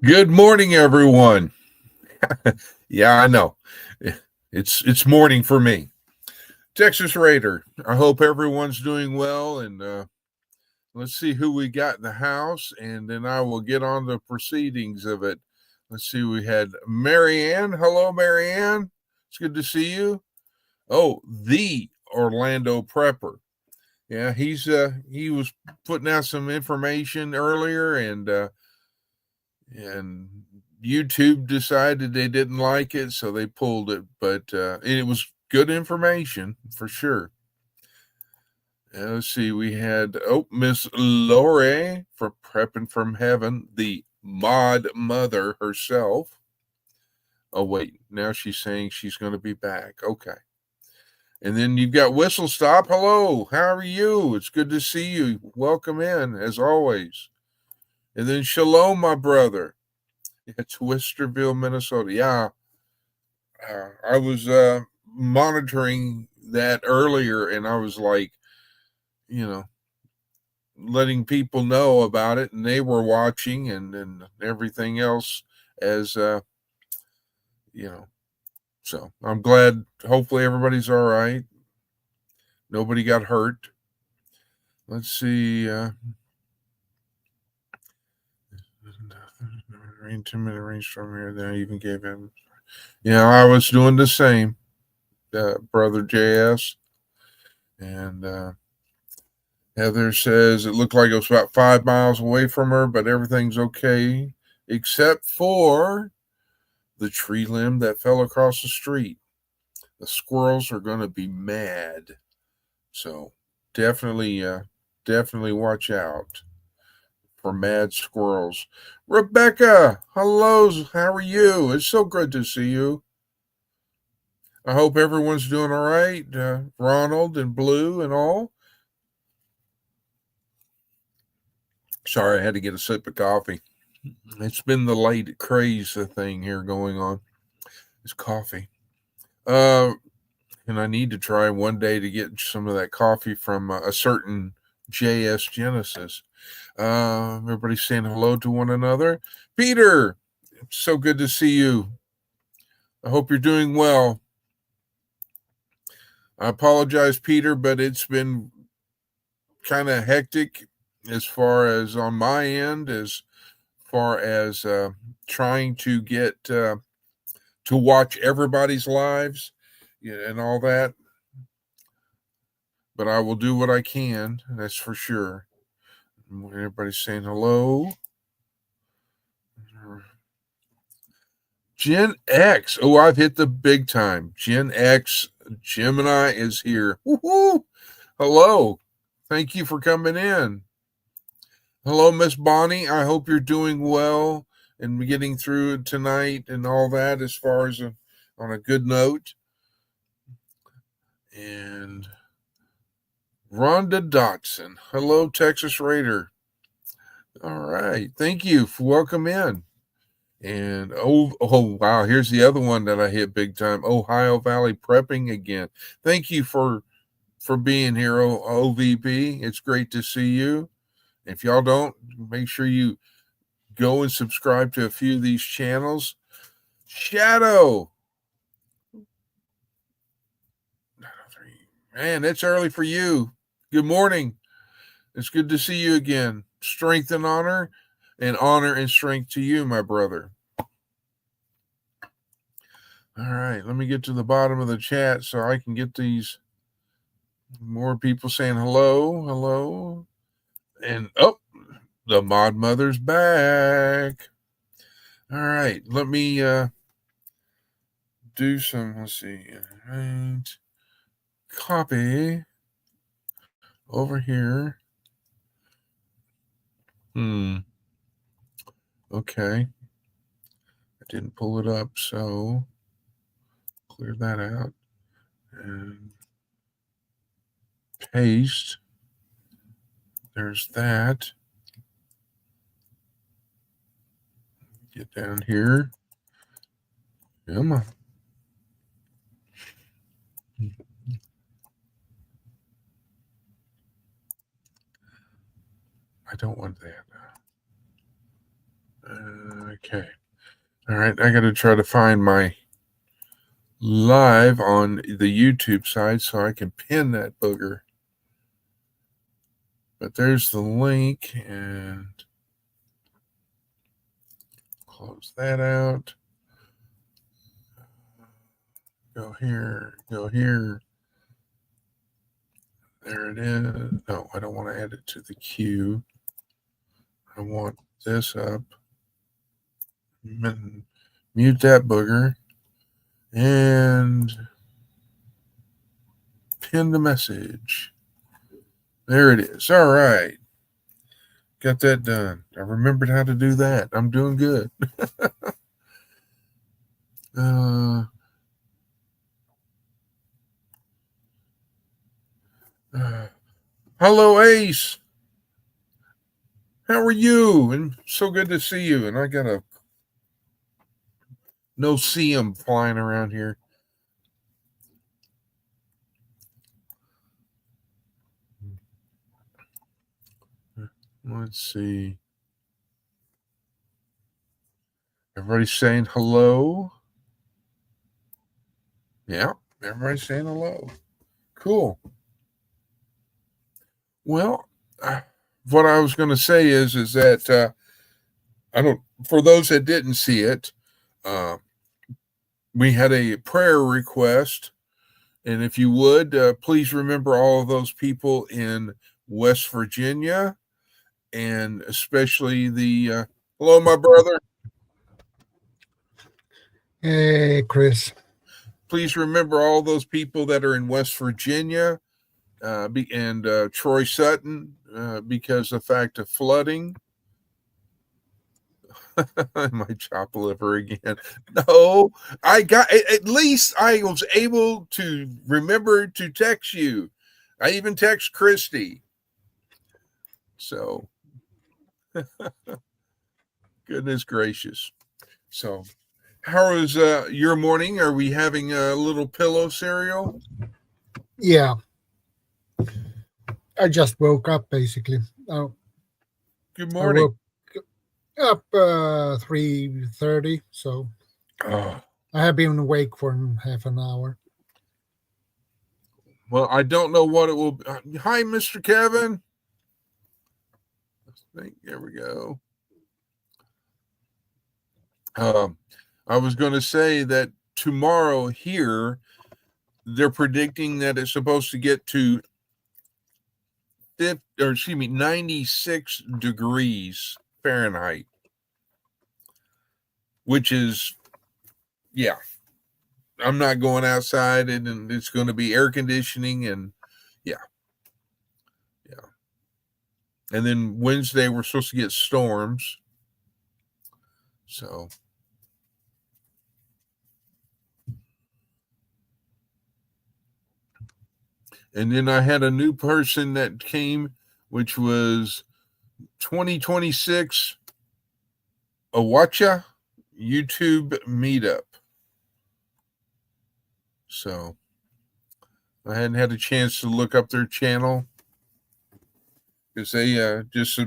Good morning, everyone. Yeah, I know. It's morning for me. Texas Raider. I hope everyone's doing well, and let's see who we got in the house, and then I will get on the proceedings of it. Let's see. We had Marianne. Hello, Marianne. It's good to see you. Oh, the Orlando Prepper. Yeah, he was putting out some information earlier, and YouTube decided they didn't like it, so they pulled it. But it was good information for sure. Let's see, we had Miss Lore for Prepping from Heaven, the mod mother herself. Oh wait, now she's saying she's going to be back. Okay. And then you've got Whistle Stop. Hello, how are you? It's good to see you. Welcome in, as always. And then Shalom, my brother. It's Westerville, Minnesota. Yeah, I was monitoring that earlier, and I was like, you know, letting people know about it, and they were watching, and everything else as you know. So I'm glad. Hopefully, everybody's all right. Nobody got hurt. Let's see. Rain 2-minute rainstorm here. Then I even gave him. Yeah, I was doing the same, brother JS, and Heather says it looked like it was about 5 miles away from her, but everything's okay except for the tree limb that fell across the street. The squirrels are going to be mad. So definitely, definitely watch out for mad squirrels. Rebecca, hello. How are you? It's so good to see you. I hope everyone's doing all right. Ronald and Blue and all. Sorry, I had to get a sip of coffee. It's been the late craze thing here going on. It's coffee. Uh, and I need to try one day to get some of that coffee from a certain JS Genesis. Everybody's saying hello to one another. Peter, so good to see you. I hope you're doing well. I apologize, Peter, but it's been kind of hectic as far as on my end, as far as trying to get to watch everybody's lives, and all that. But I will do what I can. That's for sure. Everybody's saying hello. Gen X. Oh, I've hit the big time. Gen X Gemini is here. Woohoo! Hello. Thank you for coming in. Hello, Miss Bonnie. I hope you're doing well and getting through tonight and all that as far as on a good note. And Rhonda Dotson. Hello, Texas Raider. All right. Thank you. Welcome in. And wow, here's the other one that I hit big time. Ohio Valley Prepping again. Thank you for being here, OVP. It's great to see you. If y'all don't, make sure you go and subscribe to a few of these channels. Shadow. Man, it's early for you. Good morning. It's good to see you again. Strength and honor and strength to you, my brother. All right, let me get to the bottom of the chat so I can get these more people saying hello, hello. And the mod mother's back. All right, let me do some, let's see. Right. Copy over here. Okay. I didn't pull it up, so clear that out. And paste. There's that. Get down here. Come on. I don't want that. Okay. All right. I got to try to find my live on the YouTube side so I can pin that booger. But there's the link, and close that out. Go here, go here. There it is. No, I don't want to add it to the queue. I want this up. Mute that booger. And pin the message. There it is. All right. Got that done. I remembered how to do that. I'm doing good. Hello, Ace. How are you? And so good to see you. And I got a no-see-em flying around here. Let's see. Everybody's saying hello. Yeah, everybody's saying hello. Cool. Well, what I was going to say is that I don't. For those that didn't see it, we had a prayer request, and if you would, please remember all of those people in West Virginia, and especially the. Hello, my brother. Hey, Chris. Please remember all those people that are in West Virginia, and Troy Sutton, because of the fact of flooding. My chop liver again. No, I got at least I was able to remember to text you. I even text Christy. So, goodness gracious. So, how is your morning? Are we having a little pillow cereal? Yeah. I just woke up basically. Good I morning. woke up 3:30, so Oh, I have been awake for half an hour. well, I don't know what it will be. Hi, Mr. Kevin. There we go. I was going to say that tomorrow here, they're predicting that it's supposed to get to 96 degrees Fahrenheit, which is, yeah, I'm not going outside, and it's going to be air conditioning, and yeah. And then Wednesday, we're supposed to get storms. So, and then I had a new person that came, which was 2026 Awacha YouTube meetup. So I hadn't had a chance to look up their channel because they just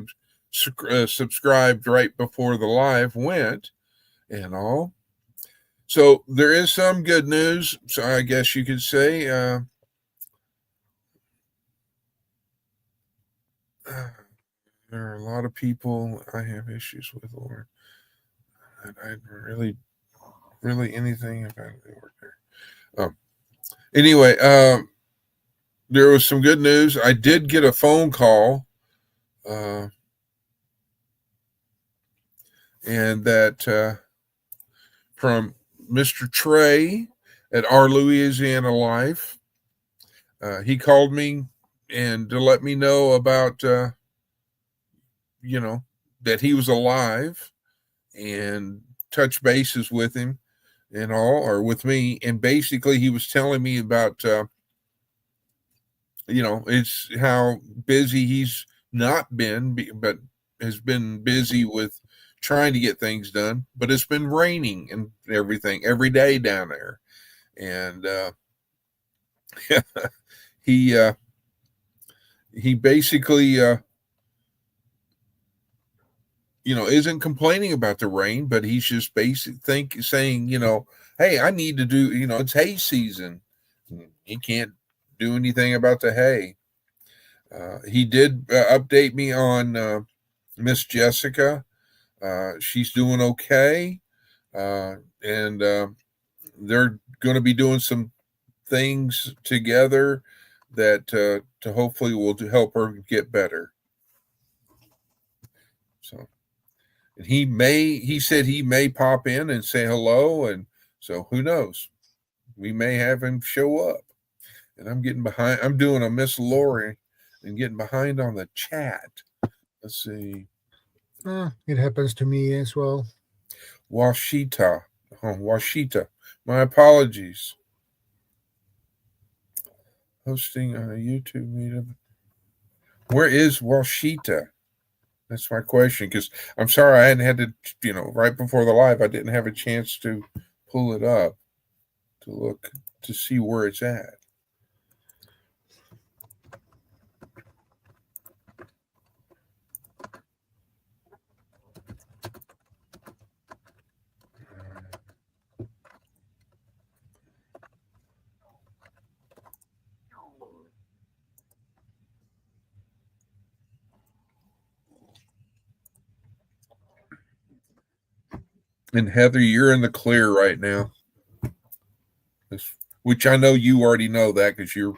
subscribed right before the live went and all. So there is some good news. So I guess you could say there are a lot of people I have issues with, Lord. I really anything about the work there. Anyway, there was some good news. I did get a phone call, and that from Mr. Trey at Our Louisiana Life. He called me and to let me know about, that he was alive and touch bases with him and all, or with me. And basically, he was telling me about, it's how busy he's not been, but has been busy with trying to get things done. But it's been raining and everything every day down there. And he basically, isn't complaining about the rain, but he's just saying, hey, I need to do, it's hay season. He can't do anything about the hay. He did update me on Miss Jessica. She's doing okay. And they're going to be doing some things together that to hopefully will help her get better. So, and he said he may pop in and say hello, and so who knows? We may have him show up. And I'm getting behind. I'm doing a Miss Lori and getting behind on the chat. Let's see. It happens to me as well. Washita. My apologies. Hosting on a YouTube meetup. Where is Washita? That's my question, because I'm sorry I hadn't had to, right before the live, I didn't have a chance to pull it up to look to see where it's at. And Heather, you're in the clear right now, which I know you already know that because you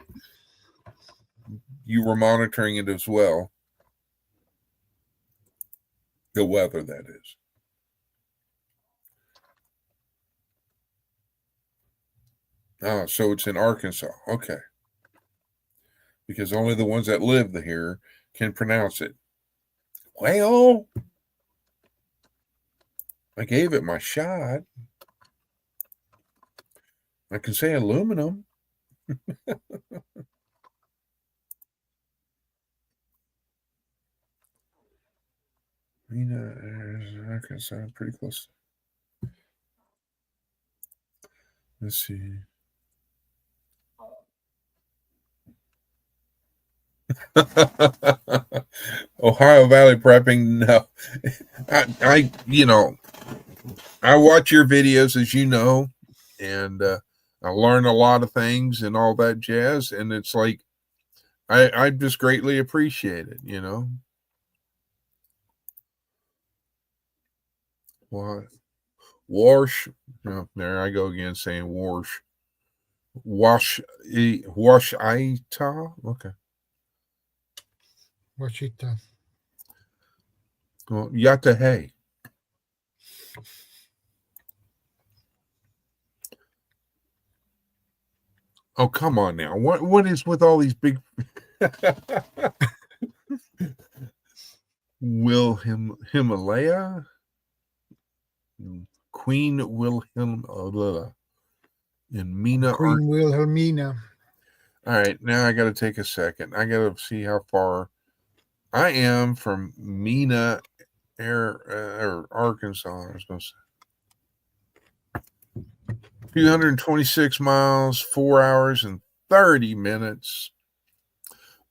were monitoring it as well. The weather, that is. Oh, so it's in Arkansas. Okay. Because only the ones that live here can pronounce it. Well, I gave it my shot. I can say aluminum. Arkansas, pretty close. Let's see. Ohio Valley prepping. No, I watch your videos, as you know, and I learn a lot of things and all that jazz. And it's like, I just greatly appreciate it, What? Wash. Oh, there I go again saying wash. Washita. Okay. Washita. Well, Yata Hey. Oh, come on now. What is with all these big Himalaya? Queen Wilhelmina in Mina. Queen Wilhelmina. All right, now I got to take a second. I got to see how far I am from Mina, or Arkansas. I was going to say 226 miles, 4 hours and 30 minutes.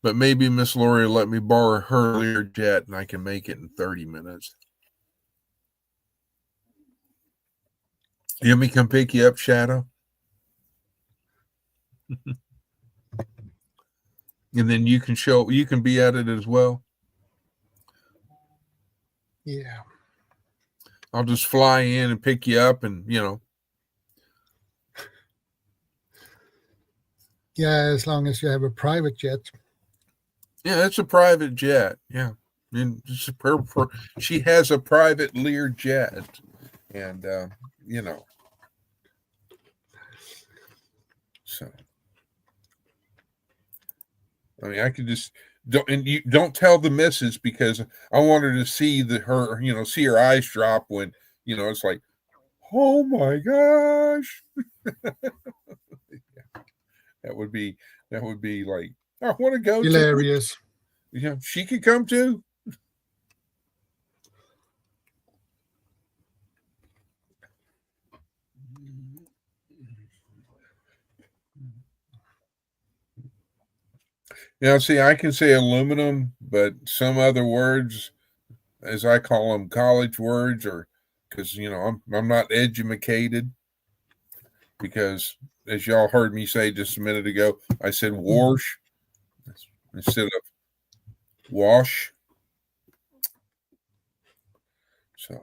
But maybe Miss Lori will let me borrow her Learjet and I can make it in 30 minutes. You want me to come pick you up, Shadow? And then you can be at it as well. Yeah. I'll just fly in and pick you up and, Yeah, as long as you have a private jet. Yeah, it's a private jet. Yeah. And she has a private Learjet. And, so. I mean, I could just don't tell the missus, because I want her to see see her eyes drop when, it's like, oh my gosh. That would be like, I want to go. Hilarious. Yeah, she could come too. See, I can say aluminum, but some other words as I call them, college words, or because I'm not educated. Because as y'all heard me say just a minute ago, I said wash instead of wash. So,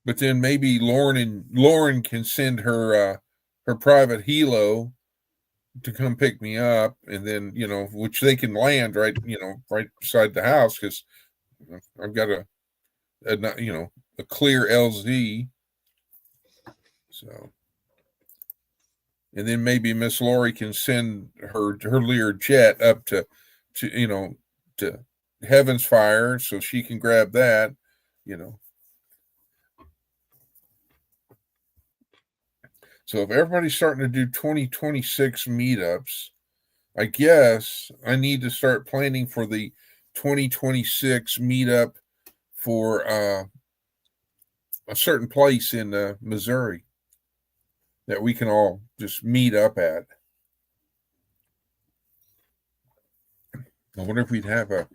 but then maybe Lauren can send her her private helo to come pick me up, and then which they can land right beside the house, because I've got a clear LZ. So, and then maybe Miss Lori can send her Lear jet up to to Heaven's Fire, so she can grab that. So if everybody's starting to do 2026 meetups, I guess I need to start planning for the 2026 meetup for a certain place in Missouri that we can all just meet up at. I wonder if we'd have I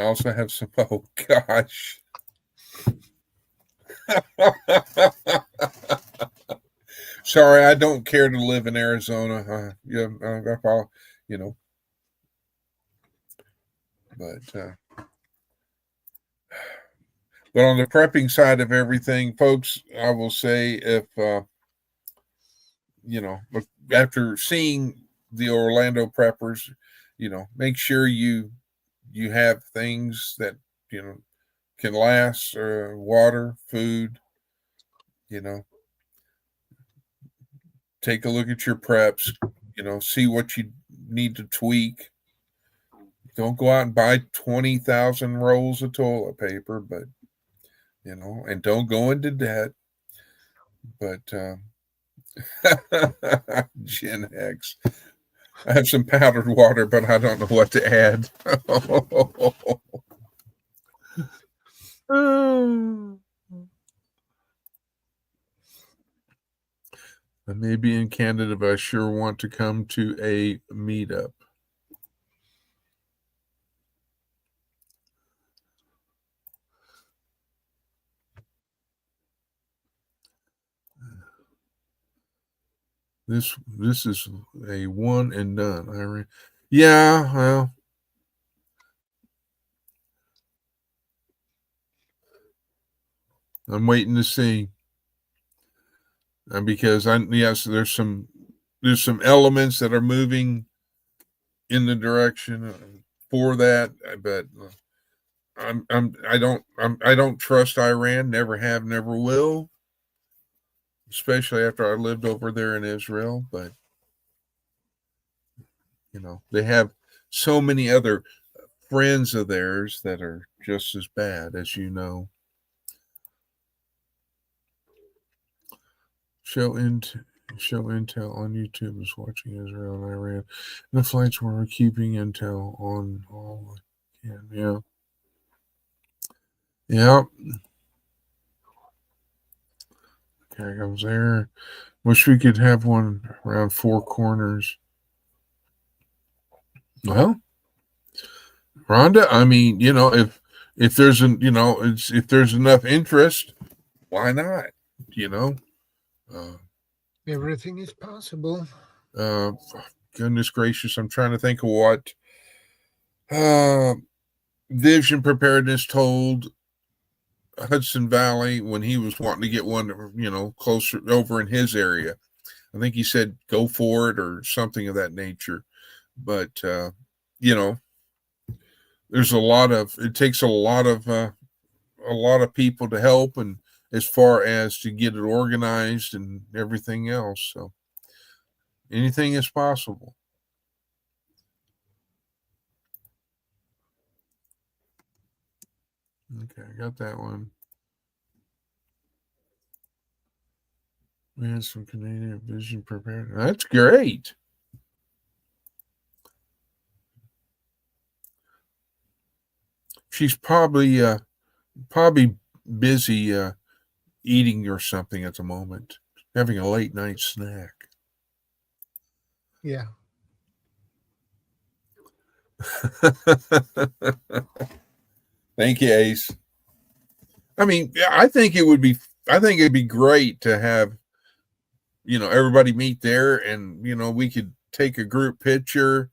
also have some, oh gosh. Sorry, I don't care to live in Arizona. But on the prepping side of everything, folks, I will say if after seeing the Orlando preppers, make sure you have things that can last, water, food. Take a look at your preps. See what you need to tweak. Don't go out and buy 20,000 rolls of toilet paper, but and don't go into debt. But Gen X. I have some powdered water, but I don't know what to add. I may be in Canada, but I sure want to come to a meetup. This is a one and done. Yeah, well, I'm waiting to see. Because there's some elements that are moving in the direction for that, but I don't trust Iran. Never have, never will. Especially after I lived over there in Israel, but they have so many other friends of theirs that are just as bad, as you know. Show intel on YouTube is watching Israel and Iran. The flights were keeping intel on all. Yeah. Yeah. Okay, I was there. Wish we could have one around Four Corners. Well, Rhonda, I mean, if there's if there's enough interest, why not? Everything is possible. Goodness gracious, I'm trying to think of what Vision Preparedness told Hudson Valley when he was wanting to get one, closer over in his area. I think he said go for it or something of that nature. But there's it takes a lot of people to help, and as far as to get it organized and everything else. So anything is possible. Okay, I got that one. We had some Canadian Vision prepared. That's great. She's probably busy eating or something at the moment, having a late night snack. Yeah. Thank you, Ace. I mean, I think it'd be great to have, everybody meet there, and we could take a group picture,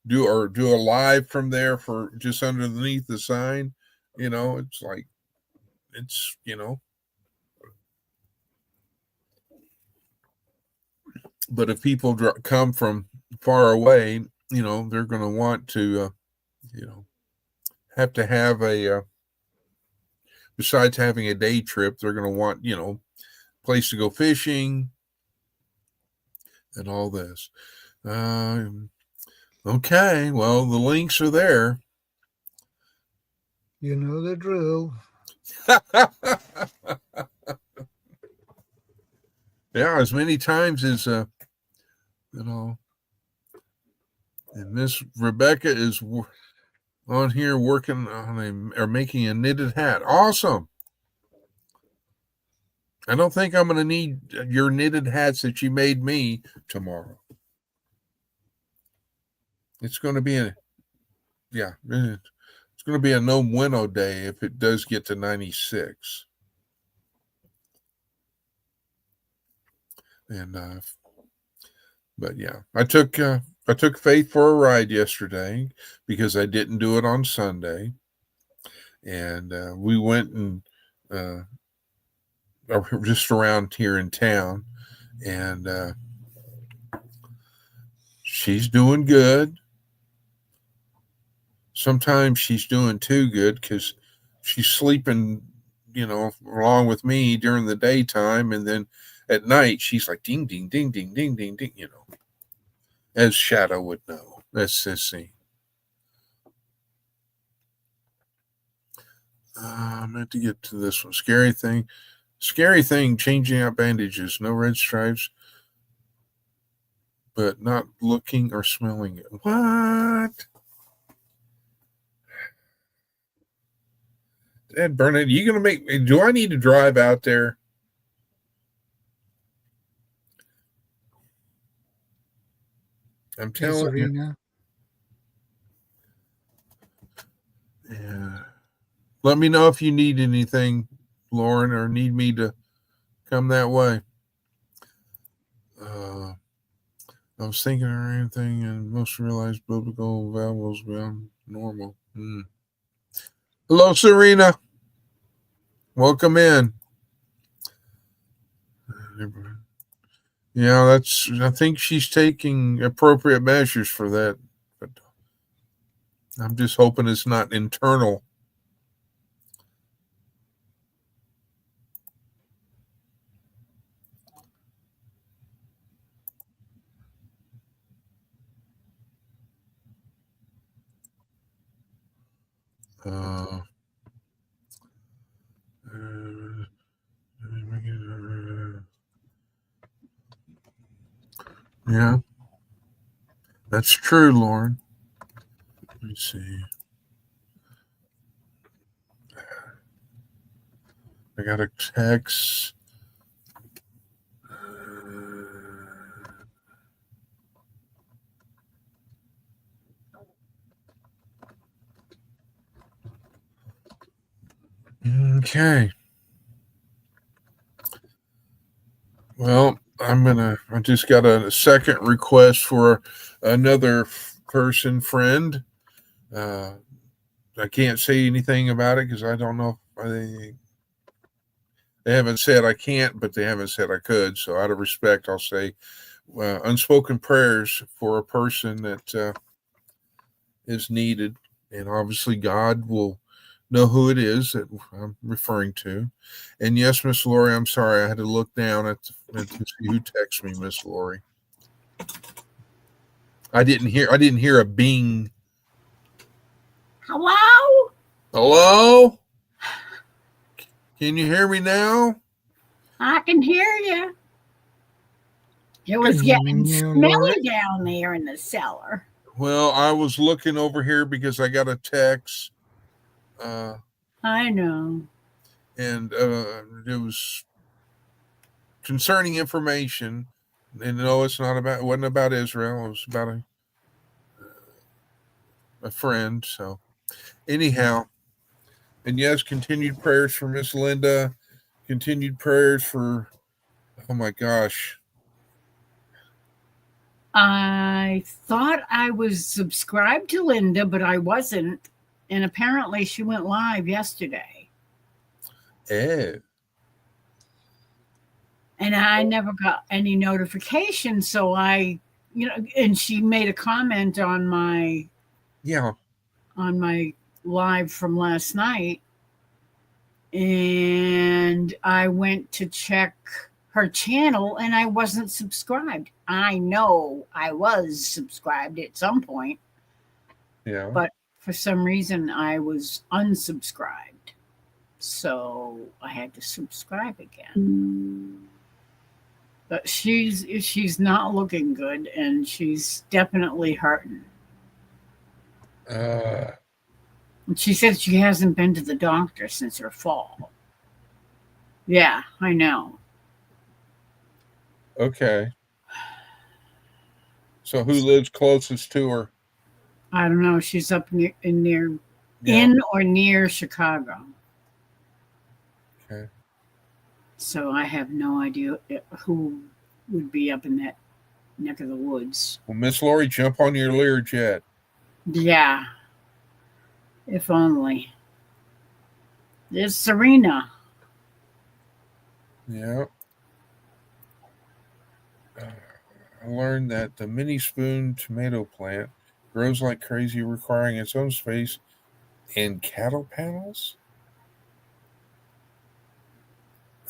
do a live from there for just underneath the sign. It's like it's but if people come from far away, they're going to want to have to have a besides having a day trip, they're going to want place to go fishing and all this. Okay, well, the links are there. You know the drill. Yeah, as many times as and Miss Rebecca is on here working on or making a knitted hat. Awesome. I don't think I'm going to need your knitted hats that you made me tomorrow. It's going to be it's going to be a no bueno day if it does get to 96. And but yeah, I took Faith for a ride yesterday because I didn't do it on Sunday, and we went and just around here in town, and she's doing good. Sometimes she's doing too good because she's sleeping, along with me during the daytime, and then at night she's like ding ding ding ding ding ding ding, as Shadow would know. That's Sissy. I meant to get to this one. Scary thing, changing out bandages. No red stripes, but not looking or smelling it. What? Ed Burnett, you gonna make me? Do I need to drive out there? I'm telling you. Yeah. Let me know if you need anything, Lauren, or need me to come that way. I was thinking of anything, and most realized biblical values beyond normal. Hello, Serena. Welcome in. Yeah, I think she's taking appropriate measures for that, but I'm just hoping it's not internal. Yeah, that's true, Lauren. Let me see. I got a text. Okay. Well, I just got a second request for another friend. I can't say anything about it because I don't know if they haven't said I can't, but they haven't said I could. So out of respect, I'll say unspoken prayers for a person that is needed. And obviously God will know who it is that I'm referring to. And yes, Miss Lori, I'm sorry. I had to look down to see who texted me, Miss Lori. I didn't hear a bing. Hello? Hello? Can you hear me now? I can hear you. It was getting smelly down there in the cellar. Well, I was looking over here because I got a text. I know. And it was concerning information. And no, it wasn't about Israel. It was about a friend. So anyhow, and yes, continued prayers for Miss Linda. Continued prayers for, oh my gosh. I thought I was subscribed to Linda, but I wasn't. And apparently she went live yesterday. Eh. And I never got any notification. So and she made a comment on my live from last night. And I went to check her channel and I wasn't subscribed. I know I was subscribed at some point. Yeah. But for some reason I was unsubscribed. So I had to subscribe again. But she's not looking good and she's definitely hurting. And she said she hasn't been to the doctor since her fall. Yeah, I know. Okay. So who lives closest to her? I don't know. She's up in or near Chicago. Okay. So I have no idea who would be up in that neck of the woods. Well, Miss Lori, jump on your Learjet. Yeah. If only. There's Serena. Yeah. I learned that the mini spoon tomato plant grows like crazy, requiring its own space and cattle panels.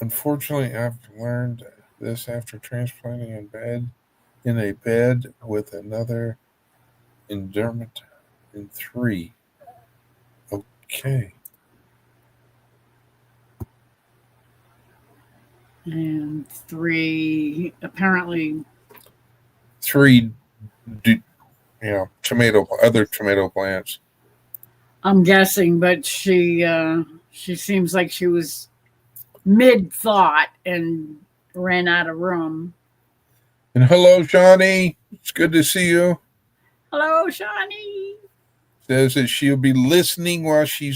Unfortunately, I've learned this after transplanting in a bed with another endermit in 3. Okay. And 3, apparently 3 other tomato plants. I'm guessing, but she seems like she was mid-thought and ran out of room. And hello, Shawnee. It's good to see you. Hello, Shawnee. Says that she'll be listening while she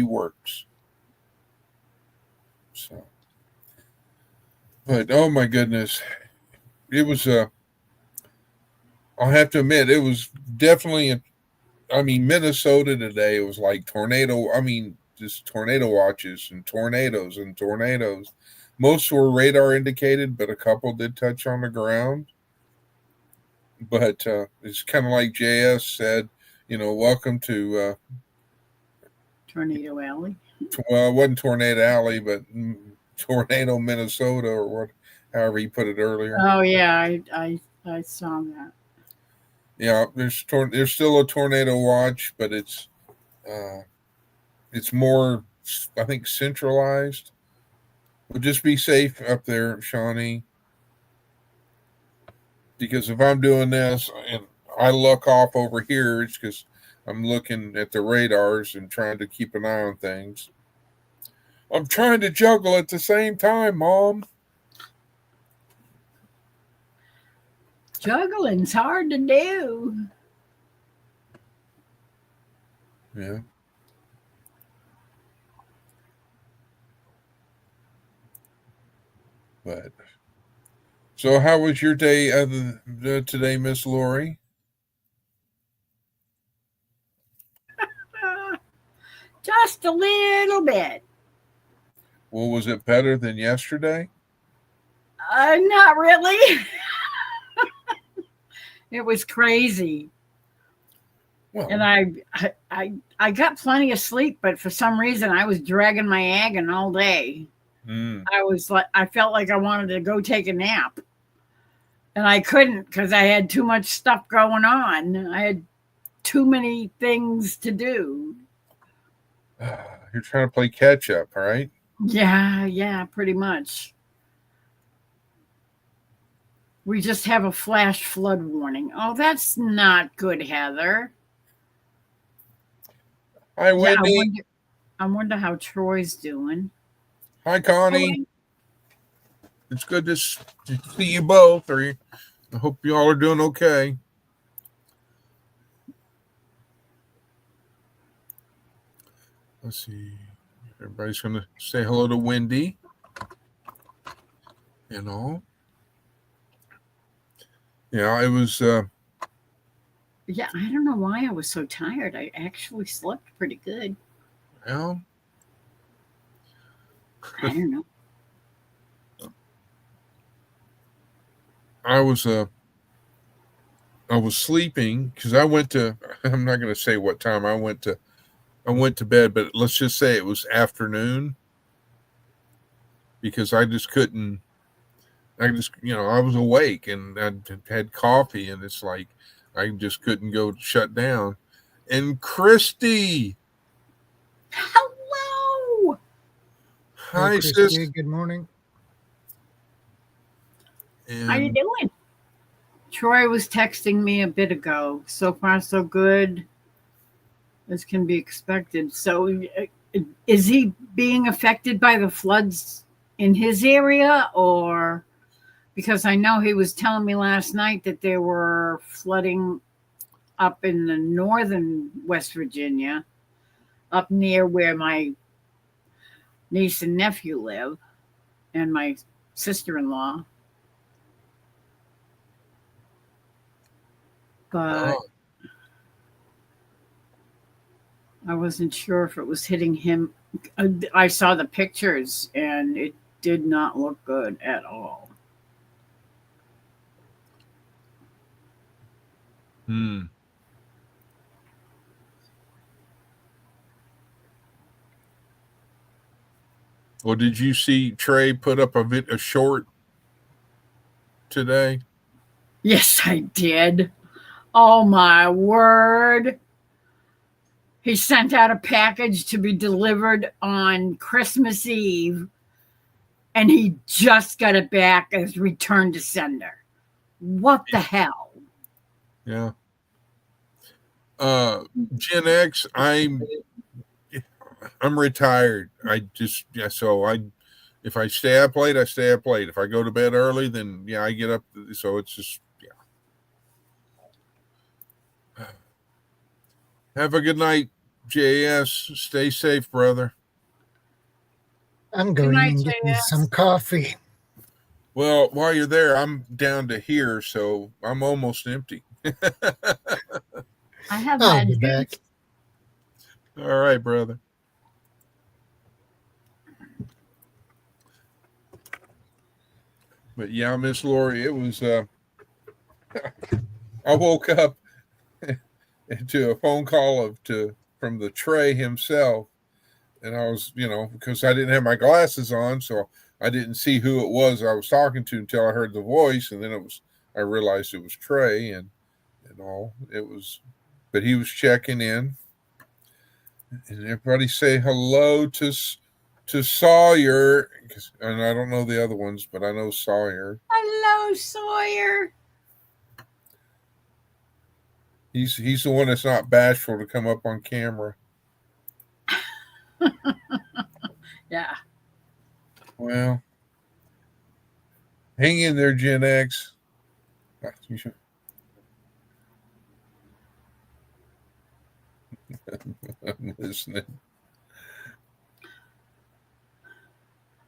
works. So, but oh my goodness, it was I'll have to admit, it was definitely Minnesota today. It was like tornado. Just tornado watches and tornadoes and tornadoes. Most were radar indicated, but a couple did touch on the ground. But it's kind of like JS said, welcome to Tornado Alley. Well, it wasn't Tornado Alley, but Tornado, Minnesota, or however you put it earlier. Oh yeah, I saw that. Yeah, there's still a tornado watch, but it's more, I think, centralized. But just be safe up there, Shawnee, because if I'm doing this and I look off over here, it's because I'm looking at the radars and trying to keep an eye on things. I'm trying to juggle at the same time, Mom. Juggling's hard to do. Yeah. But so, how was your day today, Miss Lori? Just a little bit. Well, was it better than yesterday? Not really. It was crazy. Well, And I got plenty of sleep, but for some reason I was dragging my agging all day. I felt like I wanted to go take a nap. And I couldn't because I had too much stuff going on. I had too many things to do. You're trying to play catch up, right? Yeah, pretty much. We just have a flash flood warning. Oh, that's not good, Heather. Hi, Wendy. I wonder how Troy's doing. Hi, Connie. It's good to see you both. I hope you all are doing okay. Let's see. Everybody's going to say hello to Wendy and all. Yeah, it was. Yeah, I don't know why I was so tired. I actually slept pretty good. Well, I don't know. I was sleeping because I went to. I'm not going to say what time I went to bed, but let's just say it was afternoon because I just couldn't. I just, I was awake and I had coffee, and it's like I just couldn't go shut down. And Christy, Hello. hi, Hey, sis. Christy, good morning. How you doing? Troy was texting me a bit ago. So far, so good, as can be expected. So, is he being affected by the floods in his area, or because I know he was telling me last night that there were flooding up in the northern West Virginia, up near where my niece and nephew live, and my sister-in-law. But I wasn't sure if it was hitting him. I saw the pictures and it did not look good at all. Well, did you see Trey put up a short today? Yes, I did. Oh my word. He sent out a package to be delivered on Christmas Eve, and he just got it back as return to sender. What the hell? Yeah. Gen X, I'm retired. If I stay up late, I stay up late. If I go to bed early, then I get up. So it's just Have a good night, JS. Stay safe, brother. I'm going and get me some coffee. Well, while you're there, I'm down to here, so I'm almost empty. I have I'll be back. All right, brother. But yeah, Miss Lori, it was I woke up to a phone call from the Trey himself, and I was, because I didn't have my glasses on, so I didn't see who it was I was talking to until I heard the voice, and then I realized it was Trey and all. But he was checking in, and everybody say hello to Sawyer, and I don't know the other ones, but I know Sawyer. Hello, Sawyer. He's the one that's not bashful to come up on camera. Yeah. Well, hang in there, Gen X. I'm listening.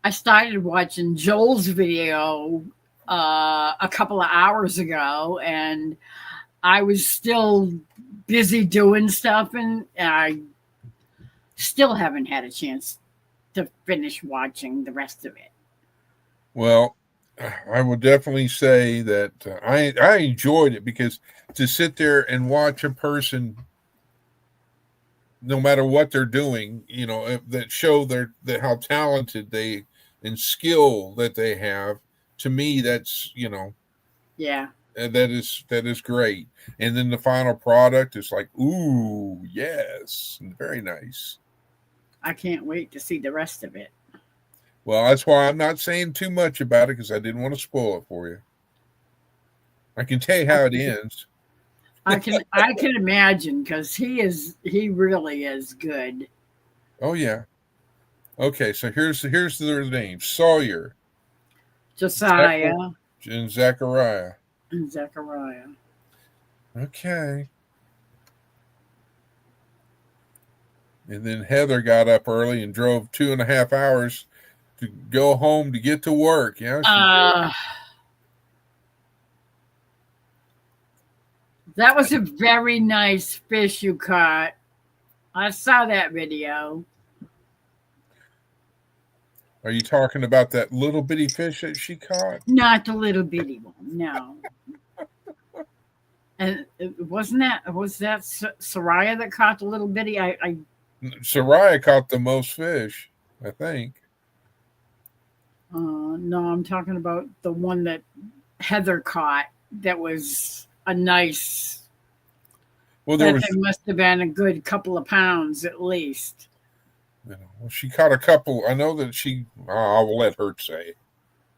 I started watching Joel's video a couple of hours ago, and I was still busy doing stuff, and I still haven't had a chance to finish watching the rest of it. Well, I would definitely say that I enjoyed it, because to sit there and watch a person, no matter what they're doing, that show that how talented they and skill that they have, to me, that's yeah, that is great. And then the final product is like, ooh, yes, very nice. I can't wait to see the rest of it. Well, that's why I'm not saying too much about it, because I didn't want to spoil it for you. I can tell you how it ends. I can imagine, because he really is good. Oh yeah. Okay, so here's their names: Sawyer, Josiah, and Zachariah. And Zechariah. Okay. And then Heather got up early and drove 2.5 hours to go home to get to work. Yeah, that was a very nice fish you caught. I saw that video. Are you talking about that little bitty fish that she caught? Not the little bitty one, no. And was that Soraya that caught the little bitty? Soraya caught the most fish, I think. No, I'm talking about the one that Heather caught. That was a nice. Well, there must have been a good couple of pounds at least. She caught a couple. I know that I will let her say.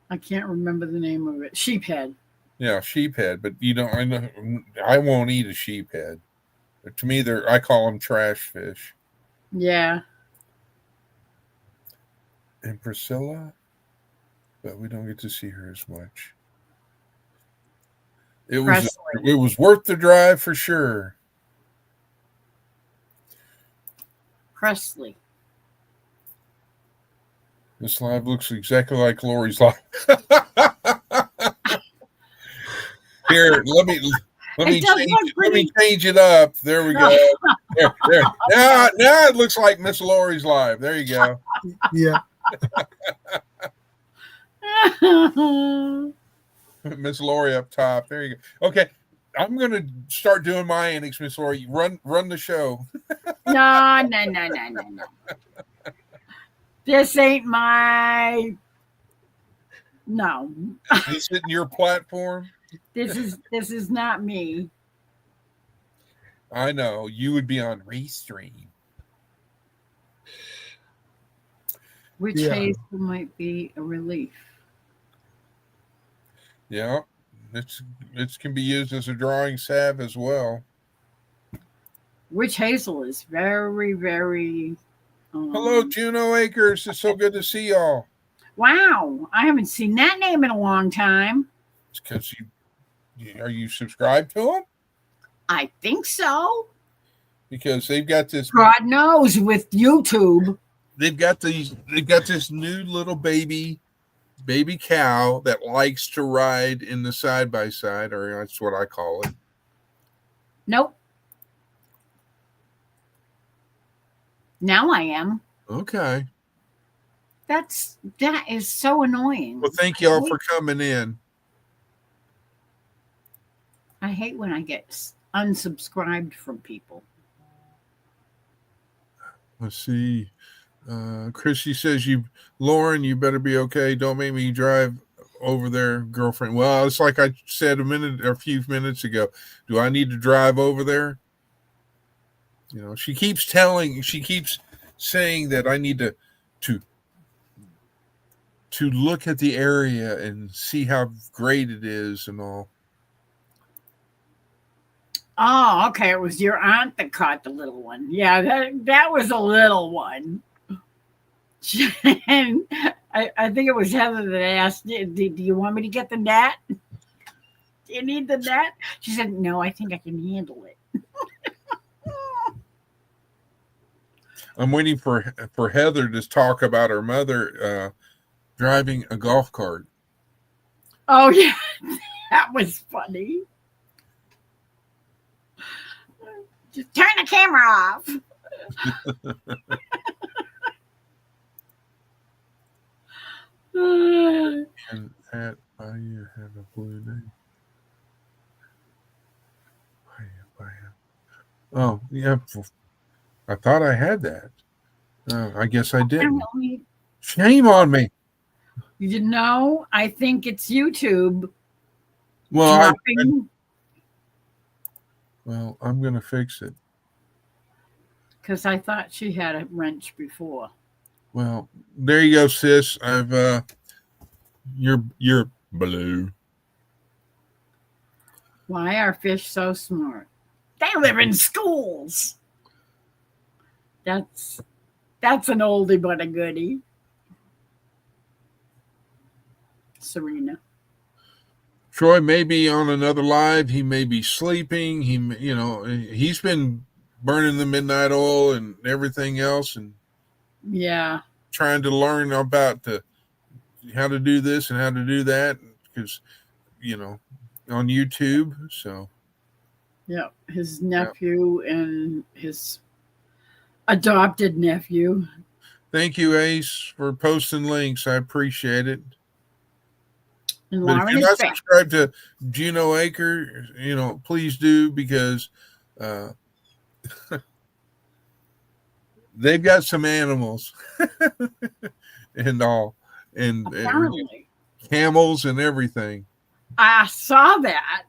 I can't remember the name of it. Sheephead. Yeah, sheephead. But I know I won't eat a sheephead. But to me, I call them trash fish. Yeah. And Priscilla, but we don't get to see her as much. It was worth the drive for sure. Presley. This live looks exactly like Lori's live. Here, let me change it up. There we go. There. Now it looks like Miss Lori's live. There you go. Yeah. Miss Lori up top. There you go. Okay. I'm gonna start doing my antics, Miss Lori. Run the show. No. This ain't my. No. Is it your platform? This is not me. I know. You would be on Restream. Which hazel might be a relief. Yeah. It can be used as a drawing salve as well. Witch hazel is very, very. Hello, Juno Acres. It's so good to see y'all. Wow, I haven't seen that name in a long time. It's because are you subscribed to them? I think so. Because they've got this. God knows with YouTube. They've got this new little baby cow that likes to ride in the side-by-side, or that's what I call it. Nope. Now I am. Okay. That is so annoying. Well, thank y'all for coming in. I hate when I get unsubscribed from people. Let's see. Chrissy says, Lauren, you better be okay. Don't make me drive over there, girlfriend. Well, it's like I said a few minutes ago. Do I need to drive over there? She keeps saying that I need to look at the area and see how great it is and all. Oh, okay. It was your aunt that caught the little one. Yeah, that was a little one. And I think it was Heather that asked, do you want me to get the net? Do you need the net? She said, no, I think I can handle it. I'm waiting for Heather to talk about her mother driving a golf cart. Oh, yeah. That was funny. Just turn the camera off. And at Bayou have a blue name. Oh, yeah. I thought I had that. I guess I didn't. Shame on me. You didn't know? I think it's YouTube. Well, I'm going to fix it. Because I thought she had a wrench before. Well, there you go, sis. You're blue. Why are fish so smart? They live in schools. That's an oldie but a goodie. Serena. Troy may be on another live. He may be sleeping. He's been burning the midnight oil and everything else, and Yeah. trying to learn about how to do this and how to do that, because on YouTube. So Yeah. His nephew and his adopted nephew. thank you, Ace, for posting links. I appreciate it. And But if Lauren you're is not back. subscribed to Juno Acre, please do, because they've got some animals and all, and Apparently. camels and everything. I saw that.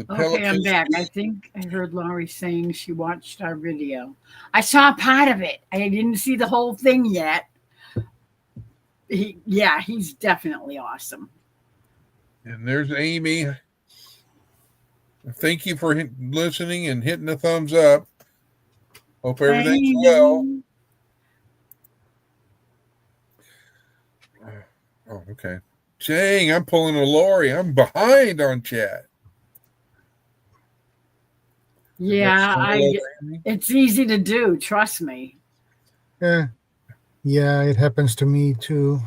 Okay, I'm back. I think I heard Laurie saying she watched our video. I saw part of it. I didn't see the whole thing yet. He's definitely awesome. And there's Amy. Thank you for listening and hitting the thumbs up. Hope everything's well. Oh, okay. Dang, I'm pulling a Lori. I'm behind on chat. Yeah, it's easy to do. Trust me. Yeah, it happens to me too.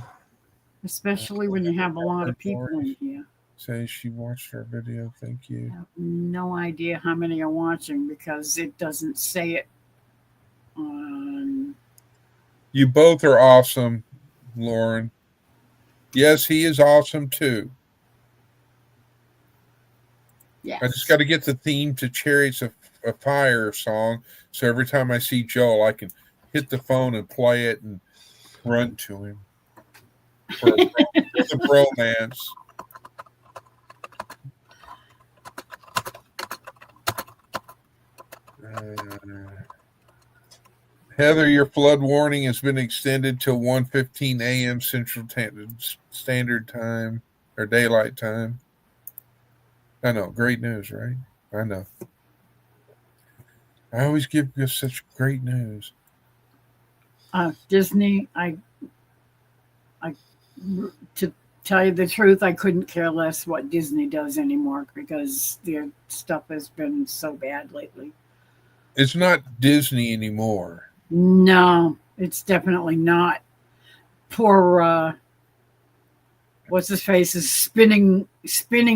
Especially when you have a lot of people in here. Say she watched our video. Thank you. I have no idea how many are watching because it doesn't say it on. You both are awesome, Lauren. Yes, he is awesome too. Yes. I just got to get the theme to Chariots of Fire song, so every time I see Joel, I can hit the phone and play it and run to him for the bromance. Heather, your flood warning has been extended till 1:15 a.m. Central Standard Time or Daylight Time. I know, great news, right? I know. I always give you such great news. Disney, to tell you the truth, I couldn't care less what Disney does anymore because their stuff has been so bad lately. It's not Disney anymore. No, it's definitely not. Poor what's his face is spinning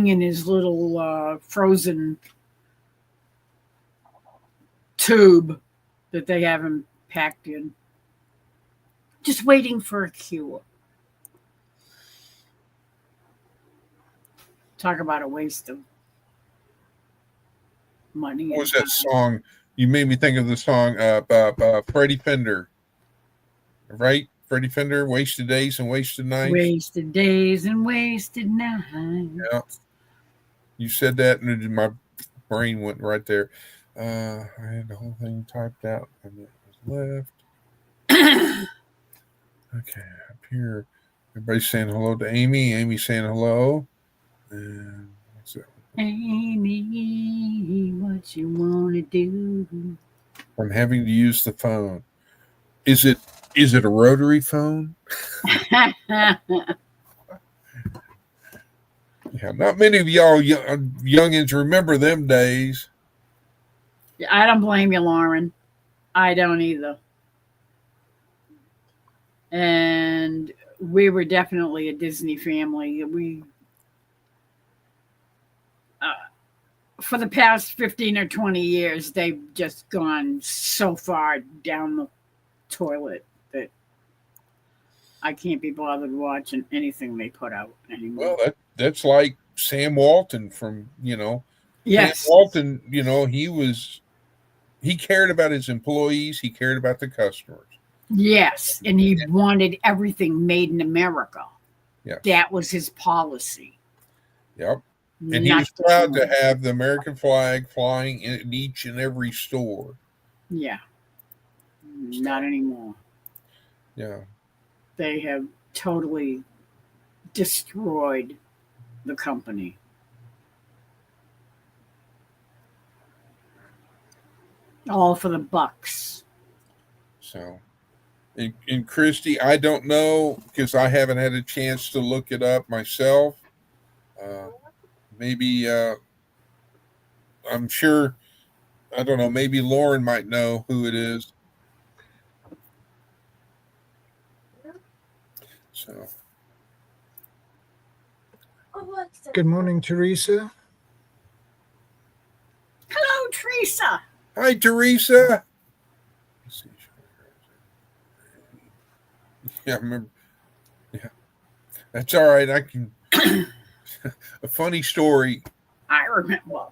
in his little frozen tube that they have him packed in, just waiting for a cure. Talk about a waste of money. What was that song? You made me think of the song Freddie Fender, right? Freddie Fender, Wasted Days and Wasted Nights. Wasted days and wasted nights. Yeah. You said that and my brain went right there. I had the whole thing typed out and it was left. Okay, up here. Everybody's saying hello to Amy. Amy's saying hello. And what's that? Amy, what you want to do? I'm having to use the phone. Is it a rotary phone? Yeah, not many of y'all youngins remember them days. I don't blame you, Lauren. I don't either. And we were definitely a Disney family. We, for the past 15 or 20 years, they've just gone so far down the toilet that I can't be bothered watching anything they put out anymore. Well, that's like Sam Walton from, Yes. Sam Walton, he cared about his employees. He cared about the customers. Yes. And he wanted everything made in America. Yeah. That was his policy. Yep. And he was proud to have the American flag flying in each and every store. Yeah. Not anymore. Yeah. They have totally destroyed the company. All for the bucks. So, and Christy, I don't know because I haven't had a chance to look it up myself. Maybe I'm sure. I don't know. Maybe Lauren might know who it is. So. Good morning, Teresa. Hello, Teresa. Hi, Teresa. Yeah, I remember. Yeah, that's all right. I can. A funny story. I remember.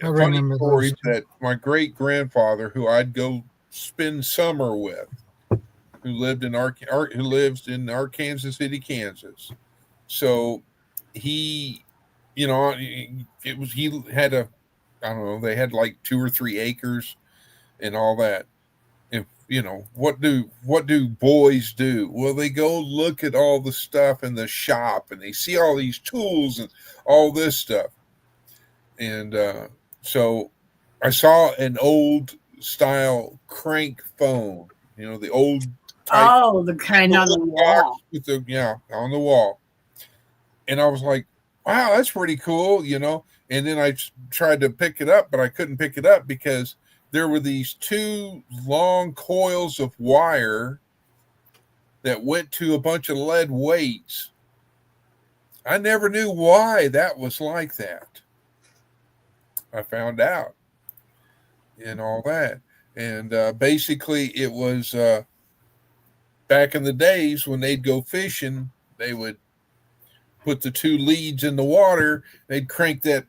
I remember story those two. that my great grandfather, who I'd go spend summer with, who lived in who lives in Arkansas City, Kansas. So he, it was he had a, I don't know, they had like 2 or 3 acres and all that. And what do boys do? Well, they go look at all the stuff in the shop and they see all these tools and all this stuff. And so I saw an old style crank phone, the old type. Oh, the kind on the wall. With on the wall. And I was like, wow, that's pretty cool, And then I tried to pick it up, but I couldn't pick it up because there were these 2 long coils of wire that went to a bunch of lead weights. I never knew why that was like that. I found out and all that. And basically it was back in the days when they'd go fishing, they would put the 2 leads in the water, they'd crank that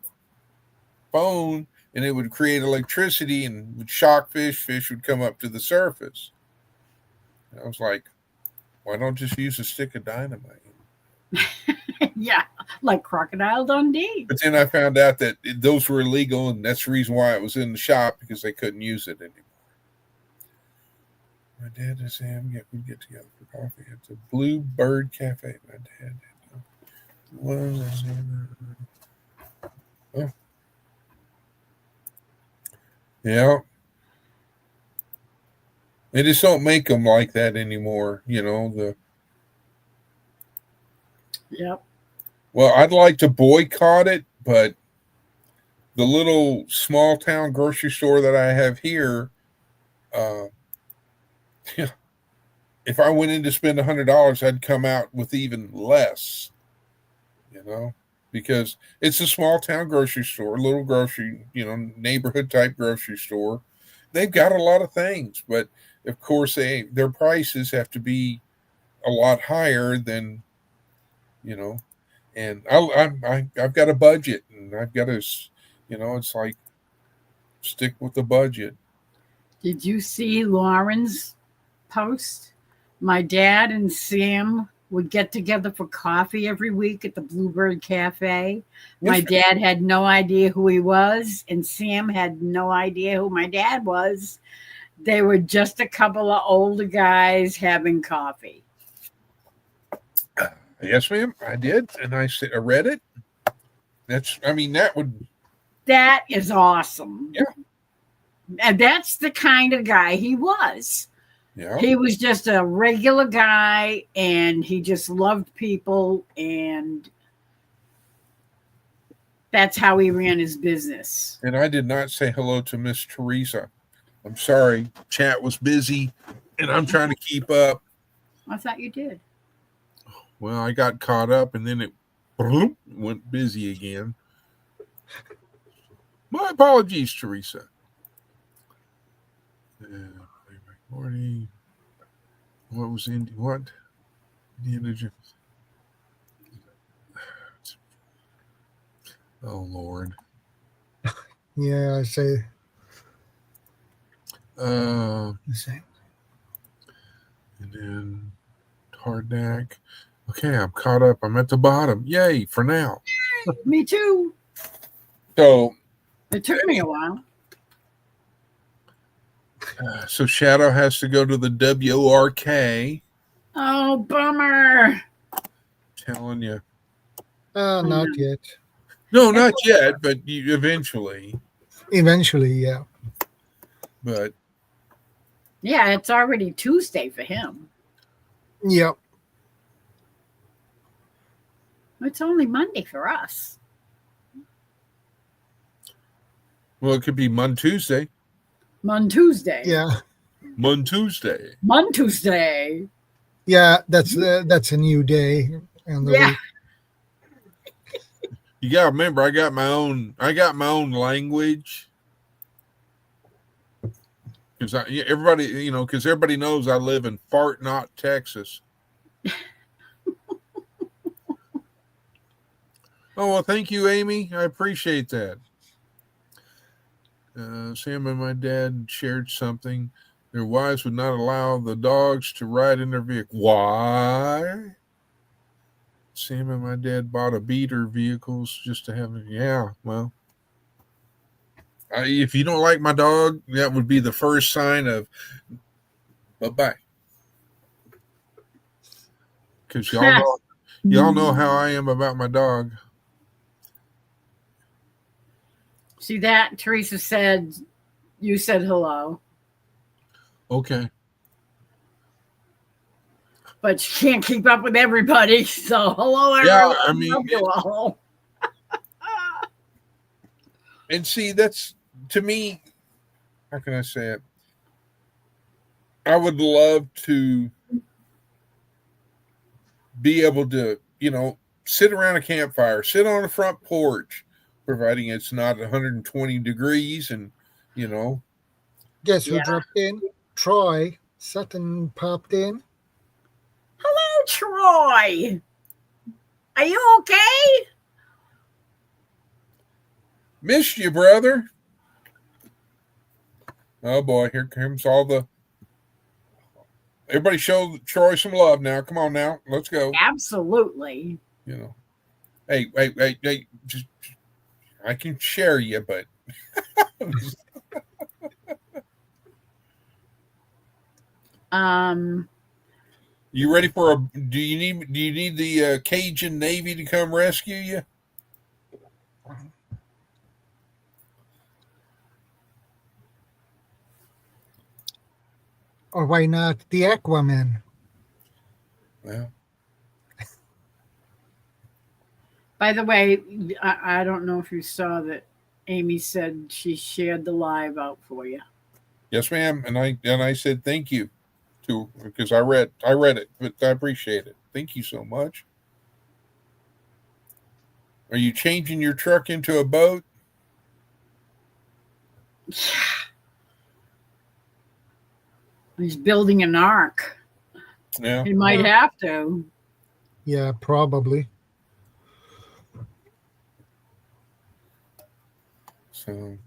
phone and it would create electricity and would shock fish would come up to the surface. And I was like, why don't just use a stick of dynamite? Yeah, like Crocodile Dundee. But then I found out that those were illegal, and that's the reason why it was in the shop, because they couldn't use it anymore. My dad and Sam would get together for coffee at the Bluebird Cafe. My dad was. Oh. Yeah. They just don't make them like that anymore, Yep. Well, I'd like to boycott it, but the little small town grocery store that I have here, if I went in to spend $100, I'd come out with even less, because it's a small town grocery store, little grocery, neighborhood type grocery store. They've got a lot of things, but of course their prices have to be a lot higher than, and I've got a budget, and I've got to, it's like stick with the budget. Did you see Lauren's post? My dad and Sam would get together for coffee every week at the Bluebird Cafe. My dad had no idea who he was, and Sam had no idea who my dad was. They were just a couple of older guys having coffee. Yes, ma'am, I did, and I read it. That is awesome. Yeah. And that's the kind of guy he was. Yeah. He was just a regular guy, and he just loved people, and that's how he ran his business. And I did not say hello to Miss Teresa. I'm sorry. Chat was busy, and I'm trying to keep up. I thought you did. Well, I got caught up, and then it went busy again. My apologies, Teresa. Morning. What was in what? The oh Lord. Yeah, I say. And then Hardnack. Okay, I'm caught up. I'm at the bottom. Yay for now. Me too. So it took me a while. So Shadow has to go to the WRK. Oh, bummer. Telling you. Not yet. No, not yet, but eventually. Eventually, yeah. But. Yeah, it's already Tuesday for him. Yep. It's only Monday for us. Well, it could be Mon Tuesday. Mon Tuesday. Yeah. Mon Tuesday. Mon Tuesday. Yeah, that's a new day in the Yeah. week. You gotta remember, I got my own language. Because everybody, because everybody knows I live in Fart Knot, Texas. Oh, well, thank you, Amy. I appreciate that. Sam and my dad shared something. Their wives would not allow the dogs to ride in their vehicle. Why? Sam and my dad bought a beater vehicles just to have it. Yeah, well, if you don't like my dog, that would be the first sign of bye-bye. Because y'all know how I am about my dog. See that? Teresa said, you said hello. Okay. But she can't keep up with everybody. So hello, everyone. Yeah, I mean, love you all. And see, that's, to me, how can I say it? I would love to be able to, sit around a campfire, sit on the front porch, providing it's not 120 degrees and, Guess who dropped in? Troy Sutton popped in. Hello, Troy. Are you okay? Missed you, brother. Oh, boy, here comes everybody show Troy some love now. Come on now. Let's go. Absolutely. Hey, just I can share you, but you ready for do you need the Cajun Navy to come rescue you? Or why not the Aquaman? Well, by the way, I don't know if you saw that Amy said she shared the live out for you. Yes, ma'am. And I said thank you to, because I read it, but I appreciate it. Thank you so much. Are you changing your truck into a boat? Yeah. He's building an ark. Yeah. He might have to. Yeah, probably. So,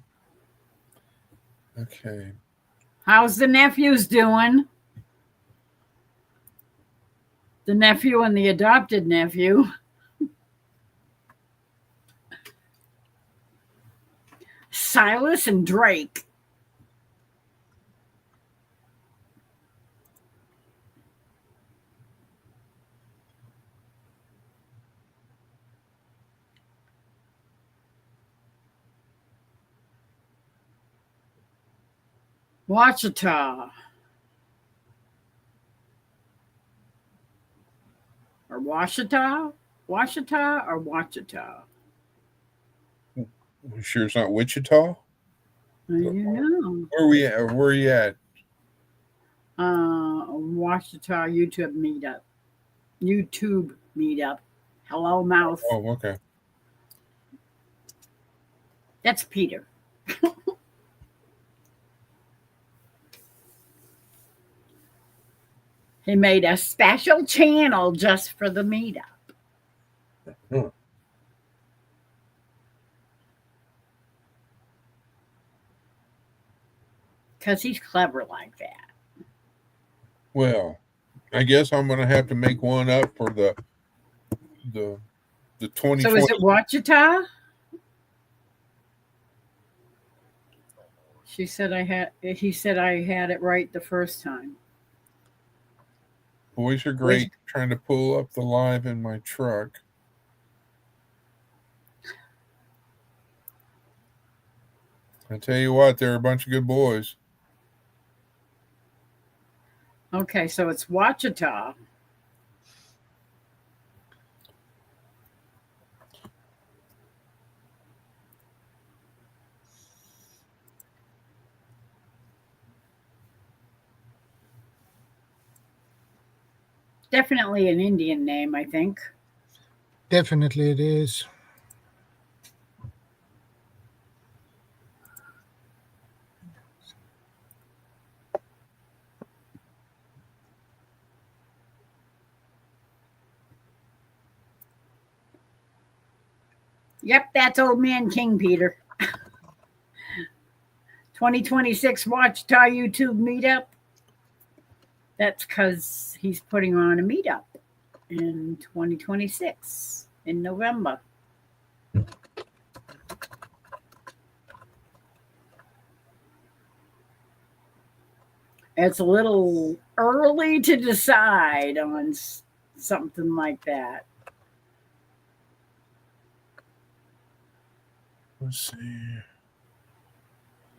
okay. How's the nephews doing? The nephew and the adopted nephew. Silas and Drake. Wachita. Or Washita? Washita or Wachita? You sure it's not Wichita? You know. Where are we at? Where are you at? Washita YouTube meetup. Hello, mouth. Oh, okay. That's Peter. He made a special channel just for the meetup. Because he's clever like that. Well, I guess I'm going to have to make one up for the 2020. So is it Wachita? He said I had it right the first time. Boys are great. Trying to pull up the live in my truck. I tell you what, they're a bunch of good boys. Okay, so it's Wachita. Definitely an Indian name, I think. Definitely it is. Yep, that's Old Man King, Peter. 2026 Watchtower YouTube meetup. That's because he's putting on a meetup in 2026 in November. It's a little early to decide on something like that. Let's see.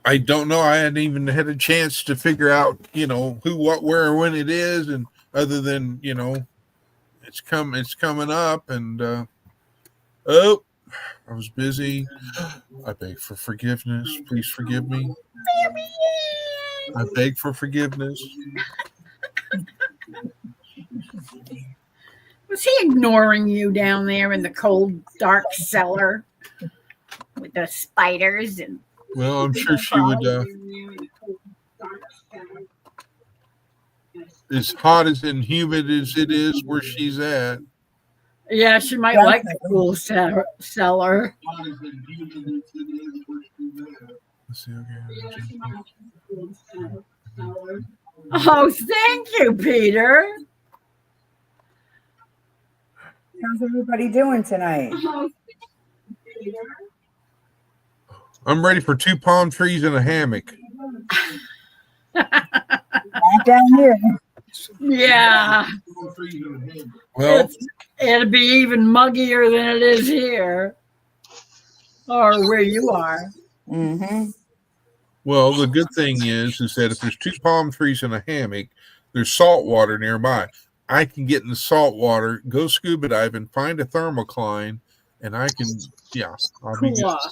I don't know. I hadn't even had a chance to figure out, who, what, where, when it is, and other than, it's coming up, and I was busy. I beg for forgiveness. Please forgive me. I beg for forgiveness. Was he ignoring you down there in the cold, dark cellar with the spiders and? Well, I'm sure she would. As hot and humid as it is where she's at. Yeah, she might like the cool cellar. Let's see. Okay. Oh, thank you, Peter. How's everybody doing tonight? I'm ready for 2 palm trees and a hammock. Not down here. Yeah. Well, it'll be even muggier than it is here or where you are. Mm-hmm. Well, the good thing is that if there's 2 palm trees and a hammock, there's salt water nearby. I can get in the salt water, go scuba diving, find a thermocline, and I can, I'll be good. Off.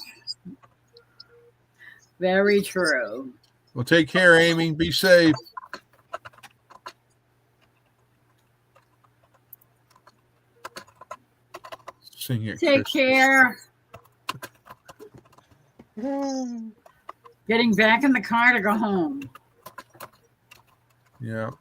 Very true. Well, take care, Amy. Be safe. Sing it. Take Christmas. care. Getting back in the car to go home. Yeah.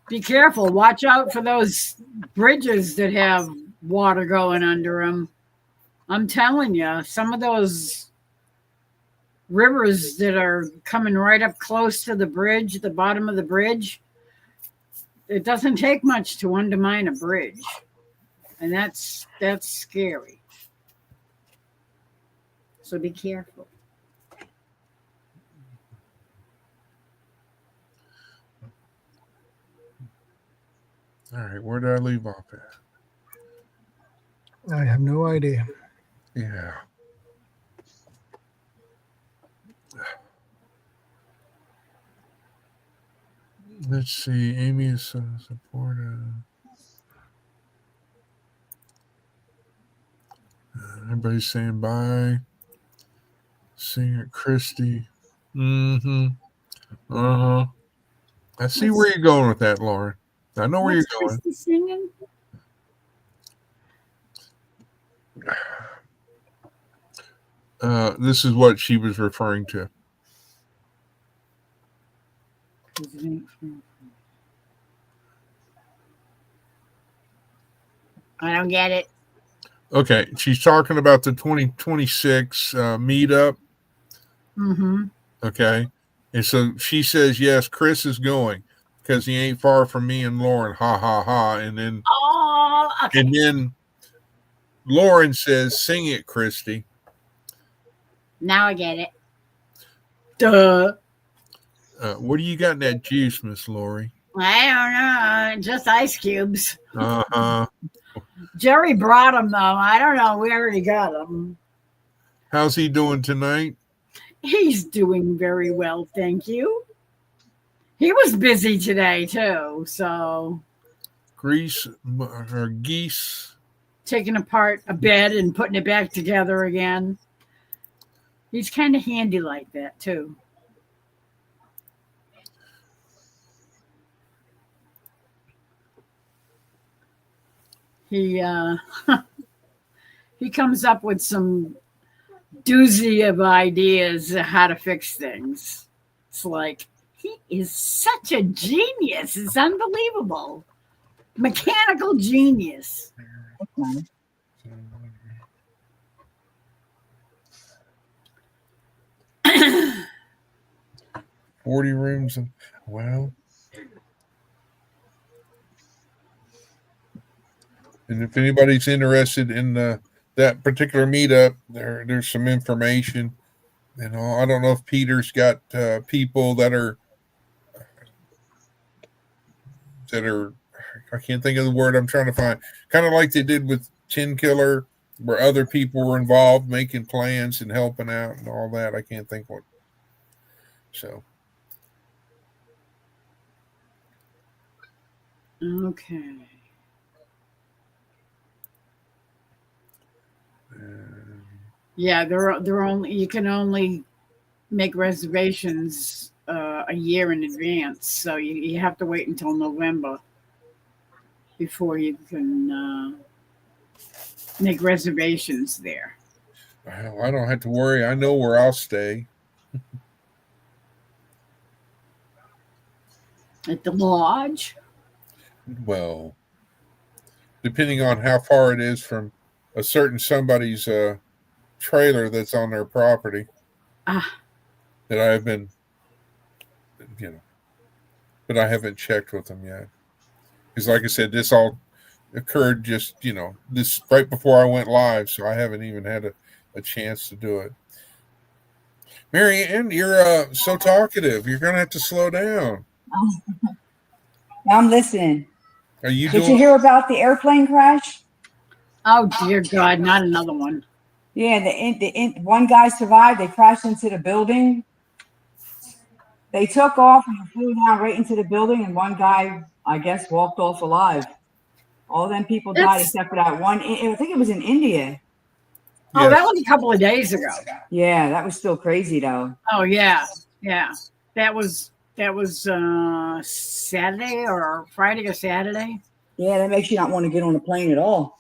Be careful. Watch out for those bridges that have water going under them. I'm telling you, some of those rivers that are coming right up close to the bridge, the bottom of the bridge, it doesn't take much to undermine a bridge. And that's scary. So be careful. All right, where did I leave off at? I have no idea. Yeah. Let's see. Amy is supportive. Everybody's saying bye. Singer Christy. Mm-hmm. Uh-huh. I see where you're going with that, Lauren. I know where you're going. Christy singing? This is what she was referring to. I don't get it. Okay, she's talking about the 2026 meetup. Mm-hmm. Okay, and so she says, yes, Chris is going because he ain't far from me and Lauren. Ha ha ha! And then, okay. And then Lauren says, "Sing it, Christy." Now I get it. Duh. What do you got in that juice, Miss Lori? I don't know. Just ice cubes. Uh-huh. Jerry brought them, though. I don't know where he got them. How's he doing tonight? He's doing very well, thank you. He was busy today, too. So Geese. taking apart a bed and putting it back together again. He's kind of handy like that, too. he he comes up with some doozy of ideas of how to fix things. It's like he is such a genius. It's unbelievable. Mechanical genius. Okay. 40 rooms. Well, and if anybody's interested in that particular meetup, there's some information. You know, I don't know if Peter's got people that are I can't think of the word I'm trying to find. Kind of like they did with Chin Killer, where other people were involved making plans and helping out and all that. I can't think what. So. Okay. Yeah, they're only you can only make reservations a year in advance, so you have to wait until November before you can make reservations there. Well, I don't have to worry. I know where I'll stay. At the lodge. Well, depending on how far it is from a certain somebody's trailer that's on their property that I've been, but I haven't checked with them yet. Because like I said, this all occurred just, this right before I went live, so I haven't even had a chance to do it. Mary Ann, you're so talkative. You're going to have to slow down. I'm listening. Are you Did you hear about the airplane crash? Oh dear God, not another one. Yeah, the one guy survived. They crashed into the building. They took off and flew down right into the building, and one guy, I guess, walked off alive. All them people died except for that one. I think it was in India. Oh, yes. That was a couple of days ago. Yeah, that was still crazy though. Oh yeah. That was Saturday or Friday or Saturday. Yeah, that makes you not want to get on a plane at all.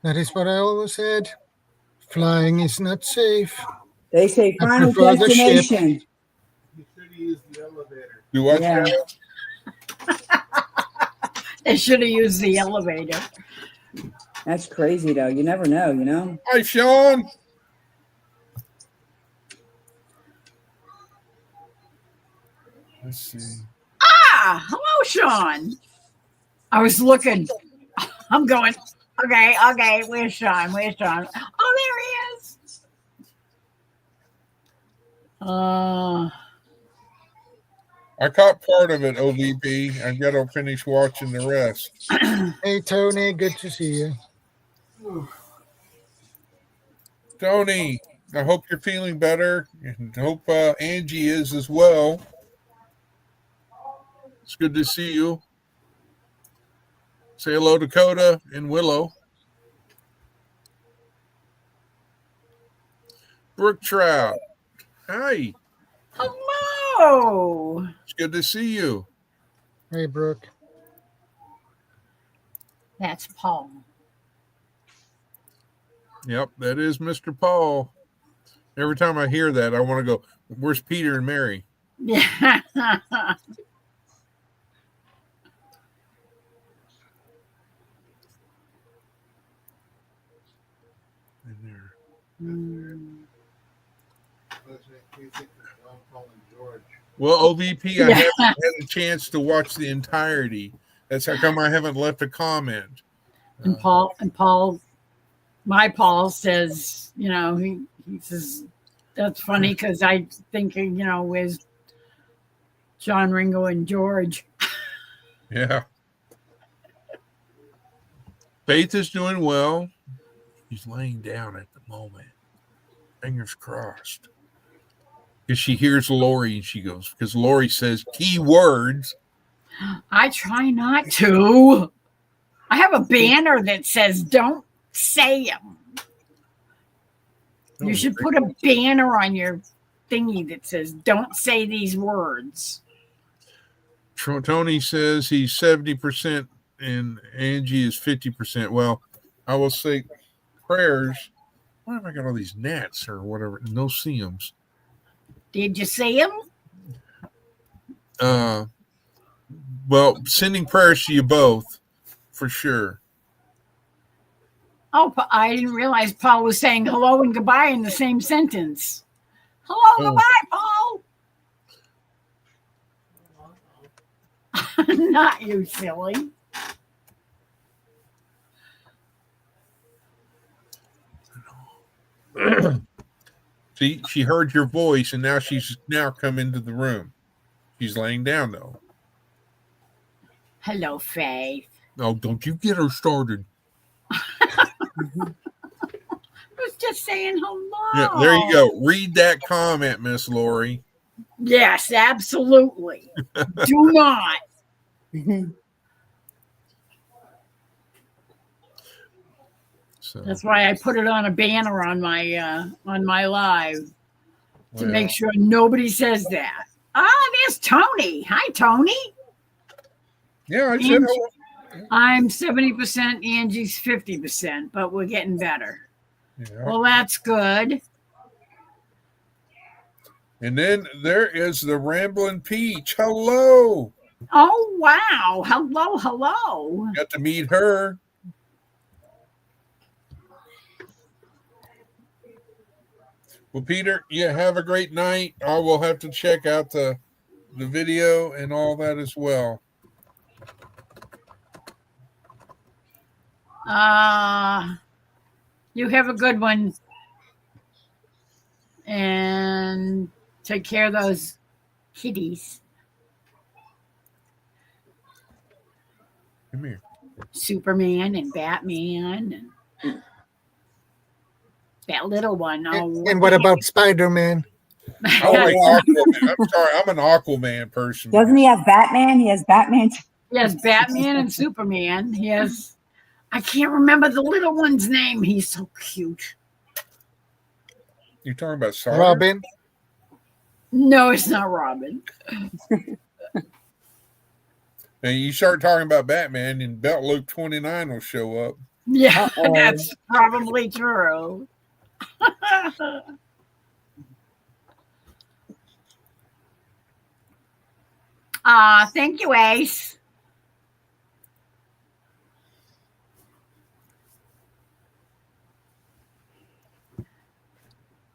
That is what I always said. Flying is not safe. They say final destination. You should have used the elevator. You what? Yeah. They should have used the elevator. That's crazy though. You never know, Hi, Sean. Let's see. Hello, Sean. I was looking. I'm going, okay, where's Sean? Oh, there he is. I caught part of it, OVP. I got to finish watching the rest. Hey, Tony, good to see you. Tony, I hope you're feeling better, and hope Angie is as well. It's good to see you. Say hello to Coda and Willow. Brook Trout. Hi. Hello. It's good to see you. Hey, Brooke. That's Paul. Yep, that is Mr. Paul. Every time I hear that, I want to go, where's Peter and Mary? Yeah. In there. Well, OVP, I haven't had a chance to watch the entirety. That's how come I haven't left a comment. And Paul, my Paul says, he says, that's funny because I think, where's John, Ringo, and George? Yeah. Faith is doing well. She's laying down at the moment. Fingers crossed. Because she hears Lori and she goes, because Lori says key words. I try not to. I have a banner that says, don't say them. You should put a banner on your thingy that says, don't say these words. Tony says he's 70% and Angie is 50%. Well, I will say prayers. Why have I got all these gnats or whatever? No seams. Did you see him? Well, sending prayers to you both for sure. Oh, I didn't realize Paul was saying hello and goodbye in the same sentence. Hello, goodbye, Paul. Not you, silly. See, she heard your voice, and now she's come into the room. She's laying down though. Hello, Faith. Oh, don't you get her started. I was just saying hello. Yeah, there you go. Read that comment, Miss Lori. Yes, absolutely. Do not. So, That's why I put it on a banner on my live to make sure nobody says that. There's Tony. Hi, Tony. Yeah, I said hello. I'm 70%, Angie's 50%, but we're getting better. Yeah. Well, that's good. And then there is the Ramblin' Peach. Hello. Oh, wow. Hello, hello. Got to meet her. Well, Peter, you have a great night. I will have to check out the video and all that as well. You have a good one. And take care of those kitties. Come here. Superman and Batman and that little one. Oh, And what about Spider-Man? I like Aquaman. I'm sorry, I'm an Aquaman person. Doesn't he have Batman? He has Batman. He has Batman and Superman. He has, I can't remember the little one's name. He's so cute. You're talking about Sarah? Robin? No, it's not Robin. And you start talking about Batman, and Belt Luke 29 will show up. Yeah, that's probably true. Thank you, Ace.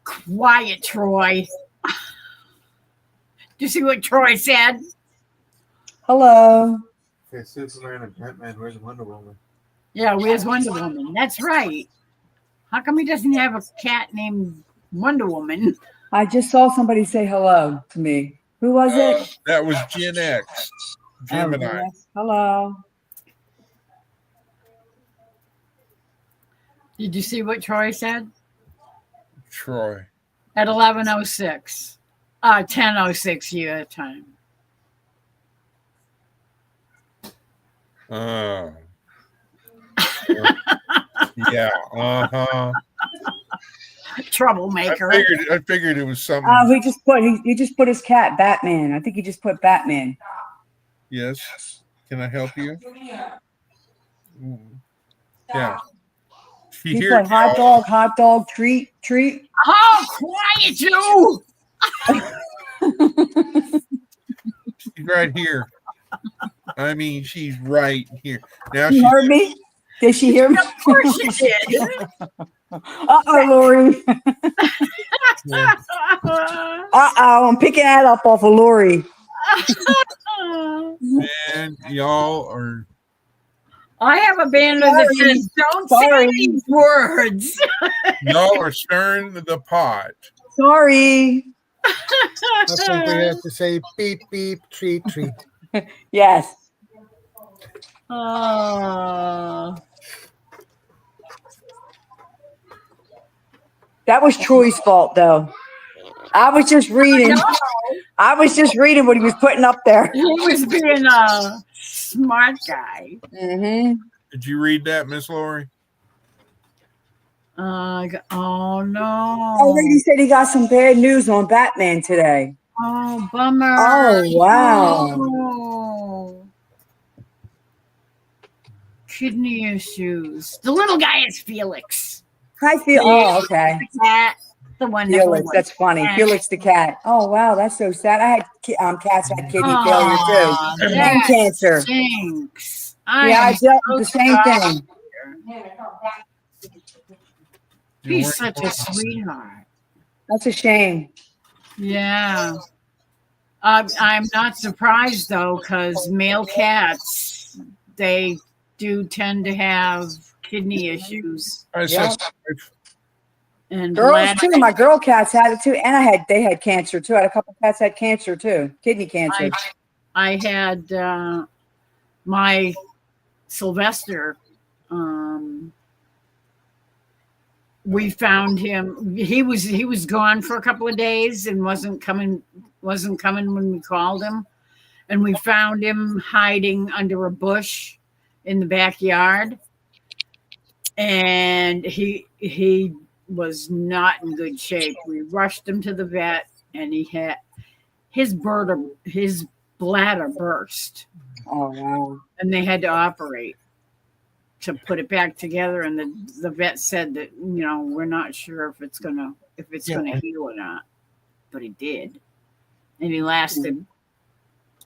Quiet, Troy. Did you see what Troy said? Hello. Okay, Superman and Batman, where's Wonder Woman? Yeah, where's Wonder Woman? That's right. How come he doesn't have a cat named Wonder Woman? I just saw somebody say hello to me. Who was it? That was Gen X. Gemini. Oh, yes. Hello. Did you see what Troy said? Troy. At 11:06. 10:06 your time. Yeah. Troublemaker. I figured it was something. Oh, he just put his cat Batman. I think he just put Batman. Yes. Can I help you? Yeah. She He here. put hot dog, treat. Oh, quiet you! She's right here. I mean, she's right here. Now You heard me? Did she hear me? Of course you did. Uh-oh, Lori. Uh-oh, I'm picking that up off of Lori. and y'all are. I have a banner that says, "Don't say these words." Y'all are stirring the pot. Sorry. I think we have to say beep, beep, treat, treat. Yes. That was Troy's fault, though. I was just reading. I was just reading what he was putting up there. He was being a smart guy. Mm-hmm. Did you read that, Miss Lori? Oh no! Oh, lady said he got some bad news on Batman today. Oh, bummer! Oh, wow. Oh. kidney issues. The little guy is Felix. Hi, Felix. Oh, okay. The cat, the wonderful Felix, one. that's funny. Yeah. Felix the cat. Oh wow, that's so sad. I had cats had kidney failure Aw, too, and that cancer. stinks. Yeah, I am dealt so with the same sorry. thing. He's such a sweetheart. That's a shame. Yeah. I'm not surprised though, because male cats, they do tend to have kidney issues. I Yeah. said, And Girls bladder- too. My girl cats had it too, and they had cancer too. I had a couple cats had cancer too, kidney cancer. I had my Sylvester. We found him. He was gone for a couple of days and wasn't coming when we called him, and we found him hiding under a bush in the backyard, and he was not in good shape. We rushed him to the vet, and he had his bladder burst, Oh wow. and they had to operate to put it back together. And the vet said that, we're not sure if it's gonna heal or not, but it did, and he lasted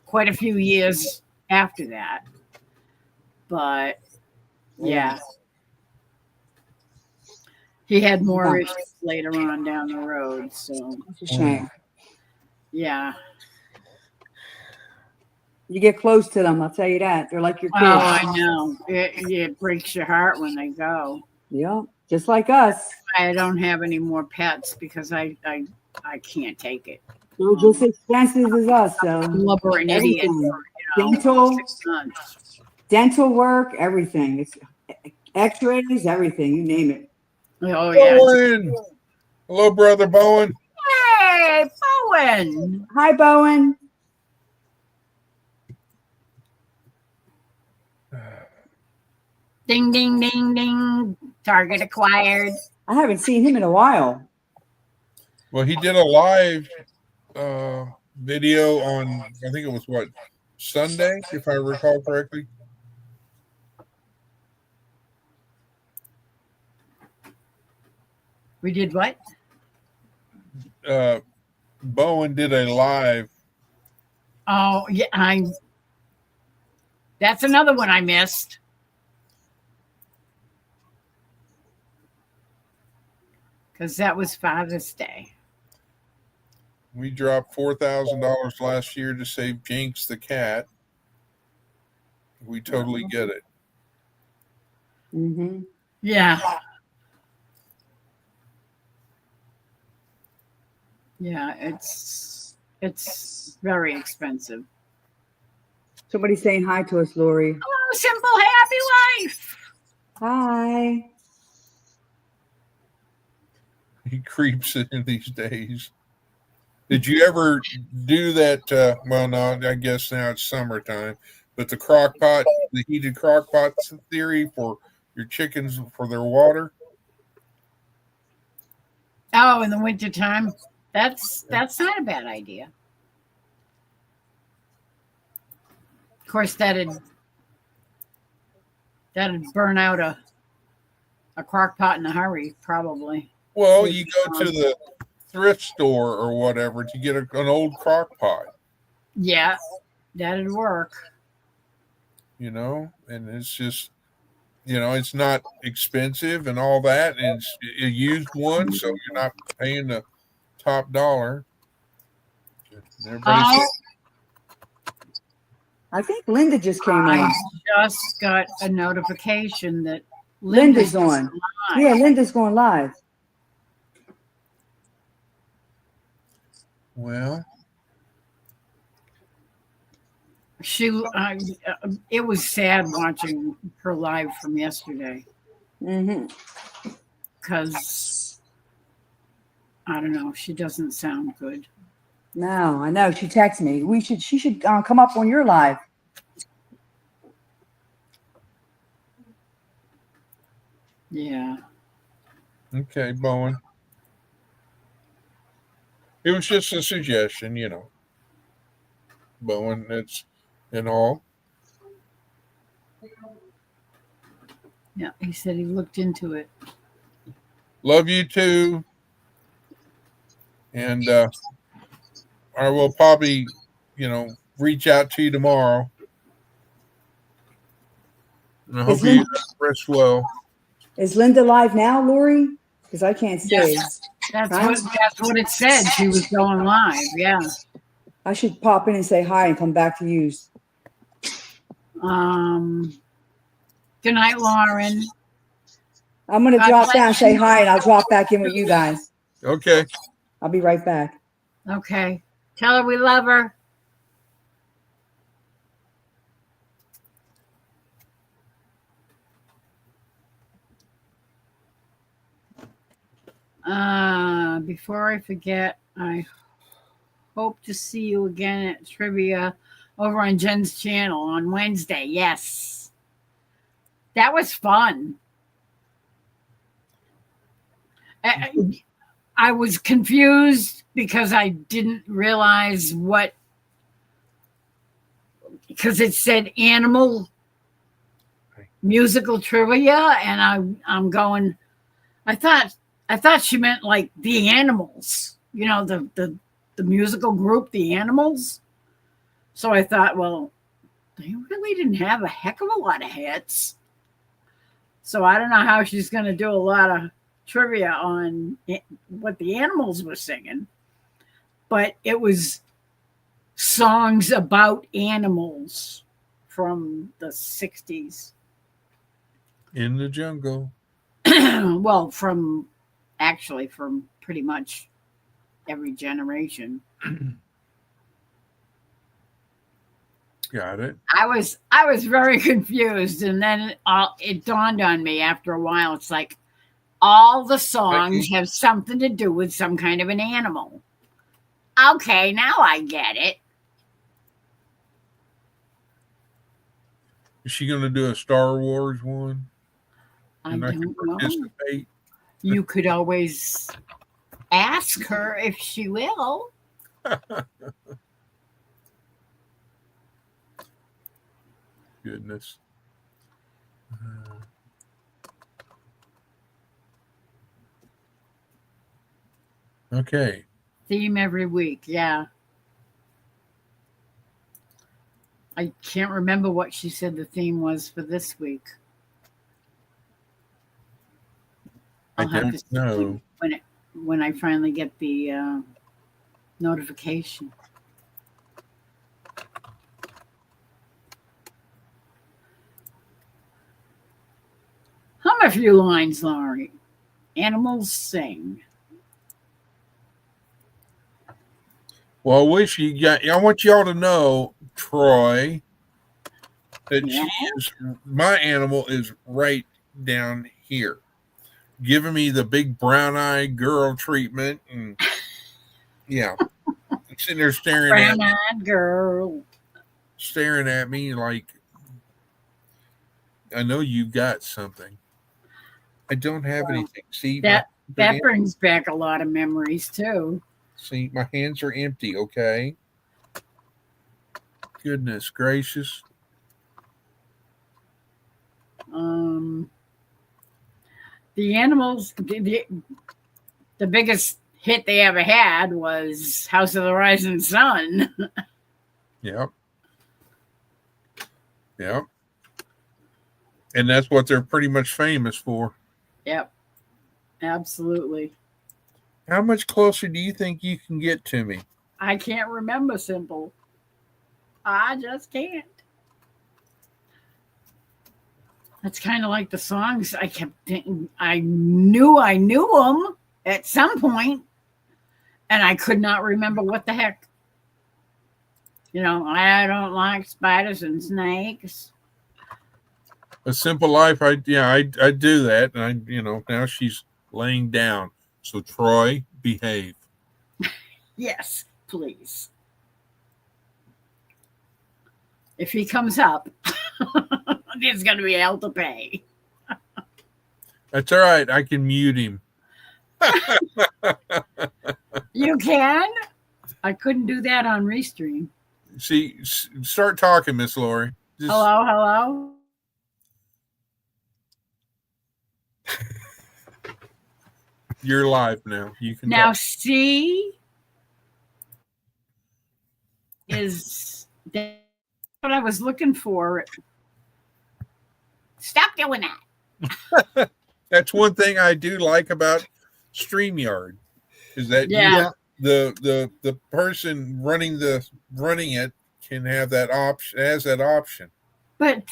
quite a few years after that. But yeah, he had more issues later on down the road. So It's a shame. yeah. You get close to them, I'll tell you that. They're like your Oh, kids. I know. It breaks your heart when they go. Yeah, just like us. I don't have any more pets because I can't take it. They're just as expensive as us, so Blubber an idiot. Everything. Dental. 6 months. dental work, everything. It's X-rays, everything. You name it. Oh yeah. Bowen. Hello, brother Bowen. Hey, Bowen. Hi, Bowen. Ding ding ding ding. Target acquired. I haven't seen him in a while. Well, he did a live video on, I think it was Sunday, if I recall correctly. We did what? Bowen did a live. Oh yeah, that's another one I missed. Because that was Father's Day. We dropped $4,000 last year to save Jinx the cat. We totally get it. Mm-hmm. Yeah. Yeah, it's very expensive. Somebody's saying hi to us, Lori. Hello, simple happy life. Hi. He creeps in these days. Did you ever do that? Well, no, I guess now it's summertime, but the heated crock pot theory for your chickens for their water. Oh, in the wintertime. That's not a bad idea. Of course, that'd burn out a crock pot in a hurry, probably. Well, you go to the thrift store or whatever to get an old crock pot. Yeah, that'd work. And it's just, it's not expensive and all that. And it's a used one, so you're not paying the top dollar. Oh, I think Linda just came I on. just got a notification that Linda's on. live. Yeah, Linda's going live. Well, It was sad watching her live from yesterday Mm-hmm. because I don't know, she doesn't sound good. No, I know. She texted me. She should come up on your live. Yeah. okay, Bowen. It was just a suggestion, Bowen, it's and all. Yeah, he said he looked into it. Love you too. And I will probably, reach out to you tomorrow. And I hope Is you Linda, rest well. is Linda live now, Lori? Because I can't see. Yes. That's what it said. She was going live. Yeah. I should pop in and say hi and come back to use. Good night, Lauren. I'm going to God drop bless down and say you. hi, and I'll drop back in with you guys. Okay. I'll be right back. Okay. Tell her we love her. Before I forget, I hope to see you again at trivia over on Jen's channel on Wednesday. Yes. That was fun. I was confused because I didn't realize because it said animal musical trivia, and I'm going, I thought she meant like the Animals, the musical group, the Animals. So I thought, well, they really didn't have a heck of a lot of hits. So I don't know how she's going to do a lot of trivia on what the Animals were singing, but it was songs about animals from the 60s. In the jungle. Well, from pretty much every generation. Got it. I was very confused, and then it dawned on me after a while. It's like all the songs have something to do with some kind of an animal. Okay, now I get it. Is she going to do a Star Wars one? I don't know. Participate? You could always ask her if she will. Goodness. Okay. Theme every week, yeah. I can't remember what she said the theme was for this week. I don't know. When I finally get the notification. Hum a few lines, Laurie. Animals sing. Well, I want y'all to know, Troy, that my animal is right down here, giving me the big brown-eyed girl treatment, and yeah, sitting there brown-eyed girl, staring at me like, I know you got something. I don't have anything. See, that brings back a lot of memories too. See, my hands are empty. Okay. Goodness gracious. The Animals, the biggest hit they ever had was House of the Rising Sun. Yep. Yep. And that's what they're pretty much famous for. Yep. Absolutely. How much closer do you think you can get to me? I can't remember, Simple. I just can't. That's kind of like the songs I kept thinking. I knew them at some point, and I could not remember what the heck. I don't like spiders and snakes. A Simple Life, I do that, and now she's laying down. So Troy, behave. Yes, please. If he comes up, there's going to be hell to pay. That's all right. I can mute him. You can? I couldn't do that on Restream. See, start talking, Miss Lori. Hello. You're live now. You can Now talk. C is that what I was looking for. Stop doing that. That's one thing I do like about StreamYard is that Yeah. the person running it can have that option, has that option. But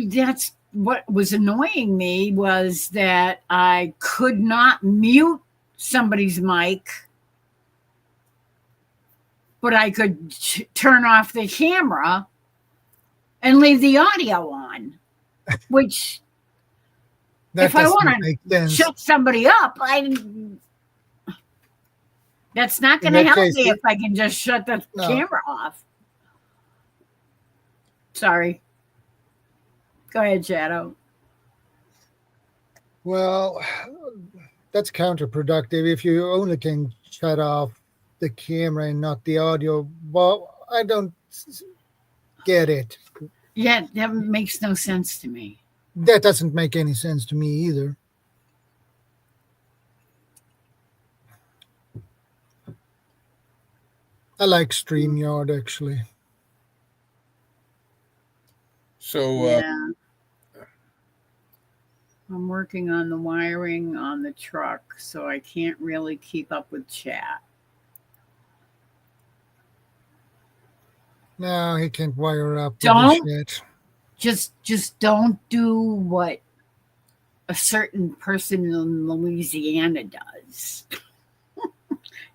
that's what was annoying me was that I could not mute somebody's mic, but I could turn off the camera and leave the audio on, which That if I doesn't want make to sense. shut somebody up, that's not going to In that help case, me if I can just shut the No. camera off. Sorry. Go ahead, Shadow. Well, that's counterproductive. If you only can shut off the camera and not the audio, well, I don't get it. Yeah, that makes no sense to me. That doesn't make any sense to me either. I like StreamYard actually. So Yeah. I'm working on the wiring on the truck, so I can't really keep up with chat. No, he can't wire up. Don't. Shit. Just don't do what a certain person in Louisiana does.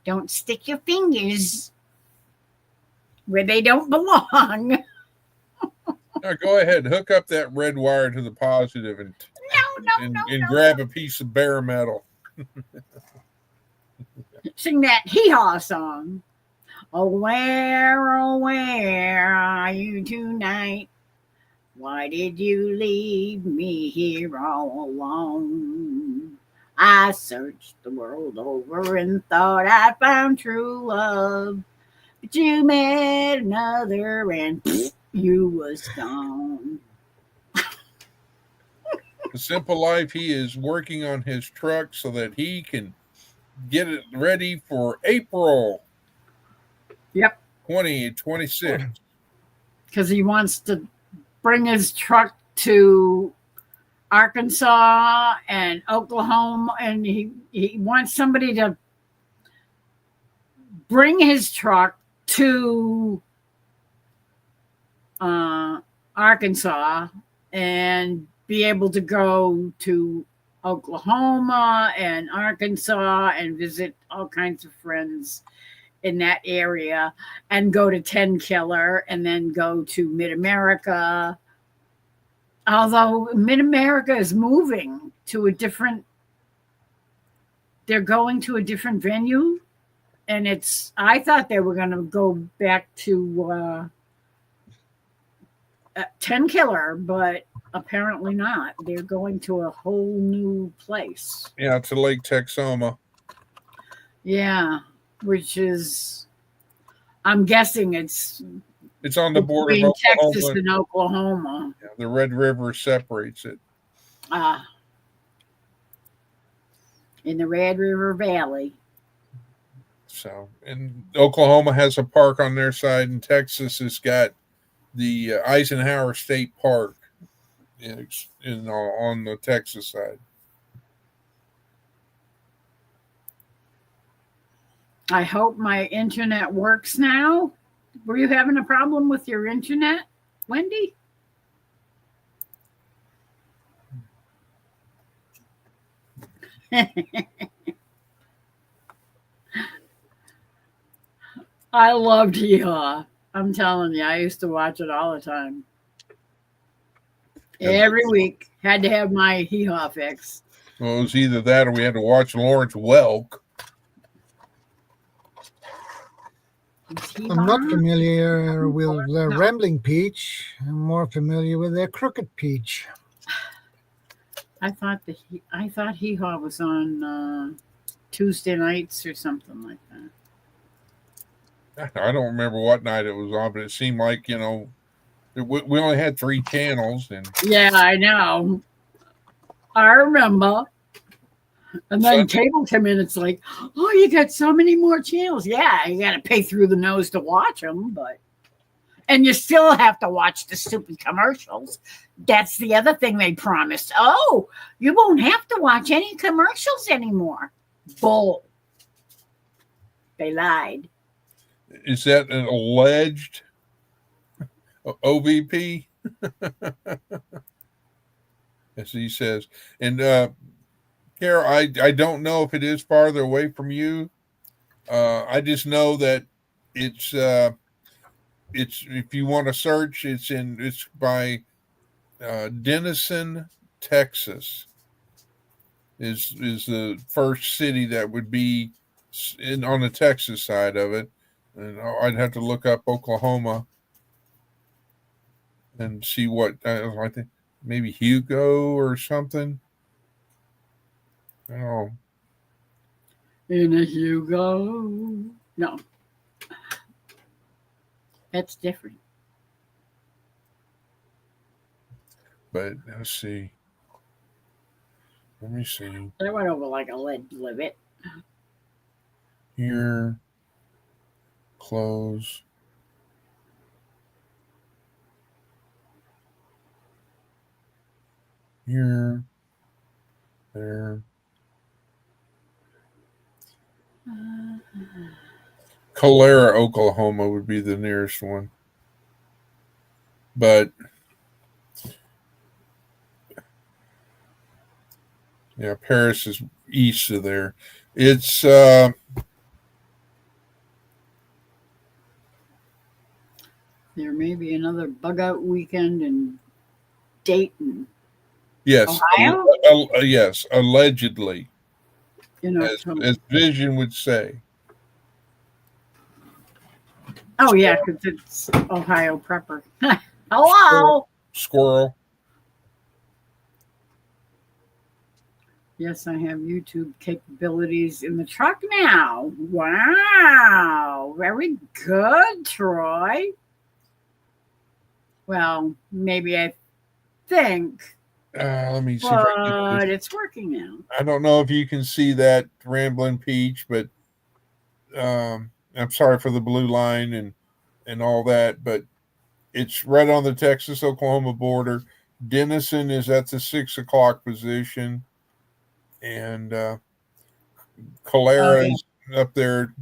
Don't stick your fingers where they don't belong. now go ahead, hook up that red wire to the positive and No. grab a piece of bare metal. Sing that hee-haw song. Oh, where are you tonight? Why did you leave me here all alone? I searched the world over and thought I found true love. But you met another and you was gone. The simple life, he is working on his truck so that he can get it ready for April. Yep. 2026. Because he wants to bring his truck to Arkansas and Oklahoma, and he wants somebody to bring his truck to Arkansas and be able to go to Oklahoma and Arkansas and visit all kinds of friends in that area and go to 10 Killer and then go to Mid-America. Although Mid-America is moving to a different, they're going to a different venue. And I thought they were going to go back to 10 Killer, but apparently not. They're going to a whole new place. Yeah, to Lake Texoma. Yeah, which is, I'm guessing it's on the border of between Oklahoma. Texas and Oklahoma. Yeah, the Red River separates it. In the Red River Valley. So, and Oklahoma has a park on their side, and Texas has got the Eisenhower State Park on the Texas side. I hope my internet works now. Were you having a problem with your internet, Wendy? I loved Hee-Haw. I'm telling you, I used to watch it all the time. Every week, had to have my Hee-Haw fix. Well, it was either that or we had to watch Lawrence Welk. I'm not familiar with the Rambling Peach. I'm more familiar with the Crooked Peach. I thought Hee-Haw was on Tuesday nights or something like that. I don't remember what night it was on, but it seemed like, we only had 3 channels. And yeah, I know. I remember. And then cable come in. It's like, oh, you got so many more channels. Yeah, you got to pay through the nose to watch them, and you still have to watch the stupid commercials. That's the other thing they promised. Oh, you won't have to watch any commercials anymore. Bull. They lied. Is that an alleged OVP? As he says. And Carol, I don't know if it is farther away from you. I just know that it's if you want to search, it's by Denison, Texas. Is the first city that would be on the Texas side of it, and I'd have to look up Oklahoma and see what I think maybe Hugo or something. Oh, In a Hugo. No. That's different. but let's see. Let me see That went over like a lead limit. here. Close. Here. There. Calera, Oklahoma would be the nearest one. But yeah, Paris is east of there. It's There may be another bug out weekend in Dayton, yes, Ohio? yes, allegedly, In October. as Vision would say. Oh, yeah, because it's Ohio Prepper. Hello. Squirrel. Yes, I have YouTube capabilities in the truck now. Wow. Very good, Troy. Well, maybe I think, Let me see if I can get but this. it's working now. I don't know if you can see that Rambling Peach, but I'm sorry for the blue line and all that, but it's right on the Texas-Oklahoma border. Denison is at the 6 o'clock position, and Calera is up there.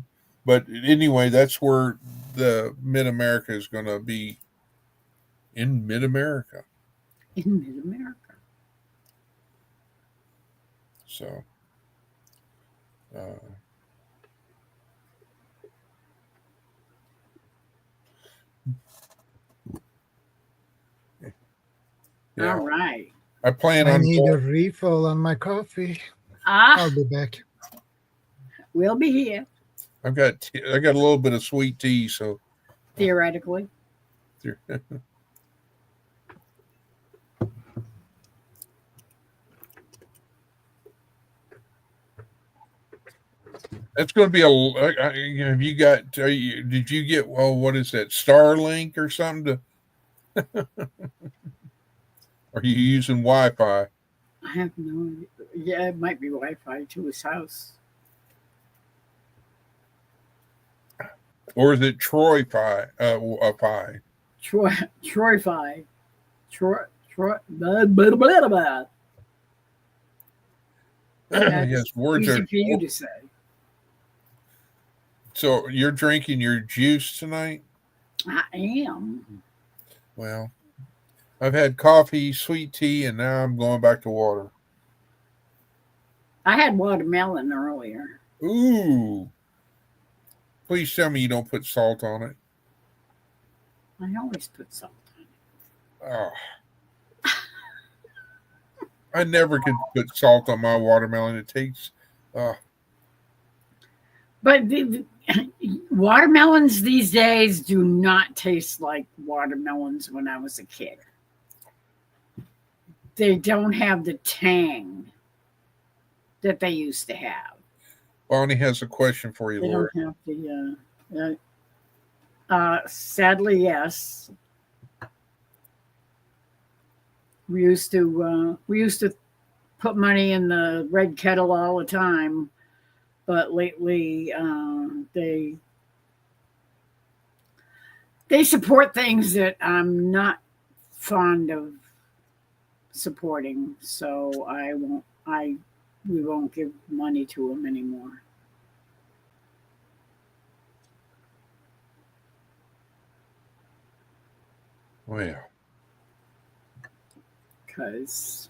But anyway, that's where the Mid-America is going to be, in Mid-America. In Mid-America. So, yeah, All right. I plan I on need going. a refill on my coffee. Ah, I'll be back. we'll be here, I got a little bit of sweet tea, so theoretically. that's going to be have you got? Did you get? Well, what is that? Starlink or something? Are you using Wi-Fi? I have no idea. Yeah, it might be Wi-Fi to his house. Or is it Troy-Fi? Fi? Troy-Fi. Blah, blah, blah, blah. Yeah, Yes, it's words easy are. for you to say. So you're drinking your juice tonight? I am. Well, I've had coffee, sweet tea, and now I'm going back to water. I had watermelon earlier. Ooh. Please tell me you don't put salt on it. I always put salt on it. Oh. I never could put salt on my watermelon. It tastes. But the watermelons these days do not taste like watermelons when I was a kid. They don't have the tang that they used to have. Bonnie has a question for you, They Laura. don't have the. Sadly, yes. We used to put money in the red kettle all the time, but lately they support things that I'm not fond of supporting, so we won't give money to them anymore. Well, Because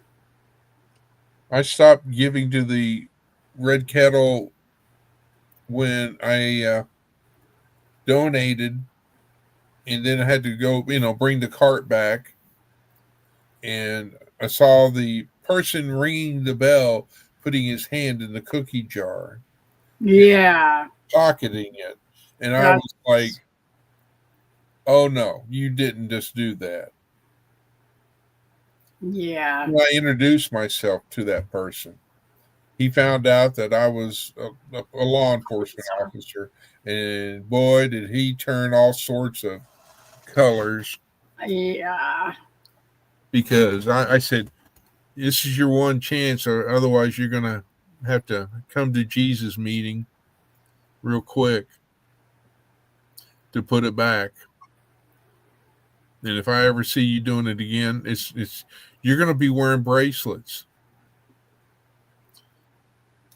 I stopped giving to the Red Kettle when I donated, and then I had to go, bring the cart back, and I saw the person ringing the bell, putting his hand in the cookie jar, yeah, pocketing it, and I was like, "Oh no, you didn't just do that." yeah, When I introduced myself to that person, he found out that I was a law enforcement officer, and boy, did he turn all sorts of colors, yeah. because I said, this is your one chance, or otherwise you're going to have to come to Jesus meeting real quick to put it back. And if I ever see you doing it again, it's you're going to be wearing bracelets.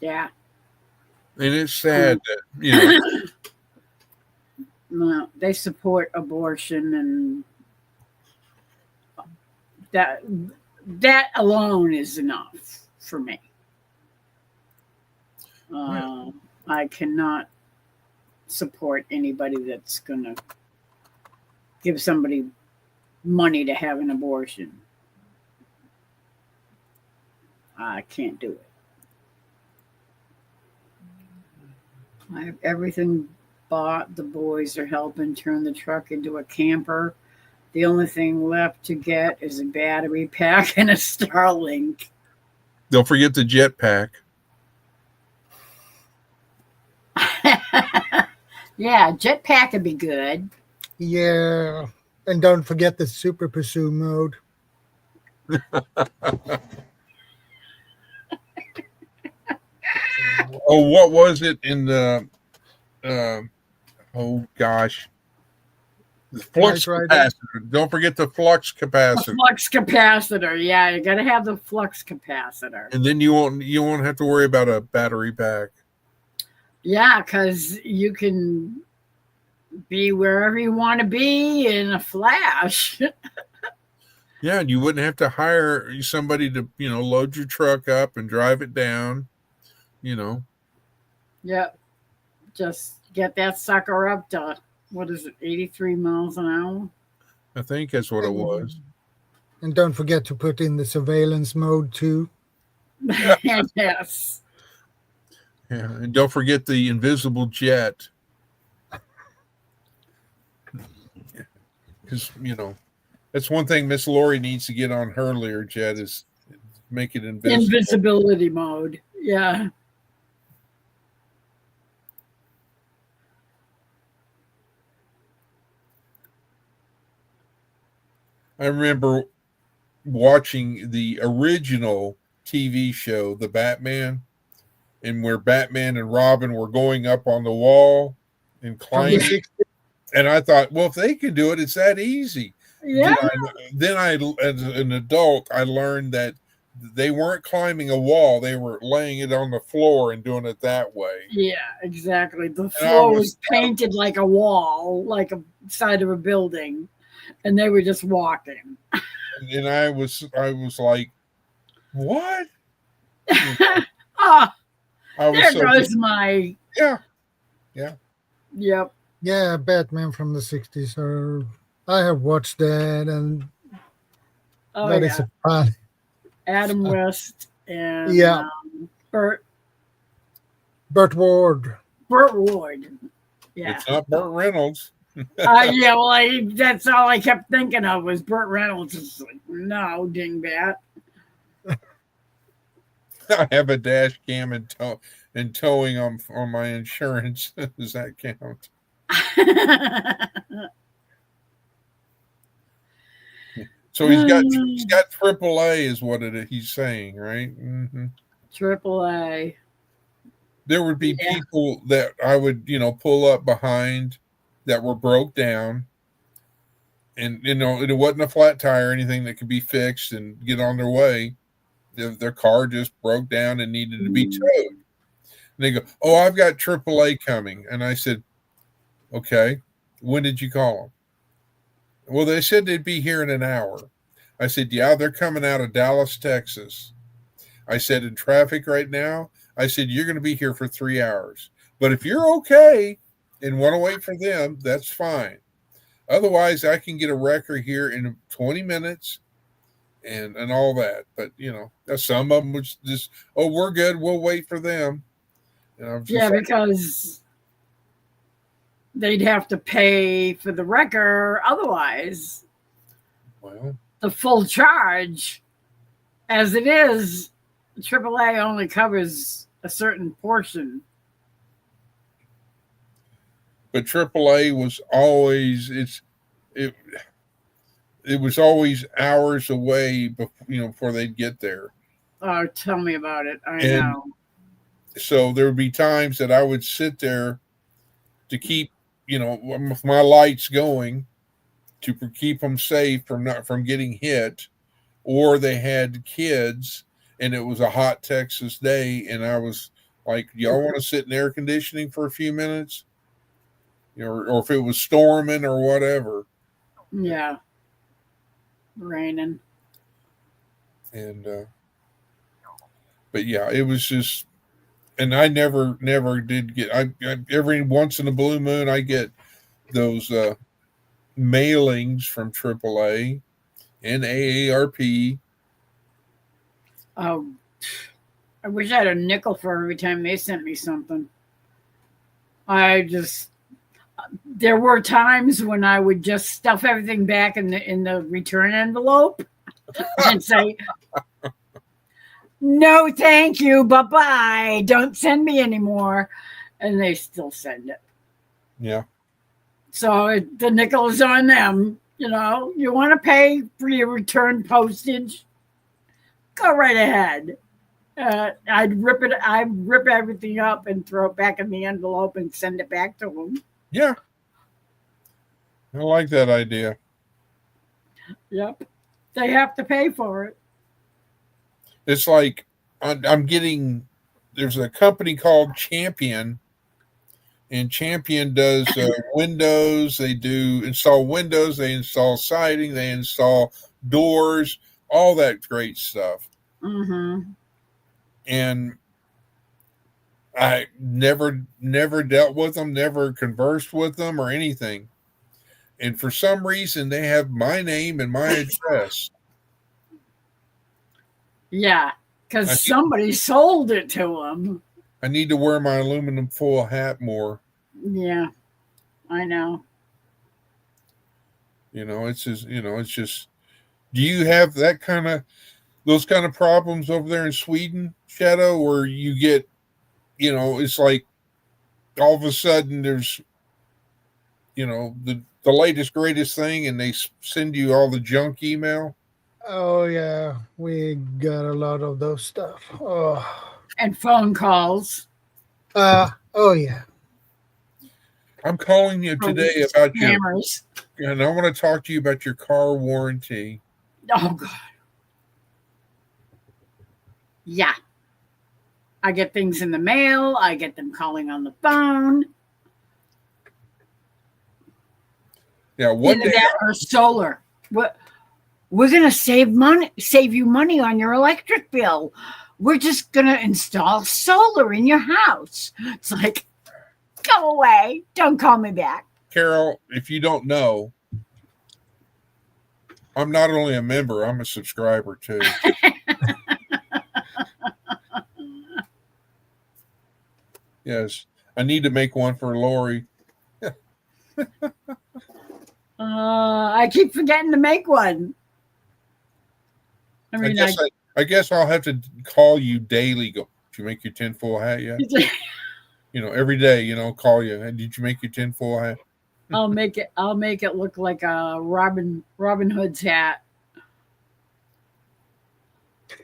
Yeah. And it's sad that, No, they support abortion, and that alone is enough for me. I cannot support anybody that's going to give somebody money to have an abortion. I can't do it. I have everything bought. The boys are helping turn the truck into a camper. The only thing left to get is a battery pack and a Starlink. don't forget the jetpack. Yeah, jetpack would be good. Yeah. And don't forget the Super Pursue mode. Oh, what was it in the oh gosh, the flux Knight Rider. capacitor. Don't forget the flux The capacitor. flux capacitor. Yeah, you got to have the flux capacitor. And then you won't have to worry about a battery pack. Yeah, because you can be wherever you want to be in a flash. Yeah, and you wouldn't have to hire somebody to, load your truck up and drive it down, Yep. Just get that sucker up to, what is it, 83 miles an hour? I think that's what it was. And don't forget to put in the surveillance mode too. Yes. Yeah, and don't forget the invisible jet. Because, that's one thing Miss Lori needs to get on her Learjet is make it invisible. Invisibility mode. Yeah. I remember watching the original TV show, The Batman, and where Batman and Robin were going up on the wall and climbing. And I thought, well, if they can do it, it's that easy. Yeah. Then I, as an adult, I learned that they weren't climbing a wall; they were laying it on the floor and doing it that way. Yeah, exactly. The floor was painted like a wall, like a side of a building, and they were just walking. And I was like, what? Ah, I was there goes my. Yeah. Yep. Yeah, Batman from the 60s. I have watched that, and Oh, that yeah. is a fun. Adam West and Yeah. Burt Ward. Ward. Yeah. It's not Burt Reynolds. Yeah, well, that's all I kept thinking of was Burt Reynolds. It's like, no, dingbat. I have a dash cam and towing on my insurance. Does that count? So he's got AAA is what he's saying, right? Mm-hmm. AAA. There would be people that I would, pull up behind that were broke down. And, it wasn't a flat tire or anything that could be fixed and get on their way. Their car just broke down and needed to be towed. And they go, "Oh, I've got AAA coming." And I said, "Okay, when did you call them?" "Well, they said they'd be here in an hour." I said, "Yeah, they're coming out of Dallas, Texas." I said, "In traffic right now," I said, "you're going to be here for 3 hours. But if you're okay and want to wait for them, that's fine. Otherwise, I can get a wrecker here in 20 minutes and all that." But, some of them was just, "Oh, we're good. We'll wait for them." And I'm just because they'd have to pay for the wrecker otherwise. Well, the full charge. As it is, AAA only covers a certain portion. But AAA was always it was always hours away before they'd get there. Oh, tell me about it. I know. So there would be times that I would sit there to keep my lights going to keep them safe from getting hit, or they had kids and it was a hot Texas day and I was like, "Y'all want to sit in air conditioning for a few minutes?" Or if it was storming or whatever. Yeah. Raining. And but yeah, it was just, and I never did get, I every once in a blue moon I get those mailings from AAA and AARP. Oh, I wish I had a nickel for every time they sent me something. There were times when I would just stuff everything back in the return envelope and say, "No, thank you, bye-bye. Don't send me anymore." And they still send it. Yeah. So the nickel is on them. You want to pay for your return postage? Go right ahead. I'd rip everything up and throw it back in the envelope and send it back to them. Yeah. I like that idea. Yep. They have to pay for it. It's like I'm getting, there's a company called Champion, and Champion does windows. They do install windows, they install siding, they install doors, all that great stuff. Mm-hmm. And I never dealt with them, never conversed with them or anything. And for some reason, they have my name and my address. Yeah, because somebody sold it to them. I need to wear my aluminum foil hat more. Yeah, I know. It's just, do you have those kind of problems over there in Sweden, Shadow, where you get, it's like all of a sudden there's, the latest, greatest thing, and they send you all the junk email? Oh yeah, we got a lot of those stuff. Oh. And phone calls. Oh yeah. I'm calling you today about scammers. And I want to talk to you about your car warranty. Oh God. Yeah. I get things in the mail. I get them calling on the phone. Yeah, what either that or solar. What? We're gonna save you money on your electric bill. We're just gonna install solar in your house. It's like, go away. Don't call me back. Carol, if you don't know, I'm not only a member, I'm a subscriber too. Yes, I need to make one for Lori. I keep forgetting to make one. I guess I'll have to call you daily. Go, did you make your tinfoil hat yet? Every day, call you. Did you make your tinfoil hat? I'll make it look like a Robin Hood's hat.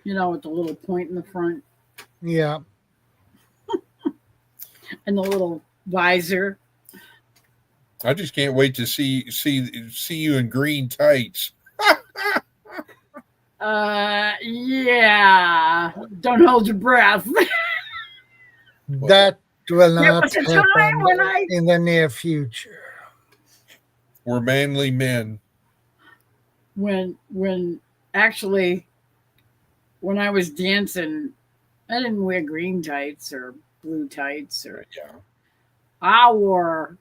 You know, with the little point in the front Yeah. and the little visor. I just can't wait to see you in green tights. Yeah. Don't hold your breath. That will There not was a time happen when I in the near future. We're manly men. when actually when I was dancing, I didn't wear green tights or blue tights or Yeah. I wore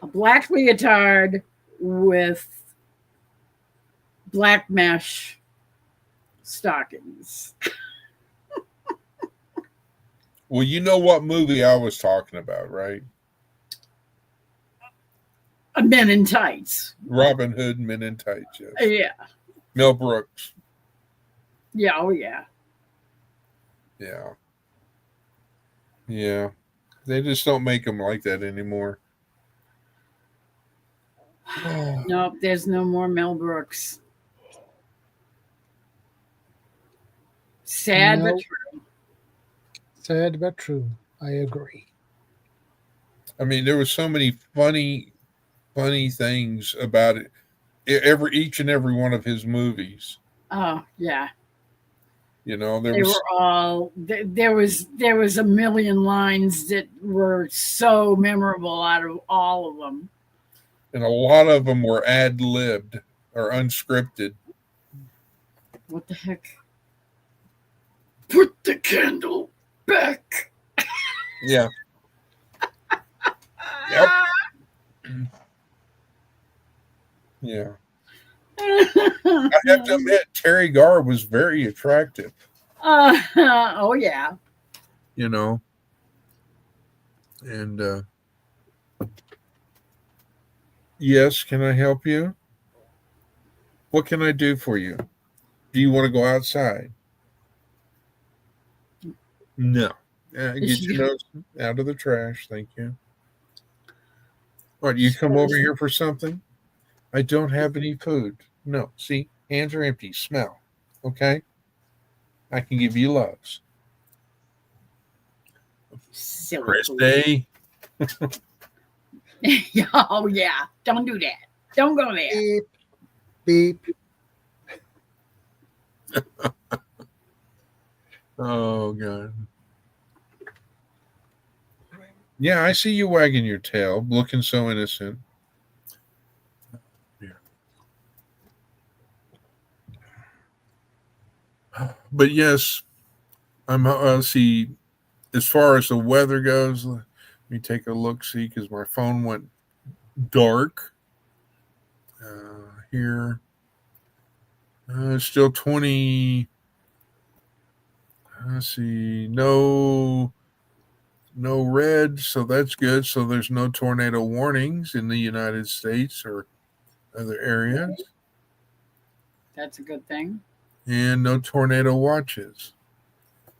a black leotard with black mesh stockings. Well, you know what movie I was talking about, right? Men in tights. Robin Hood, Men in Tights. Yes. Yeah. Mel Brooks. Yeah. Oh, yeah. Yeah. Yeah. They just don't make them like that anymore. Nope. There's no more Mel Brooks. Sad No. but true. Sad but true. I agree. I mean, there was so many funny things about it. Each and every one of his movies. Oh, yeah. You know, They were all there was a million lines that were so memorable out of all of them. and a lot of them were ad-libbed or unscripted. What the heck? Put the candle back. Yeah. Yep. Yeah. I have to admit, Terry Garr was very attractive. Oh yeah. You know. And yes, can I help you? What can I do for you? Do you want to go outside? No. Get your nose out of the trash. Thank you. What, you come over here for something? I don't have any food. No. See, hands are empty. Smell. Okay? I can give you loves. Silly Chris fool. Day. Oh yeah. Don't do that. Don't go there. Beep. Beep. Oh, God. Yeah, I see you wagging your tail, looking so innocent. Yeah. But yes, I'm see, as far as the weather goes, let me take a look, see, because my phone went dark. Here. Still 20. Let's see. No red, so that's good. So there's no tornado warnings in the United States or other areas. That's a good thing. And no tornado watches.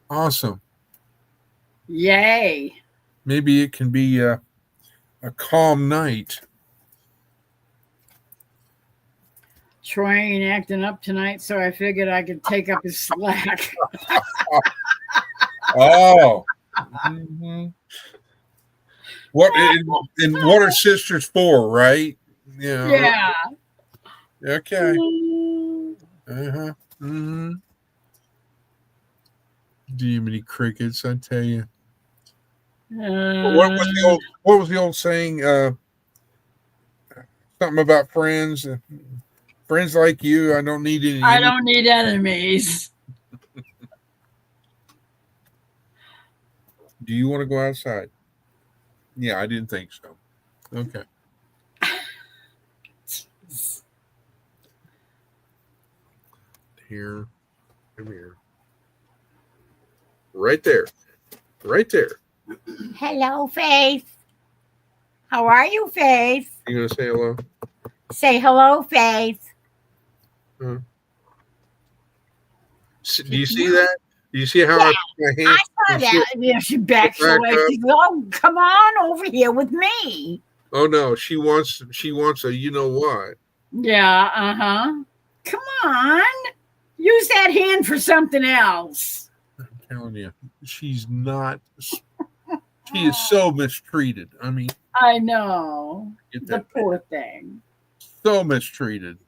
Awesome. Yay. Maybe it can be a calm night. Troy ain't acting up tonight, so I figured I could take up his slack. Oh. Mm-hmm. What and what are sisters for, right? Yeah. Okay. Uh-huh. Mm-hmm. Do you have any crickets? I tell you. What was the old saying? Something about friends. Friends like you, I don't need any. I don't need enemies. Do you want to go outside? Yeah, I didn't think so. Okay. Here. Come here. Right there. Right there. Hello, Faith. How are you, Faith? You gonna say hello? Say hello, Faith. Do you see that? Do you see how I put my hand? I saw that. Yeah, she backs Back away. up. She goes, "Oh, come on over here with me." Oh no, she wants a you know what. Yeah, uh-huh. Come on. Use that hand for something else. I'm telling you, she's not. She is so mistreated. I mean, I know. get The that poor thing. so mistreated.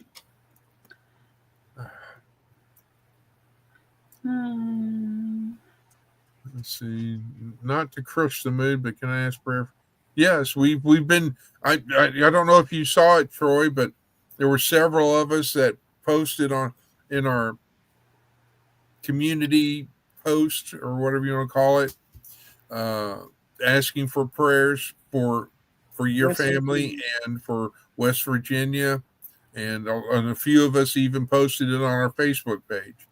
Hmm. Let's see. Not to crush the mood, but can I ask prayer? Yes, we've been. I don't know if you saw it, Troy, but there were several of us that posted on in our community post or whatever you want to call it, asking for prayers for your West family Virginia. and for West Virginia, and a few of us even posted it on our Facebook page.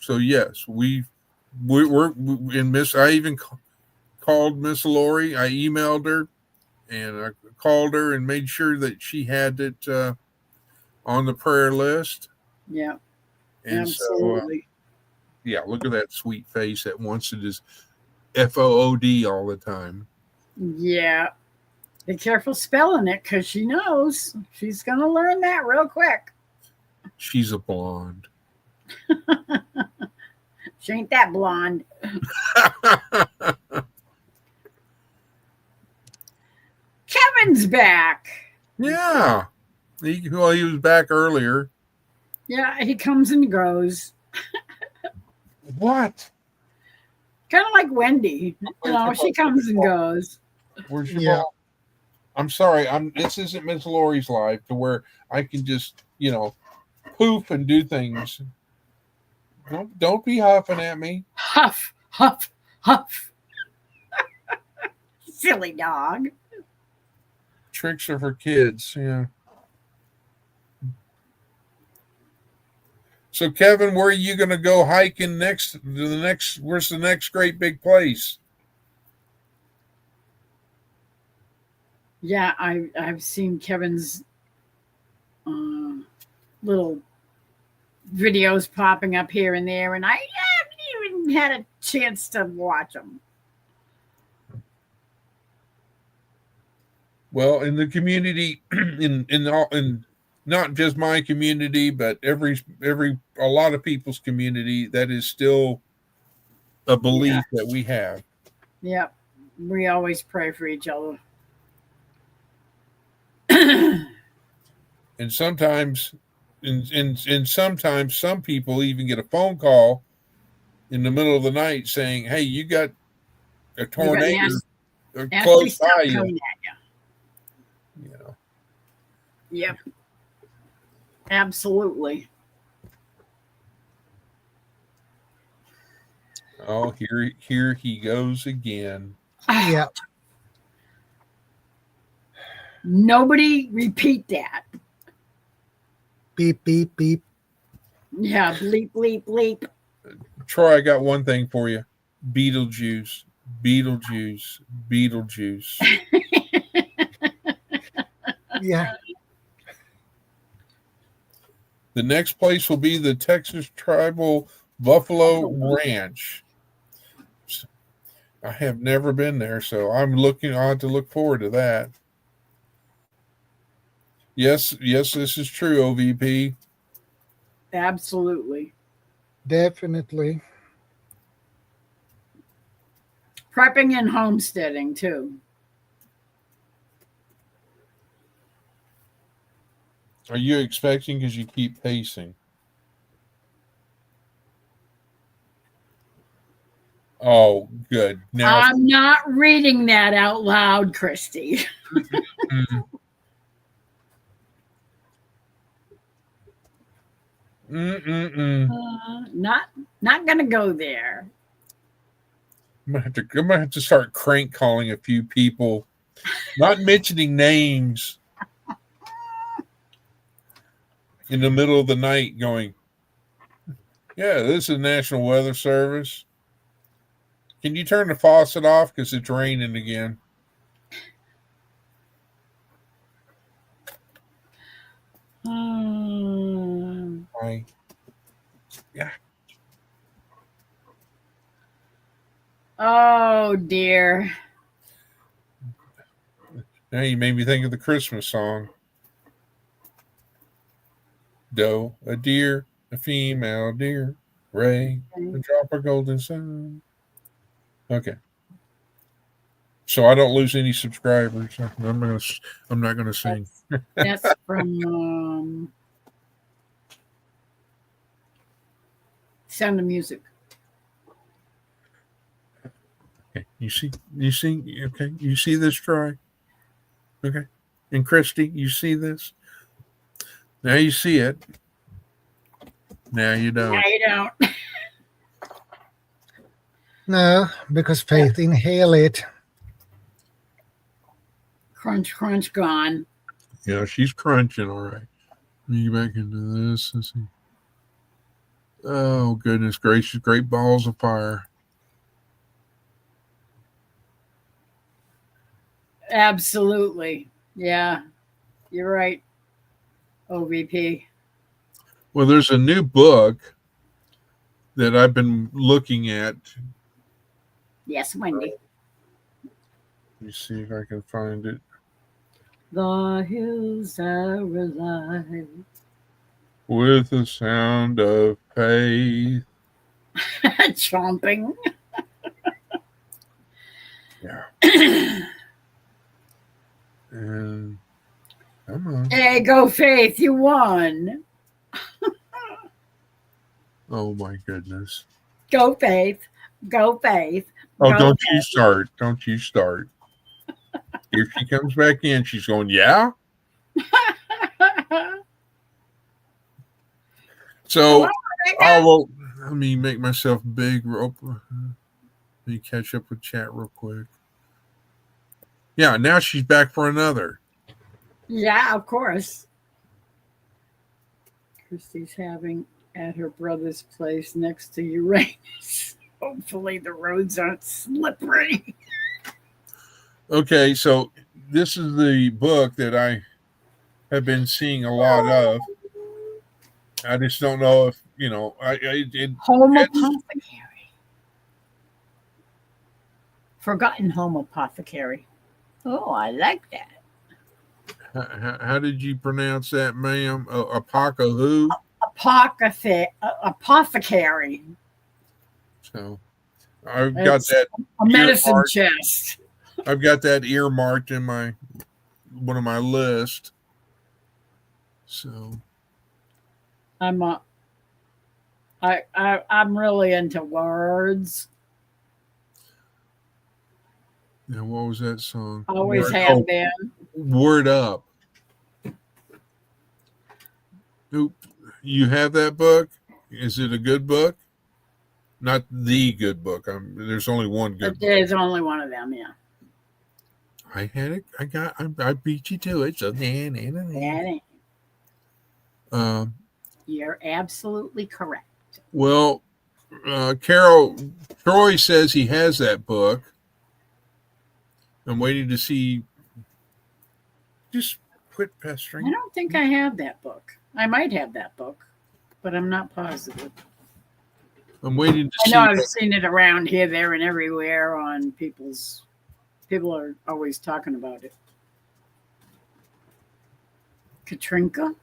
So yes, we're in Miss. I even called Miss Lori. I emailed her and I called her and made sure that she had it on the prayer list. Yeah, And absolutely. yeah, look at that sweet face that wants to just FOOD all the time. Yeah. Be careful spelling it because she knows. She's going to learn that real quick. She's a blonde. She ain't that blonde. Kevin's back. Yeah. He was back earlier. Yeah, he comes and goes. What? Kind of like Wendy. You know, she comes and goes. Where's your Yeah. ball? I'm sorry. This isn't Miss Lori's life to where I can just, poof and do things. Don't be huffing at me. Huff, huff, huff. Silly dog. Tricks are for kids. Yeah. So Kevin, where are you going to go hiking next? Where's the next great big place? Yeah, I've seen Kevin's little videos popping up here and there, and I haven't even had a chance to watch them. Well, in the community, in not just my community, but a lot of people's community, that is still a belief that we have. Yep, we always pray for each other. And sometimes, and sometimes some people even get a phone call in the middle of the night saying, "Hey, you got a tornado close by you." Coming at you. Yep, absolutely. Oh, here he goes again. Yeah. Nobody repeat that. Beep, beep, beep. Yeah, bleep, bleep, bleep. Troy, I got one thing for you. Beetlejuice, Beetlejuice, Beetlejuice. Yeah. The next place will be the Texas Tribal Buffalo Ranch. I have never been there, so I'll have to look forward to that. Yes, this is true, OVP. Absolutely. Definitely. Prepping and homesteading, too. Are you expecting because you keep pacing? Oh, good. Now I'm not reading that out loud, Christy. Not gonna go there. I'm gonna have to start crank calling a few people, not mentioning names, in the middle of the night, going, "Yeah, this is National Weather Service. Can you turn the faucet off because it's raining again?" Right. Yeah. Oh dear. Now you made me think of the Christmas song. Doe, a deer, a female deer, Ray, a drop of golden sun. Okay. So I don't lose any subscribers. I'm not gonna sing. That's from Sound of Music. Okay. You see, okay, you see this, Troy? Okay. And Christy, you see this? Now you see it. Now you don't. No, you don't. No, because Faith inhale it. Crunch, crunch, gone. Yeah, she's crunching, all right. Let me get back into this. Let's see. Oh, goodness gracious. Great balls of fire. Absolutely. Yeah, you're right. OVP. Well, there's a new book that I've been looking at. Yes, Wendy. Let me see if I can find it. The hills are alive. With the sound of faith. Chomping. Yeah. And come on. Hey, go Faith, you won. Oh my goodness. Go Faith. Go Faith. Oh, Go don't you Faith. start. Don't you start. Here she comes back in. She's going, yeah. So, let me make myself big. Let me catch up with chat real quick. Yeah, now she's back for another. Yeah, of course. Christy's having at her brother's place next to Uranus. Hopefully the roads aren't slippery. Okay, so this is the book that I have been seeing a lot of. I just don't know if, Home Apothecary. Forgotten Home Apothecary. Oh, I like that. How did you pronounce that, ma'am? Apoca who? Apothecary. So I've got that A medicine earmarked. chest. I've got that earmarked in one of my list. So I'm really into words. now what was that song? Always have been. Word Up. Oop. You have that book? Is it a good book? Not the good book. There's only one good book. There's only one of them, yeah. I had it. I beat you to it. So You're absolutely correct. well, Troy says he has that book. I'm waiting to see. Just quit pestering. I don't think I have that book. I might have that book, but I'm not positive. I'm waiting to I see. know I've seen it around here, there, and everywhere on people are always talking about it. Katrinka?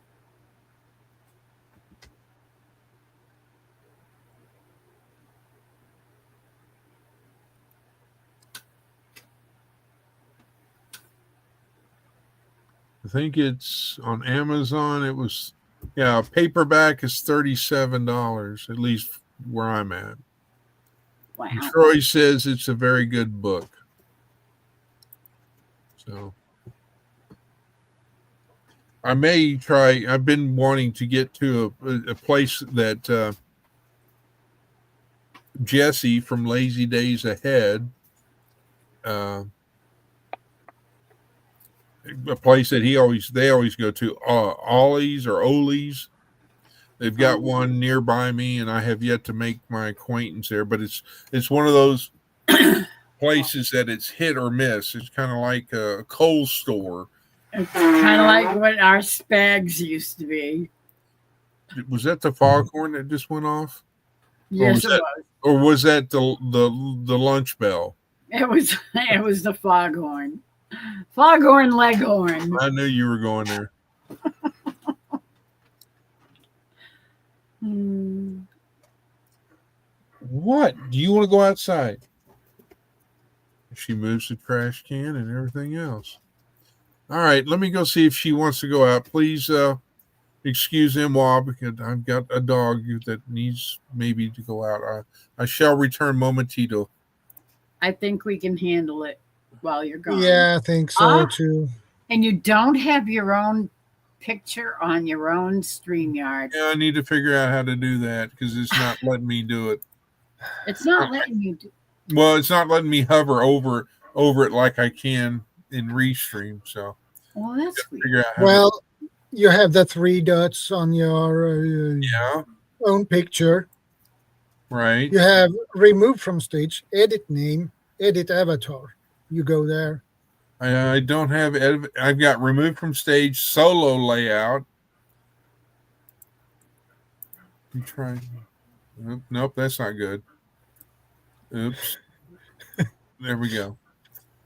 I think it's on Amazon. It was, paperback is $37, at least where I'm at. Wow. And Troy says it's a very good book. So I may try. I've been wanting to get to a place that Jesse from Lazy Days Ahead, a place that they always go to, Ollie's or Ole's. They've got one nearby me, and I have yet to make my acquaintance there. But it's one of those places that it's hit or miss. It's kind of like a Kohl's store. It's kind of like what our Spags used to be. Was that the foghorn that just went off? Yes, it was. Or was that the lunch bell? It was the foghorn. Foghorn Leghorn. I knew you were going there. What? Do you want to go outside? She moves the trash can and everything else. All right, let me go see if she wants to go out. Please excuse him while because I've got a dog that needs maybe to go out. I shall return momentito. I think we can handle it while you're gone. Yeah, I think so too. And you don't have your own picture on your own StreamYard. Yeah, I need to figure out how to do that because it's not letting me do it. It's not letting you do. Well, it's not letting me hover over it like I can in Restream. So Well, that's weird. figure out how Well, you have the 3 dots on your yeah, own picture. right. You have remove from stage, edit name, edit avatar. You go there. I don't have I've got remove from stage solo layout. I'm trying. Nope, that's not good. Oops. There we go.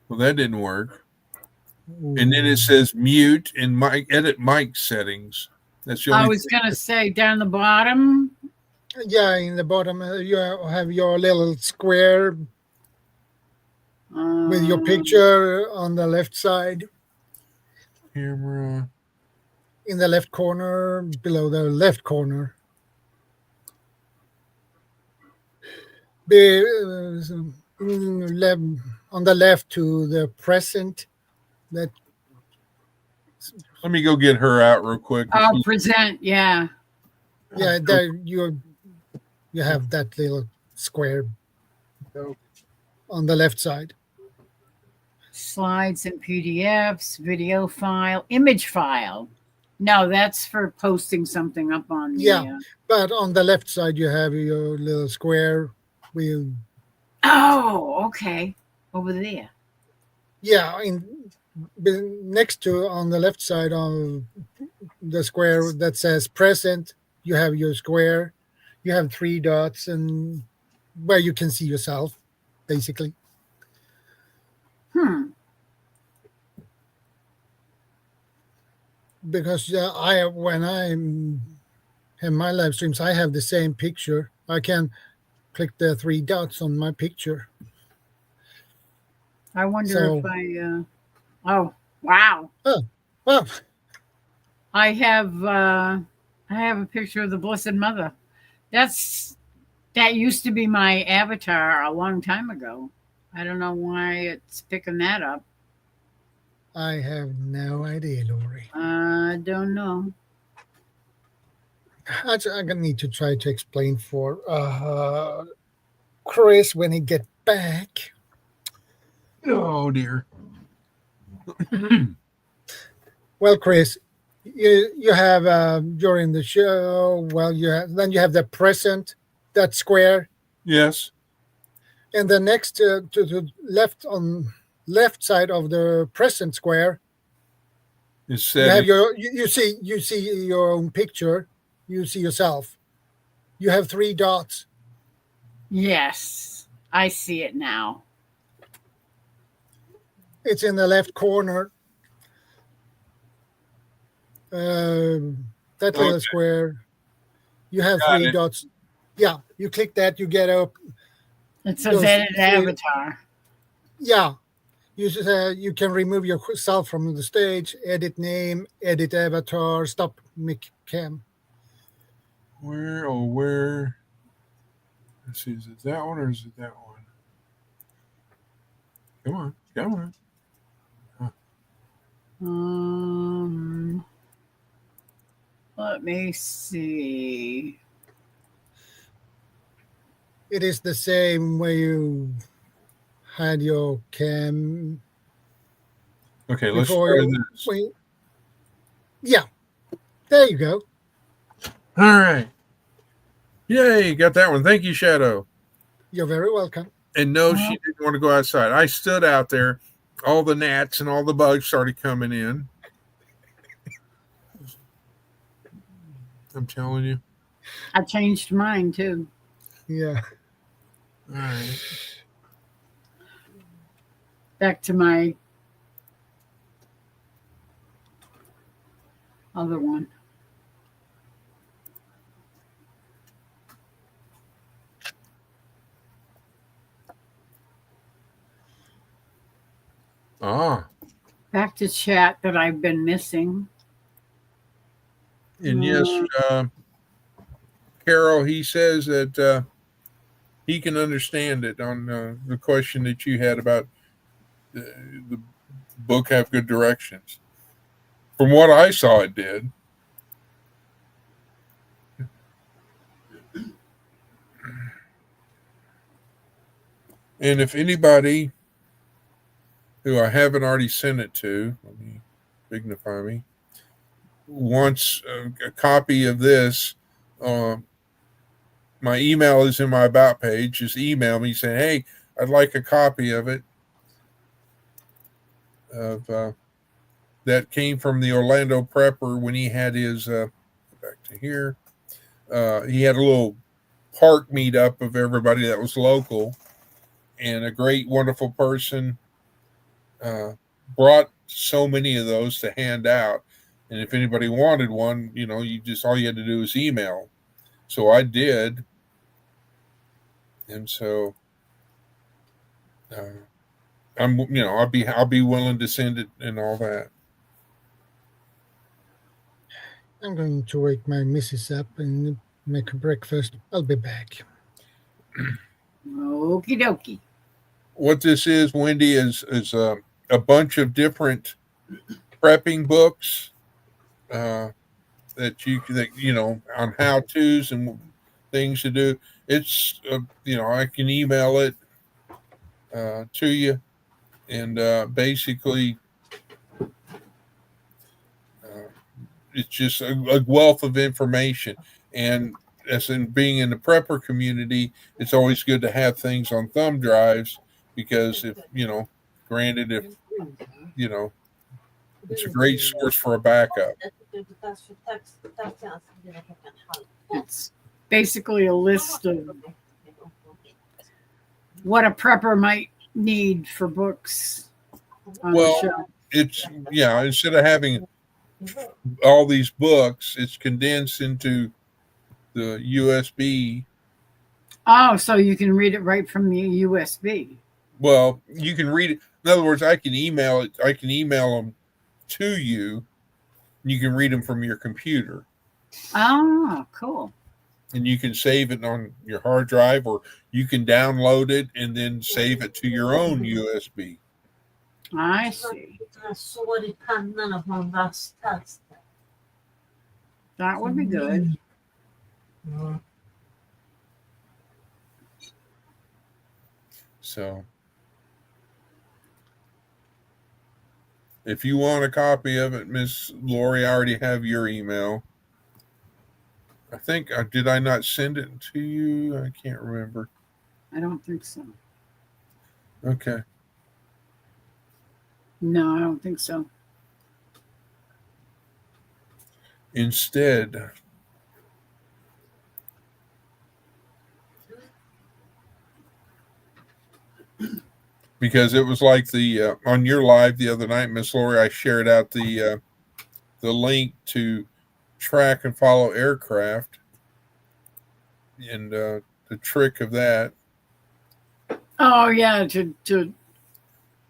Well, that didn't work. And then it says mute and mic edit mic settings. That's the only I was going to say down the bottom. Yeah, in the bottom you have your little square with your picture on the left side. camera. In the left corner, below the left corner. On the left to the present. That Let me go get her out real quick. Oh, present. Yeah. yeah, there you have that little square on the left side. Slides and PDFs, video file, image file. No, that's for posting something up on the. Yeah. But on the left side, you have your little square with. Oh, okay. Over there. Yeah, next to on the left side of the square that says present, you have your square. You have 3 dots and where you can see yourself, basically. Because when I have my live streams, I have the same picture. I can click the 3 dots on my picture. I wonder if I. Oh, wow. Oh, well. I have a picture of the Blessed Mother. That used to be my avatar a long time ago. I don't know why it's picking that up. I have no idea, Lori. I don't know. I'm gonna need to try to explain for Chris when he get back. Oh dear. Well, Chris, you have during the show. Well, you have the present, that square. Yes. And the next to the left side of the present square, It's you have you see your own picture. You see yourself. You have 3 dots. Yes, I see it now. It's in the left corner. That little square. You have 3 dots. Yeah, you click that, you get up. It says edit avatar. Yeah, you can remove yourself from the stage, edit name, edit avatar, stop mic cam. Where? Let's see, is it that one or is it that one? Come on. Let me see. It is the same way you had your cam. Okay, let's try this. Yeah, there you go. All right. Yay, got that one. Thank you, Shadow. You're very welcome. And no, she didn't want to go outside. I stood out there. All the gnats and all the bugs started coming in. I'm telling you. I changed mine too. Yeah. All right. Back to my other one. Ah, Back to chat that I've been missing. and yes, Carol, he says that he can understand it on the question that you had about the book have good directions. From what I saw, it did. And if anybody who I haven't already sent it to, let me dignify me, wants a copy of this, my email is in my about page. Just email me saying, hey, I'd like a copy of it. Of that came from the Orlando Prepper when he had his back to here. He had a little park meetup of everybody that was local, and a great, wonderful person brought so many of those to hand out. And if anybody wanted one, you just all you had to do was email. So I did, and so I'll be willing to send it and all that. I'm going to wake my missus up and make her breakfast. I'll be back. Okie dokie. What this is, Wendy, is a bunch of different prepping books that on how tos and things to do. It's I can email it to you, and basically it's just a wealth of information. And as in being in the prepper community, it's always good to have things on thumb drives because if granted, if it's a great source for a backup. It's basically a list of what a prepper might need for books. Well, it's instead of having all these books, it's condensed into the USB. Oh, so you can read it right from the USB. Well, you can read it. In other words, I can email it. I can email them to you. You can read them from your computer. Oh, cool. And you can save it on your hard drive, or you can download it and then save it to your own USB. I see. That would be good. So, if you want a copy of it, Miss Lori, I already have your email. I think did I not send it to you? I can't remember. I don't think so. Okay. No, I don't think so. Instead, because it was like the on your live the other night, Miss Lori, I shared out the link to track and follow aircraft, and the trick of that. Oh yeah, to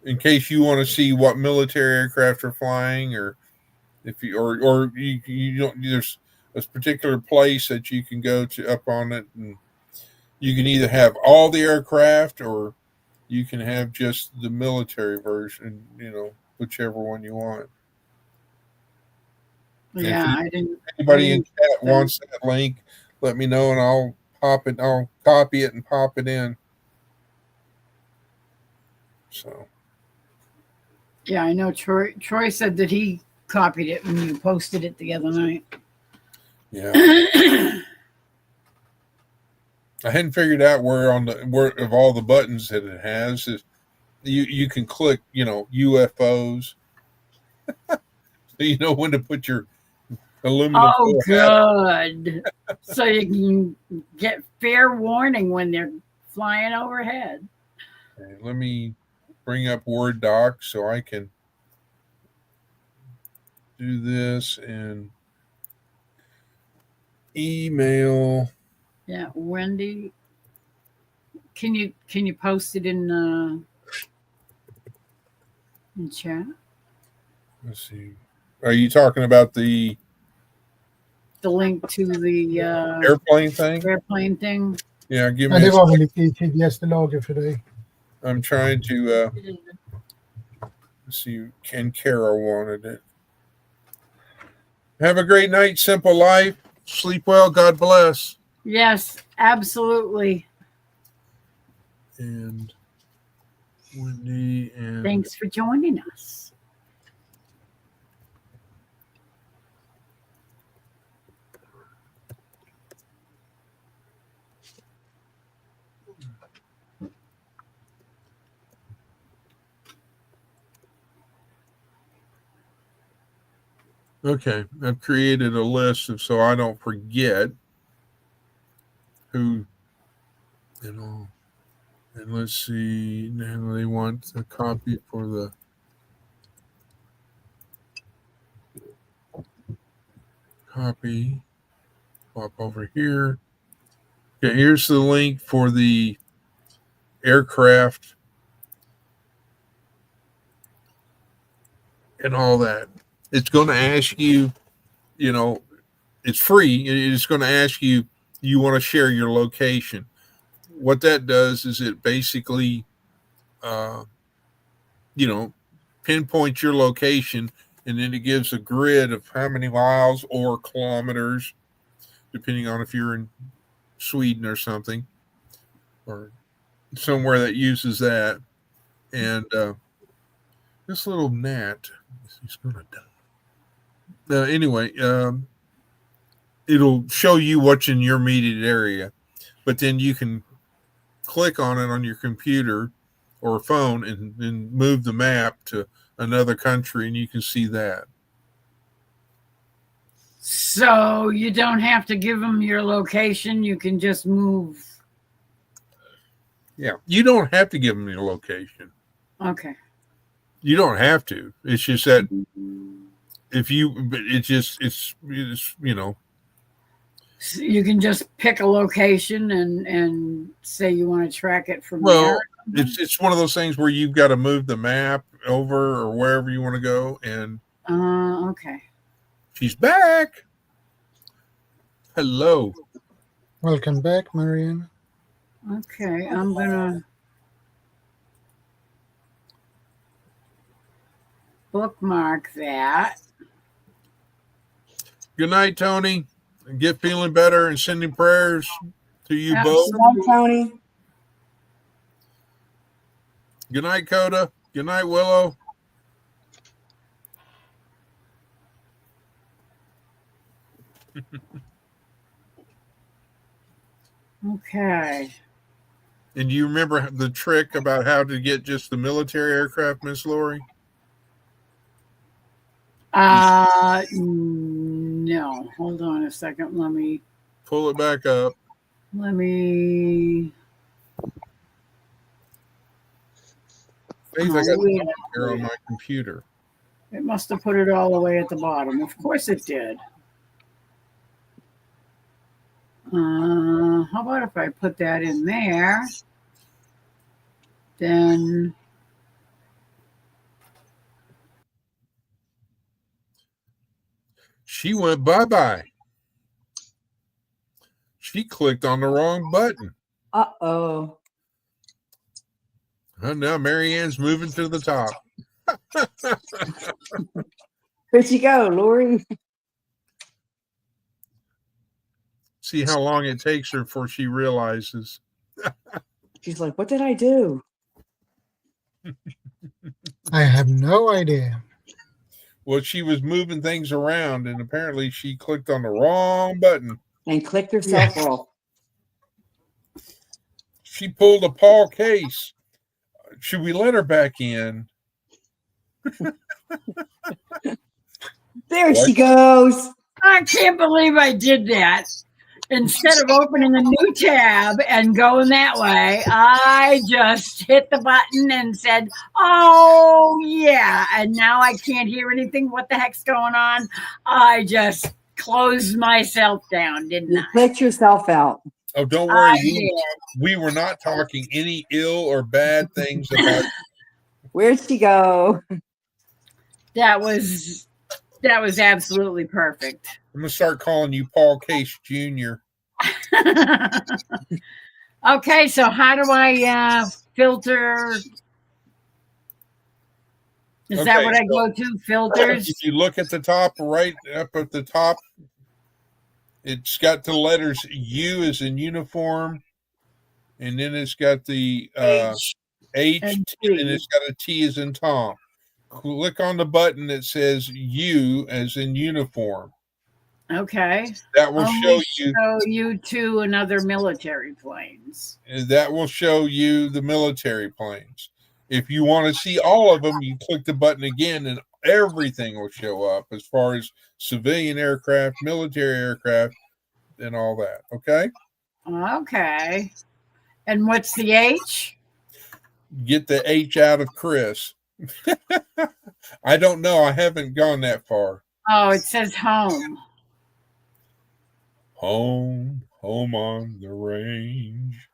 in case you want to see what military aircraft are flying, or if you or you don't, there's a particular place that you can go to up on it, and you can either have all the aircraft or you can have just the military version, whichever one you want. yeah, I didn't. Anybody in chat wants that link, let me know and I'll copy it and pop it in. So yeah, I know Troy said that he copied it when you posted it the other night. Yeah. I hadn't figured out where of all the buttons that it has is you can click, UFOs. So you know when to put your aluminum. Oh, good. So you can get fair warning when they're flying overhead. Okay, let me bring up Word Doc so I can do this and email. Yeah, Wendy, can you post it in in chat. Let's see. Are you talking about the The link to the airplane thing? airplane thing. Yeah, give Ja, me. det var väl lite i tidigaste lager för dig. I'm trying to. Let's see. And Carol wanted it. Have a great night, Simple Life. Sleep well. God bless. Yes, absolutely. And Wendy and Thanks for joining us. Okay, I've created a list of so I don't forget who and all. And let's see. Now they want a copy for the copy. Pop over here. Okay, here's the link for the aircraft and all that. It's going to ask you, you know, it's free. It's going to ask you, you want to share your location. What that does is it basically, you know, pinpoints your location, and then it gives a grid of how many miles or kilometers, depending on if you're in Sweden or something, or somewhere that uses that. And this little gnat, he's going to die. Anyway, it'll show you what's in your immediate area, but then you can click on it on your computer or phone and move the map to another country, and you can see that. So you don't have to give them your location. You can just move. Yeah, you don't have to give them your location. Okay. You don't have to. It's just that if you, it's you know. So you can just pick a location and say you want to track it from Well, there. it's one of those things where you've got to move the map over or wherever you want to go. And Okay. she's back. Hello. Welcome back, Marianne. Okay, I'm gonna bookmark that. Good night, Tony. Get feeling better and sending prayers to you both. Good night, Tony. Good night, Coda. Good night, Willow. Okay. And do you remember the trick about how to get just the military aircraft, Miss Lori? No. Hold on a second. Let me Pull it back up. Faith, Faith, I got it here on my computer. It must have put it all the way at the bottom. Of course it did. How about if I put that in there? Then She went bye-bye. She clicked on the wrong button. Uh-oh. Oh, now Marianne's moving to the top. Where'd she go, Lori? See how long it takes her before she realizes. She's like, what did I do? I have no idea. Well, she was moving things around, and apparently she clicked on the wrong button. And clicked herself off. She pulled a Paul Case. Should we let her back in? There she goes. I can't believe I did that. Instead of opening a new tab and going that way, I just hit the button and said, oh, yeah. And now I can't hear anything. What the heck's going on? I just closed myself down, didn't You I? clicked yourself out. Oh, don't I worry. did. We were not talking any ill or bad things about. Where'd she go? That was absolutely perfect. I'm gonna start calling you Paul Case Jr. Okay, so how do I filter? Is that Okay, what I so go to? Filters? if you look at the top, right up at the top, it's got the letters U as in uniform, and then it's got the H H, and and T. it's got a T as in Tom. Click on the button that says U as in uniform. Okay. That will show you. Show you two and other military planes. That will show you the military planes. If you want to see all of them, you click the button again, and everything will show up as far as civilian aircraft, military aircraft, and all that. Okay. Okay. And what's the H? Get the H out of Chris. I don't know. I haven't gone that far. Oh, it says home. Home on the range.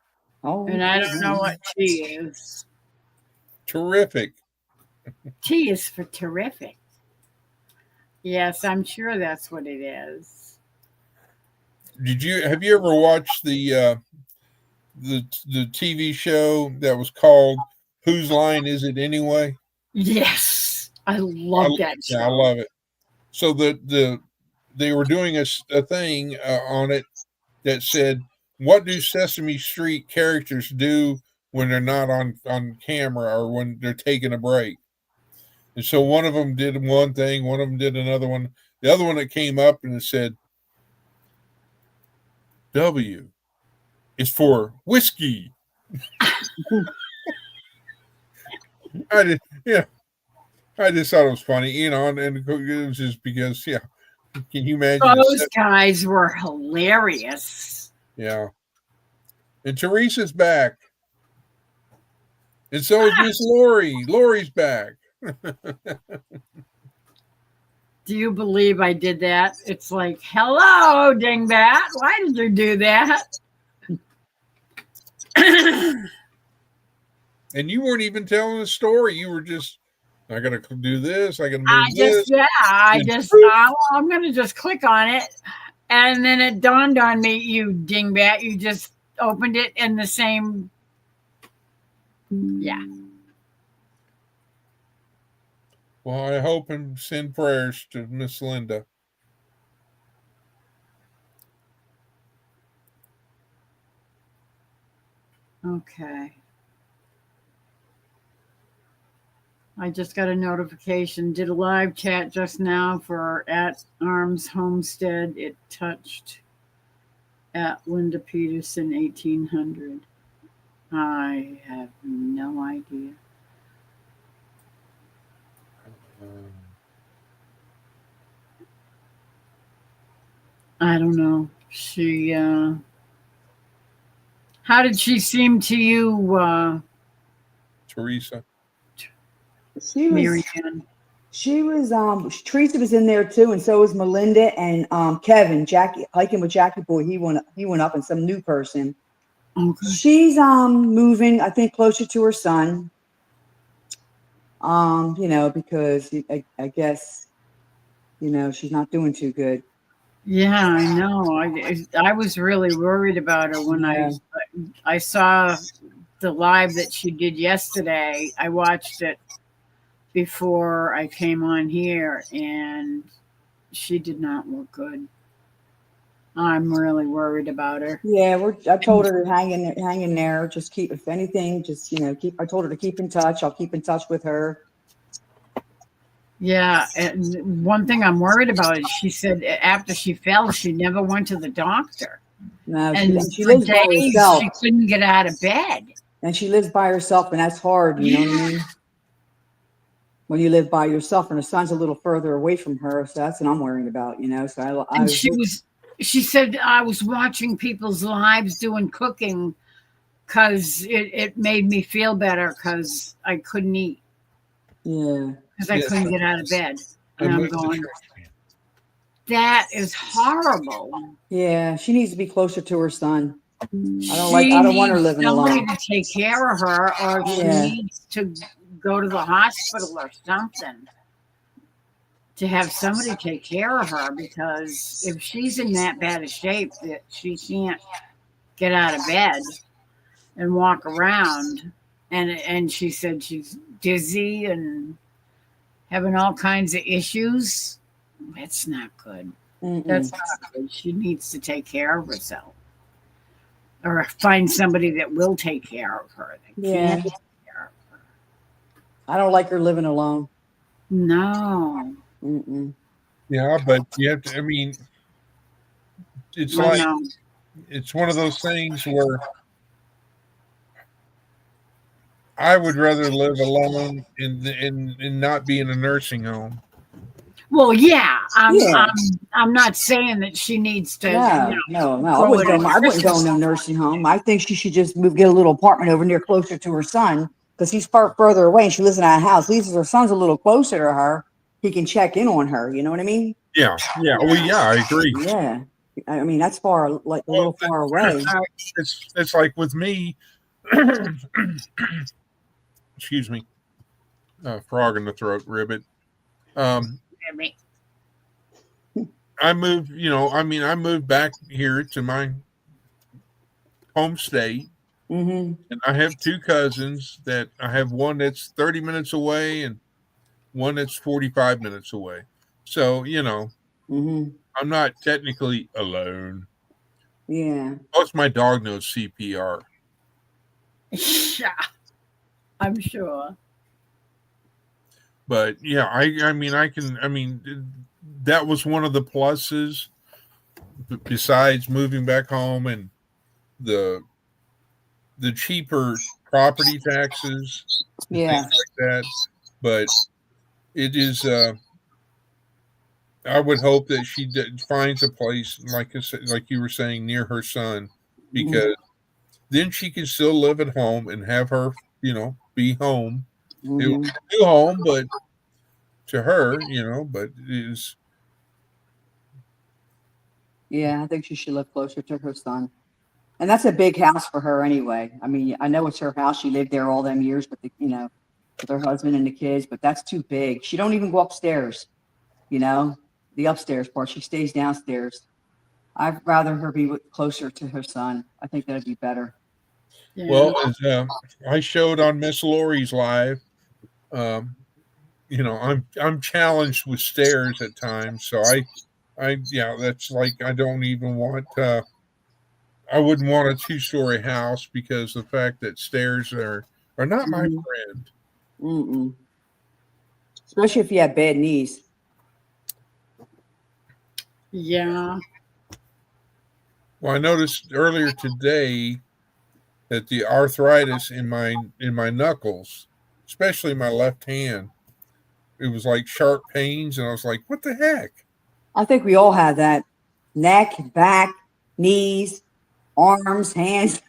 Oh, And I don't know what T is. Terrific. T is for terrific. Yes, I'm sure that's what it is. Have you ever watched the TV show that was called Whose Line Is It Anyway? Yes. I love that show. Yeah, I love it. So they were doing a thing on it that said, what do Sesame Street characters do when they're not on camera or when they're taking a break? And so one of them did one thing, one of them did another one. The other one that came up and it said, W is for whiskey. I just thought it was funny, and it was just because, can you imagine? Those guys were hilarious. Yeah. And Teresa's back. And so is Miss Lori. Lori's back. Do you believe I did that? It's like, hello, dingbat. Why did you do that? And you weren't even telling a story. You were just, I got to do this. I got to move this. I'm going to just click on it. And then it dawned on me, you dingbat, you just opened it in the same. Yeah. Well, I hope and send prayers to Miss Linda. Okay. I just got a notification. Did a live chat just now for at Arms Homestead. It touched at Linda Peterson 1800. I have no idea. I don't know. She how did she seem to you, Teresa? She was, Marianne? Teresa was in there too, and so was Melinda and Kevin, Jackie, hiking with Jackie Boy. He went up, and some new person. Okay. She's moving, I think, closer to her son. Because I guess, she's not doing too good. Yeah, I know. I was really worried about her when I saw the live that she did yesterday. I watched it before I came on here, and she did not look good. I'm really worried about her. Yeah, I told her to hang in there. Just keep, if anything, just I told her to keep in touch. I'll keep in touch with her. Yeah, and one thing I'm worried about is she said after she fell, she never went to the doctor. No, and she lives by herself. She couldn't get out of bed. And she lives by herself, and that's hard. You know what I mean? When you live by yourself, and her son's a little further away from her, so that's what I'm worrying about. So she said I was watching people's lives doing cooking because it made me feel better because I couldn't eat. Yeah. Because I couldn't get out of bed. And I'm going, that is horrible. Yeah, she needs to be closer to her son. I don't want her living alone. Somebody to take care of her, or she needs to go to the hospital or something. to have somebody take care of her, because if she's in that bad a shape that she can't get out of bed and walk around, and she said she's dizzy and having all kinds of issues, that's not good. That's not good. She needs to take care of herself, or find somebody that will take care of her. That Yeah. can take care of her. I don't like her living alone. No. Mm-mm. Yeah, but you have to. I mean, it's I like know. it's one of those things where I would rather live alone and not be in a nursing home. Well, yeah, Yeah. I'm not saying that she needs to. No. I throw wouldn't it go. in I wouldn't go in Christmas. a nursing home. I think she should just get a little apartment over near closer to her son because he's far further away and she lives in a house. At least if her son's a little closer to her, he can check in on her. You know what I mean? Yeah. Well, yeah, I agree. Yeah. I mean, that's far, like a little far away. It's like with me. Excuse me. Frog in the throat, ribbit. I moved. I moved back here to my home state. Mm-hmm. And I have two cousins that I have one that's 30 minutes away and one that's 45 minutes away. So, Mm-hmm. I'm not technically alone. Yeah. Plus, my dog knows CPR. Yeah, I'm sure. But yeah, that was one of the pluses besides moving back home and the cheaper property taxes, Yeah. things like that. But it is, I would hope that she finds a place, like you were saying, near her son, because then she can still live at home and have her, be home. Mm-hmm. It was a new home, but to her, but it is. Yeah, I think she should live closer to her son. And that's a big house for her anyway. I mean, I know it's her house. She lived there all them years with with her husband and the kids, but that's too big. She don't even go upstairs, the upstairs part. She stays downstairs. I'd rather her be closer to her son. I think that'd be better. Yeah. Well, as I showed on Miss Lori's live, I'm challenged with stairs at times. So that's like I don't even want. I wouldn't want a 2-story house because the fact that stairs are not my friend. Mm-mm. Especially if you have bad knees. Yeah. Well, I noticed earlier today that the arthritis in my knuckles, especially my left hand, it was like sharp pains, and I was like, "What the heck?" I think we all have that. Neck, back, knees, arms, hands.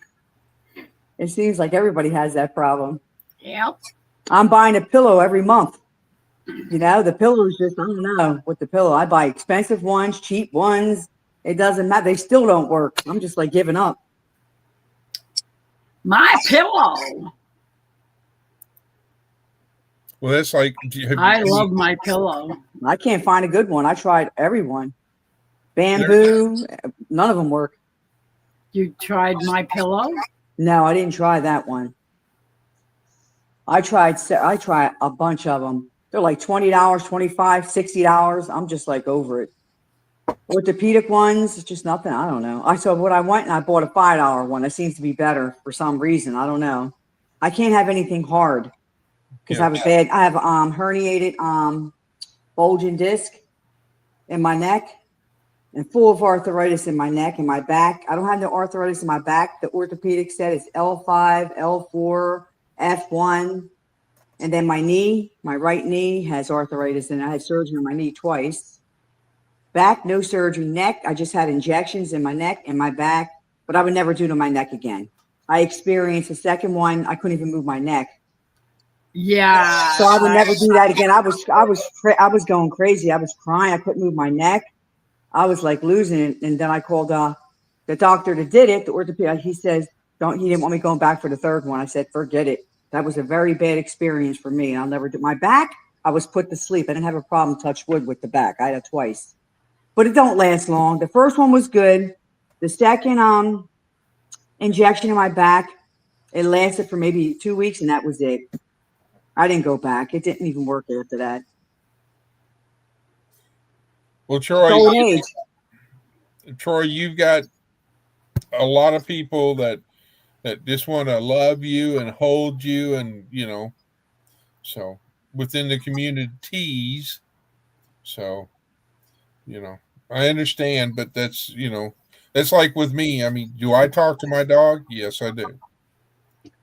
It seems like everybody has that problem. Yep. I'm buying a pillow every month. The pillow is just, I don't know with the pillow. I buy expensive ones, cheap ones. It doesn't matter. They still don't work. I'm just like giving up. My pillow. Well, that's like I love my pillow. I can't find a good one. I tried everyone. Bamboo, none of them work. You tried my pillow? No, I didn't try that one. I tried a bunch of them. They're like $20, $25, $60. I'm just like over it. Orthopedic ones, it's just nothing. I don't know. I went and I bought a $5 one. That seems to be better for some reason. I don't know. I can't have anything hard because I have herniated bulging disc in my neck and full of arthritis in my neck and my back. I don't have no arthritis in my back. The orthopedic said it's L5, L4, F1. And then my knee, my right knee has arthritis, and I had surgery on my knee twice. Back, no surgery. Neck, I just had injections in my neck and my back, but I would never do it on my neck again. I experienced a second one. I couldn't even move my neck. Yeah. So I would never do that again. I was going crazy. I was crying. I couldn't move my neck. I was like losing it. And then I called the doctor that did it, the orthopedic. He says, he didn't want me going back for the third one. I said, forget it. That was a very bad experience for me. I'll never do my back. I was put to sleep. I didn't have a problem, touch wood, with the back. I had it twice. But it don't last long. The first one was good. The second injection in my back, it lasted for maybe 2 weeks, and that was it. I didn't go back. It didn't even work after that. Well, Troy, Old age. Troy, you've got a lot of people that just want to love you and hold you, and so within the communities. So, I understand, but that's that's like with me. I mean, do I talk to my dog? Yes, I do.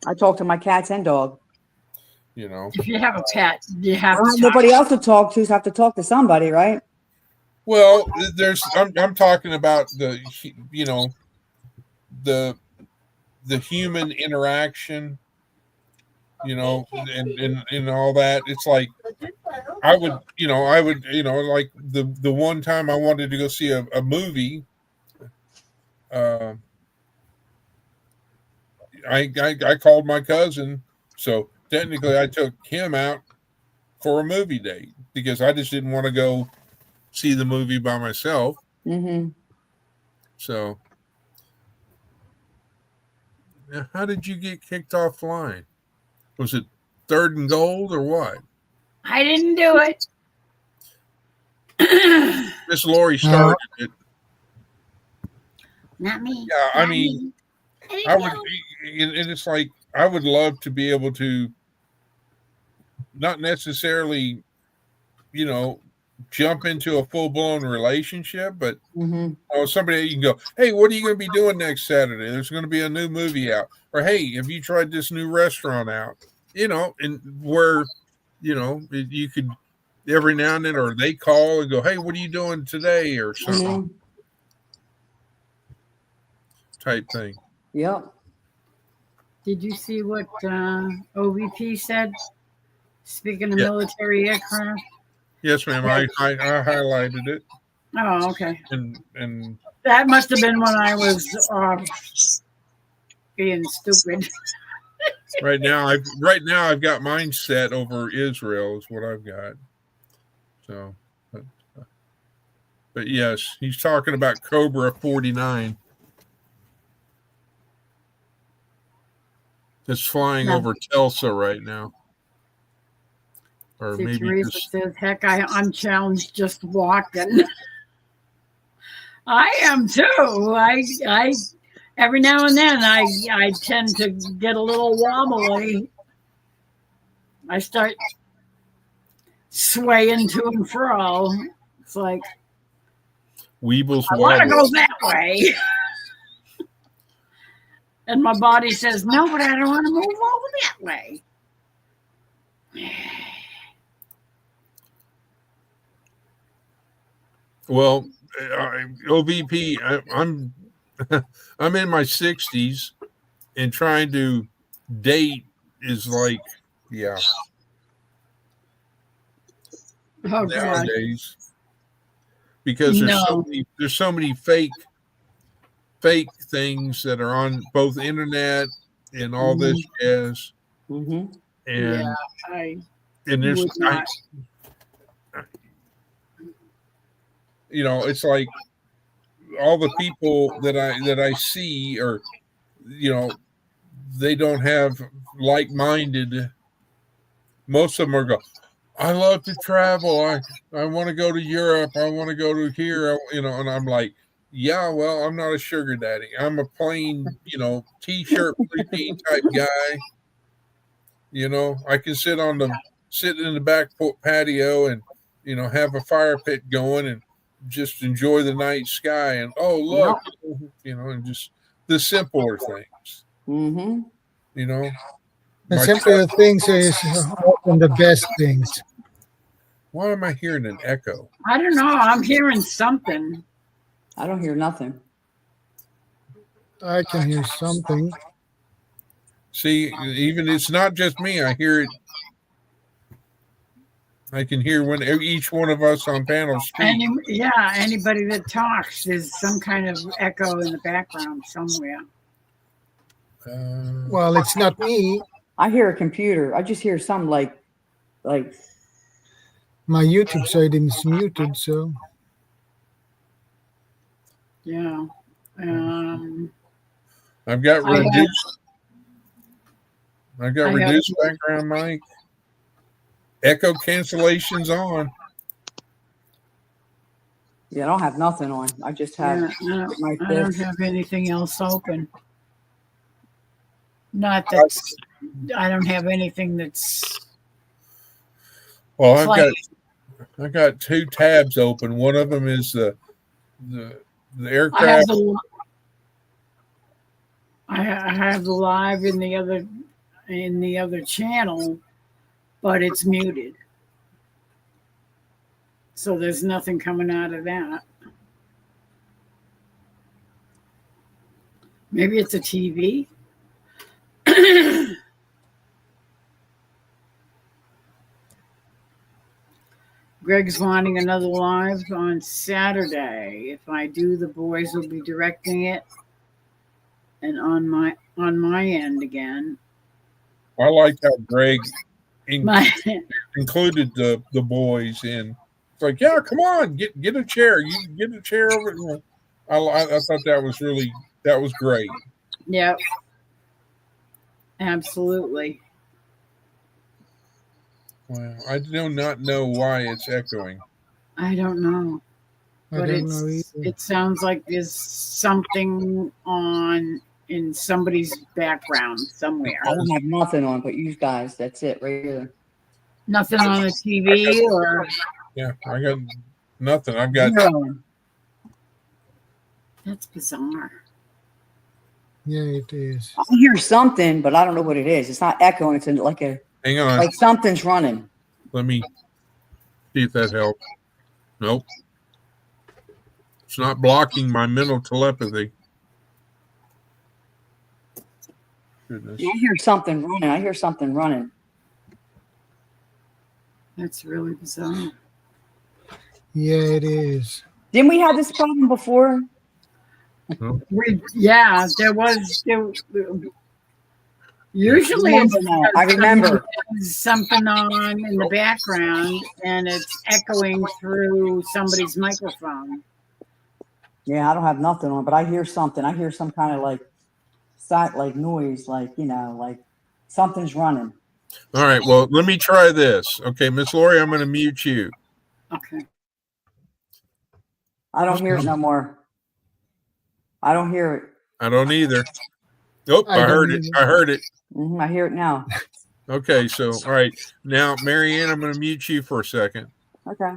I talk to my cats and dog. If you have a pet, you have I don't to have talk. nobody else to talk to, so I have to talk to somebody, right? Well, I'm talking about the the human interaction, and all that. It's like I would like the one time I wanted to go see a movie. I called my cousin, so technically I took him out for a movie date because I just didn't want to go see the movie by myself. Mm-hmm. So, how did you get kicked off the line? Was it 3rd and goal or what? I didn't do it. Miss Lori started it. Not me. Yeah, I Not mean, me. didn't I would, do it. and it's like I would love to be able to, not necessarily, jump into a full blown relationship, but somebody you can go, hey, what are you going to be doing next Saturday? There's going to be a new movie out, or hey, have you tried this new restaurant out? And where, you could every now and then, or they call and go, hey, what are you doing today, or something type thing. Yep. Did you see what OVP said? Speaking of Yeah. military aircraft. Yes, ma'am. I highlighted it, Oh, okay. and That must have been when I was being stupid. right now I've got mine set over Israel is what I've got. So, but yes, he's talking about Cobra 49. It's flying over Tulsa right now. Or See, maybe Teresa just says, heck, I'm challenged just walking. I am too. I every now and then I tend to get a little wobbly. I start swaying to and fro. It's like Weebles I want to Wobbles. go that way. And my body says, no, but I don't want to move over that way. Well, OVP, I'm I'm in my 60s, and trying to date is like, yeah, Oh, God. nowadays, because there's so many fake things that are on both internet and all this jazz, and Yeah, I and there's would not. it's like all the people that I see are, they don't have like-minded. Most of them are go, I love to travel. I want to go to Europe. I want to go to here. And I'm like, yeah, well, I'm not a sugar daddy. I'm a plain, t-shirt, routine type guy. I can sit in the back patio and, have a fire pit going and just enjoy the night sky. And, oh, look, and just the simpler things, The simpler things is often the best things. Why am I hearing an echo? I don't know. I'm hearing something. I don't hear nothing. I can hear something. See, even it's not just me. I hear it. I can hear when each one of us on panel speak. Anybody that talks, there's some kind of echo in the background somewhere. Well, it's not me. I hear a computer. I just hear some like My YouTube side is muted, so Yeah. I've got I have- reduced. I've got I have- reduced background mic. Echo cancellation's on. Yeah, I don't have nothing on. I just have like I don't this. have anything else open. Not that's. I don't have anything that's. Well, playing. I've got 2 tabs open. One of them is the I have aircraft. I have the live in the other channel, but it's muted. So there's nothing coming out of that. Maybe it's a TV. Greg's wanting another live on Saturday. If I do, the boys will be directing it, and on my end again. I like how Greg My included the boys in. It's like, yeah, come on, get a chair. You get a chair over. I thought that was great. Yep, absolutely. Wow, I do not know why it's echoing. I don't know, I but don't know either. it sounds like there's something on in somebody's background somewhere. I don't have nothing on, but you guys, that's it right here. Nothing on the TV or Yeah, I got nothing. I've got Zero. that's bizarre. Yeah, it is. I hear something, but I don't know what it is. It's not echoing. It's hang on. like something's running. Let me see if that helps. Nope. It's not blocking my mental telepathy. Goodness. I hear something running. That's really bizarre. Yeah, it is. Didn't we have this problem before? There was usually I remember. it's something on in the background and it's echoing through somebody's microphone. Yeah, I don't have nothing on, but I hear something. I hear some kind of like noise, like something's running. All right. Well, let me try this. Okay, Miss Lori, I'm going to mute you. Okay. I don't hear it no more. I don't hear it. I don't either. Nope, I I heard don't it. either. I heard it. I hear it now. Okay, so all right. Now, Marianne, I'm going to mute you for a second. Okay.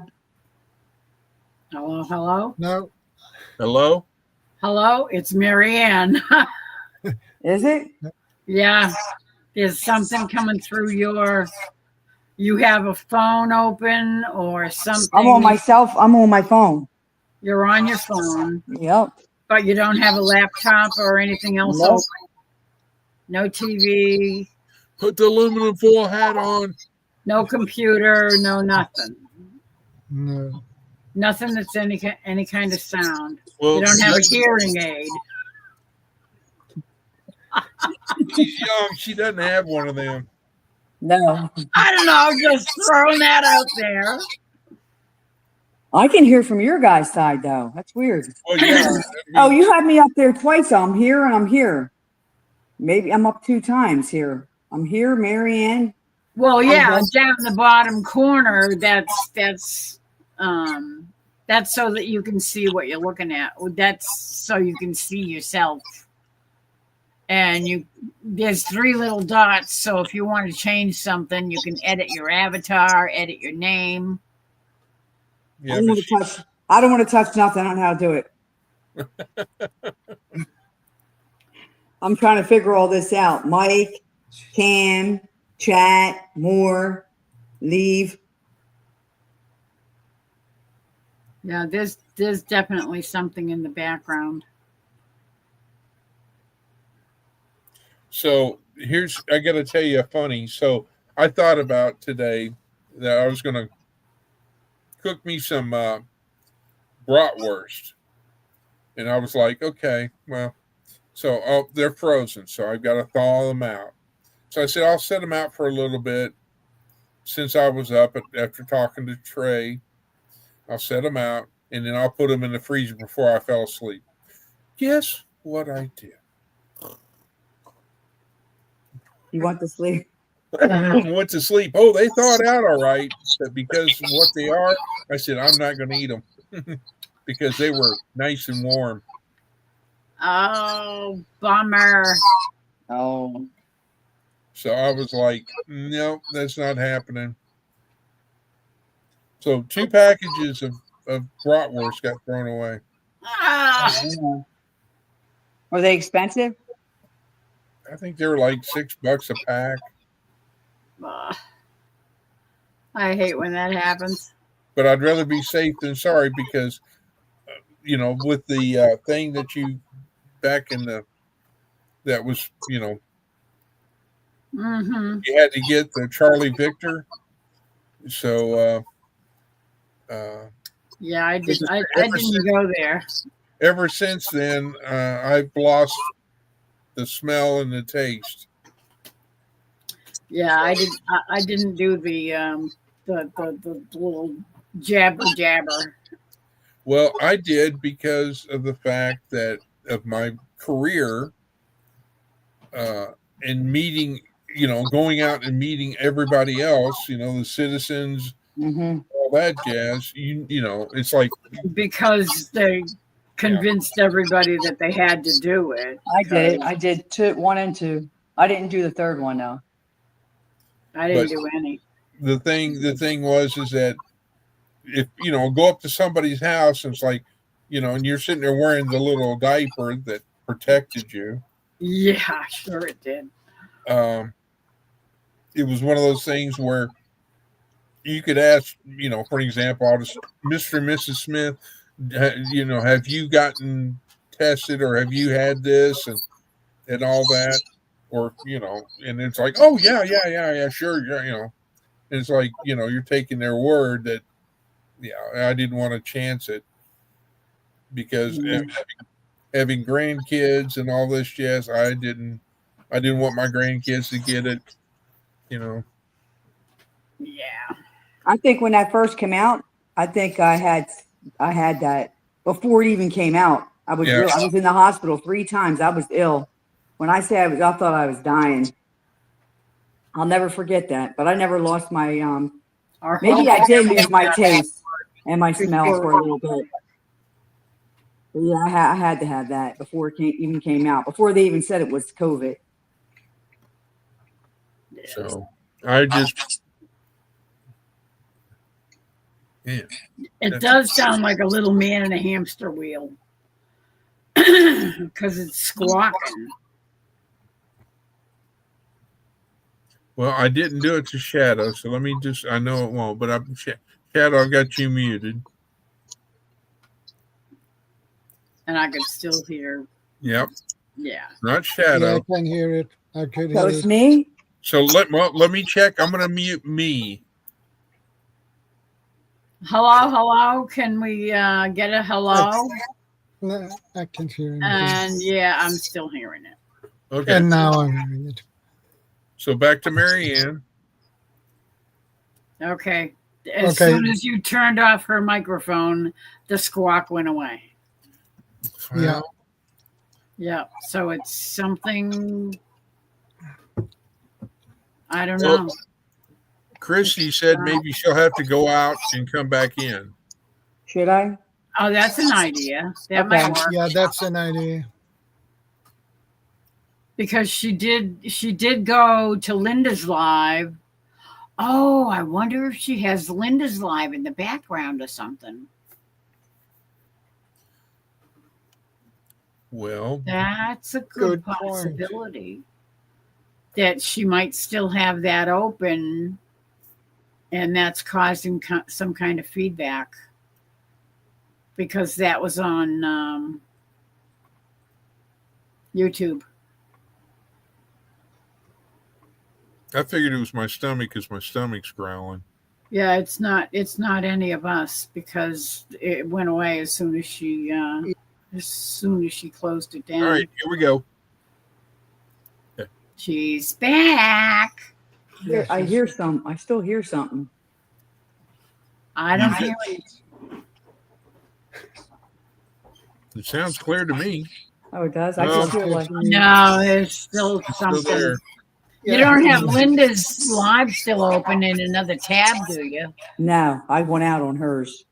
Hello, hello, No, Hello? hello. It's Marianne. Is it? Yeah, there's something coming through you have a phone open or something. I'm on my phone. You're on your phone, Yep. but you don't have a laptop or anything else Nope. open. No TV, Put the aluminum foil hat on. no computer, no nothing. no. Nothing that's any kind of sound. Well, You don't have a hearing aid. she's young. She doesn't have one of them. No. I don't know, just throwing that out there. I can hear from your guys' side though. That's weird. Well, yeah. Oh, you had me up there twice. I'm here and I'm here. Maybe I'm up 2 times here. I'm here, Marianne. Well, yeah, Okay. down the bottom corner, that's so that you can see what you're looking at. That's so you can see yourself. And there's 3 little dots, so if you want to change something, you can edit your avatar, edit your name. Yeah, I don't but want to touch nothing. I don't know how to do it. I'm trying to figure all this out. Mike, Cam, chat, more, leave. Yeah, there's definitely something in the background. So I got to tell you a funny. So I thought about today that I was going to cook me some bratwurst. And I was like, okay, well, so they're frozen. So I've got to thaw them out. So I said, I'll set them out for a little bit since I was up after talking to Trey, I'll set them out and then I'll put them in the freezer before I fell asleep. Guess what I did? You want to sleep? Went to sleep. Oh, they thawed out all right, but because of what they are, I said I'm not going to eat them because they were nice and warm. Oh, bummer. Oh, So I was like, no, that's not happening. So 2 packages of bratwurst got thrown away. Ah, yeah. Were they expensive? I think they were like $6 a pack. I hate when that happens. But I'd rather be safe than sorry because, with the thing that you back in that was, Mm-hmm. you had to get the Charlie Victor. So, Yeah, I did. I didn't go there. ever since then, I've lost the smell and the taste. Yeah, I didn't do the little jabber. Well, I did because of the fact that of my career and meeting, going out and meeting everybody else, the citizens, Mm-hmm. all that jazz. It's like Because they convinced everybody that they had to do it. I did it. I did 2, 1 and 2. I didn't do the third one though. I didn't But- do any. the thing is that if go up to somebody's house and it's like, and you're sitting there wearing the little diaper that protected you. Yeah, sure it did. It was one of those things where you could ask, for example, Mr. and Mrs. Smith, have you gotten tested or have you had this and all that? Or, and it's like, oh, yeah, sure. Yeah, and it's like, you're taking their word that, I didn't want to chance it because having grandkids and all this jazz, I didn't want my grandkids to get it, Yeah. I think when that first came out, I think I had that before it even came out. I was Yeah. I was in the hospital 3 times. I was ill. When I say I thought I was dying. I'll never forget that. But I never lost my maybe I did lose my taste and my smell for a little bit. But yeah, I had to have that before it even came out. Before they even said it was COVID. so I just, yeah. It does sound like a little man in a hamster wheel. Because it's squawking. Well, I didn't do it to Shadow, so let me I know it won't, but Shadow, I got you muted. And I could still hear. Yep, Yeah. not Yeah, Shadow. I can hear it. I could So hear it's it. me? So let me check. I'm going to mute me. Hello. Can we get a hello? No, I can hear it. And yeah, I'm still hearing it. Okay, And now I'm hearing it. so back to Marianne. Okay. As Okay. soon as you turned off her microphone, the squawk went away. Yeah. Yeah. So it's something. I don't Well, know. Chrissy said maybe she'll have to go out and come back in. Should I? Oh, that's an idea. That Okay. might work. Yeah, that's an idea. Because she did go to Linda's live. Oh, I wonder if she has Linda's live in the background or something. Well, That's a good Good point. possibility. That she might still have that open, and that's causing some kind of feedback. Because that was on YouTube. I figured it was my stomach because my stomach's growling. Yeah, it's not any of us because it went away as soon as she closed it down. All right, here we go. She's back. I hear some. I still hear something. I don't hear it. It sounds clear to me. Oh, it does. I No. just feel like No, there's still It's still something. there. You don't have Linda's live still open in another tab, do you? no. I went out on hers.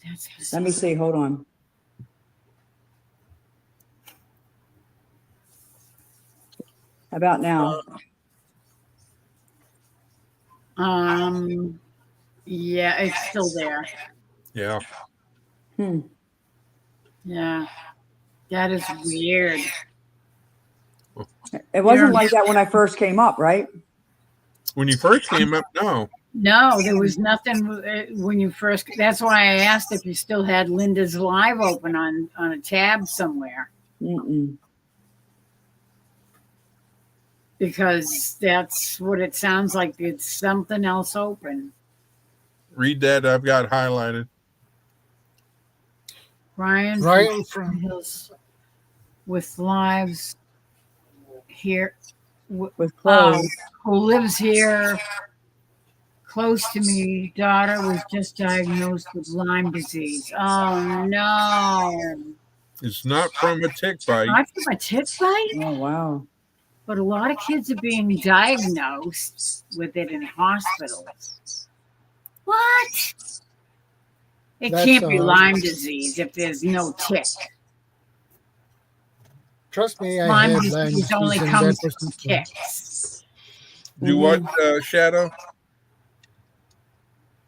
That's Let me see. Hold on. How about now? Yeah, it's still there. Yeah. Hmm. Yeah, that is weird. It wasn't Yeah. like that when I first came up, right? When you first came up, no. No, there was nothing when you first. That's why I asked if you still had Linda's live open on a tab somewhere, Mm-mm. because that's what it sounds like. It's something else open. Read that. I've got highlighted. Ryan from Hills with lives here, With clothes. who lives here close to me. Daughter was just diagnosed with Lyme disease. Oh no! It's not from a tick bite. Not from a tick bite, Oh, wow. but a lot of kids are being diagnosed with it in hospitals. What? It That's, can't be Lyme disease if there's no tick. Trust me, I Lyme had Lyme disease disease, only and comes that was from not fun. ticks. Do what, Shadow?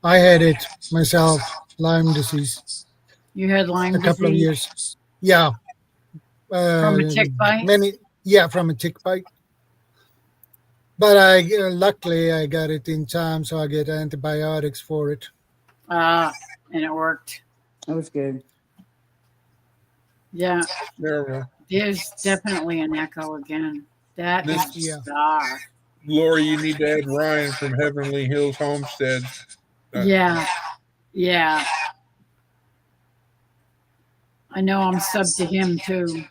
I had it myself, Lyme disease, You had Lyme a couple of disease years. Yeah. from a tick bite? From a tick bite. But luckily I got it in time, so I get antibiotics for it. And it worked. That was good. Yeah, There we go. there's definitely an echo again. That is Yeah. bizarre. Lori, you need to add Ryan from Heavenly Hills Homestead. Yeah, yeah. I know I'm sub to him too.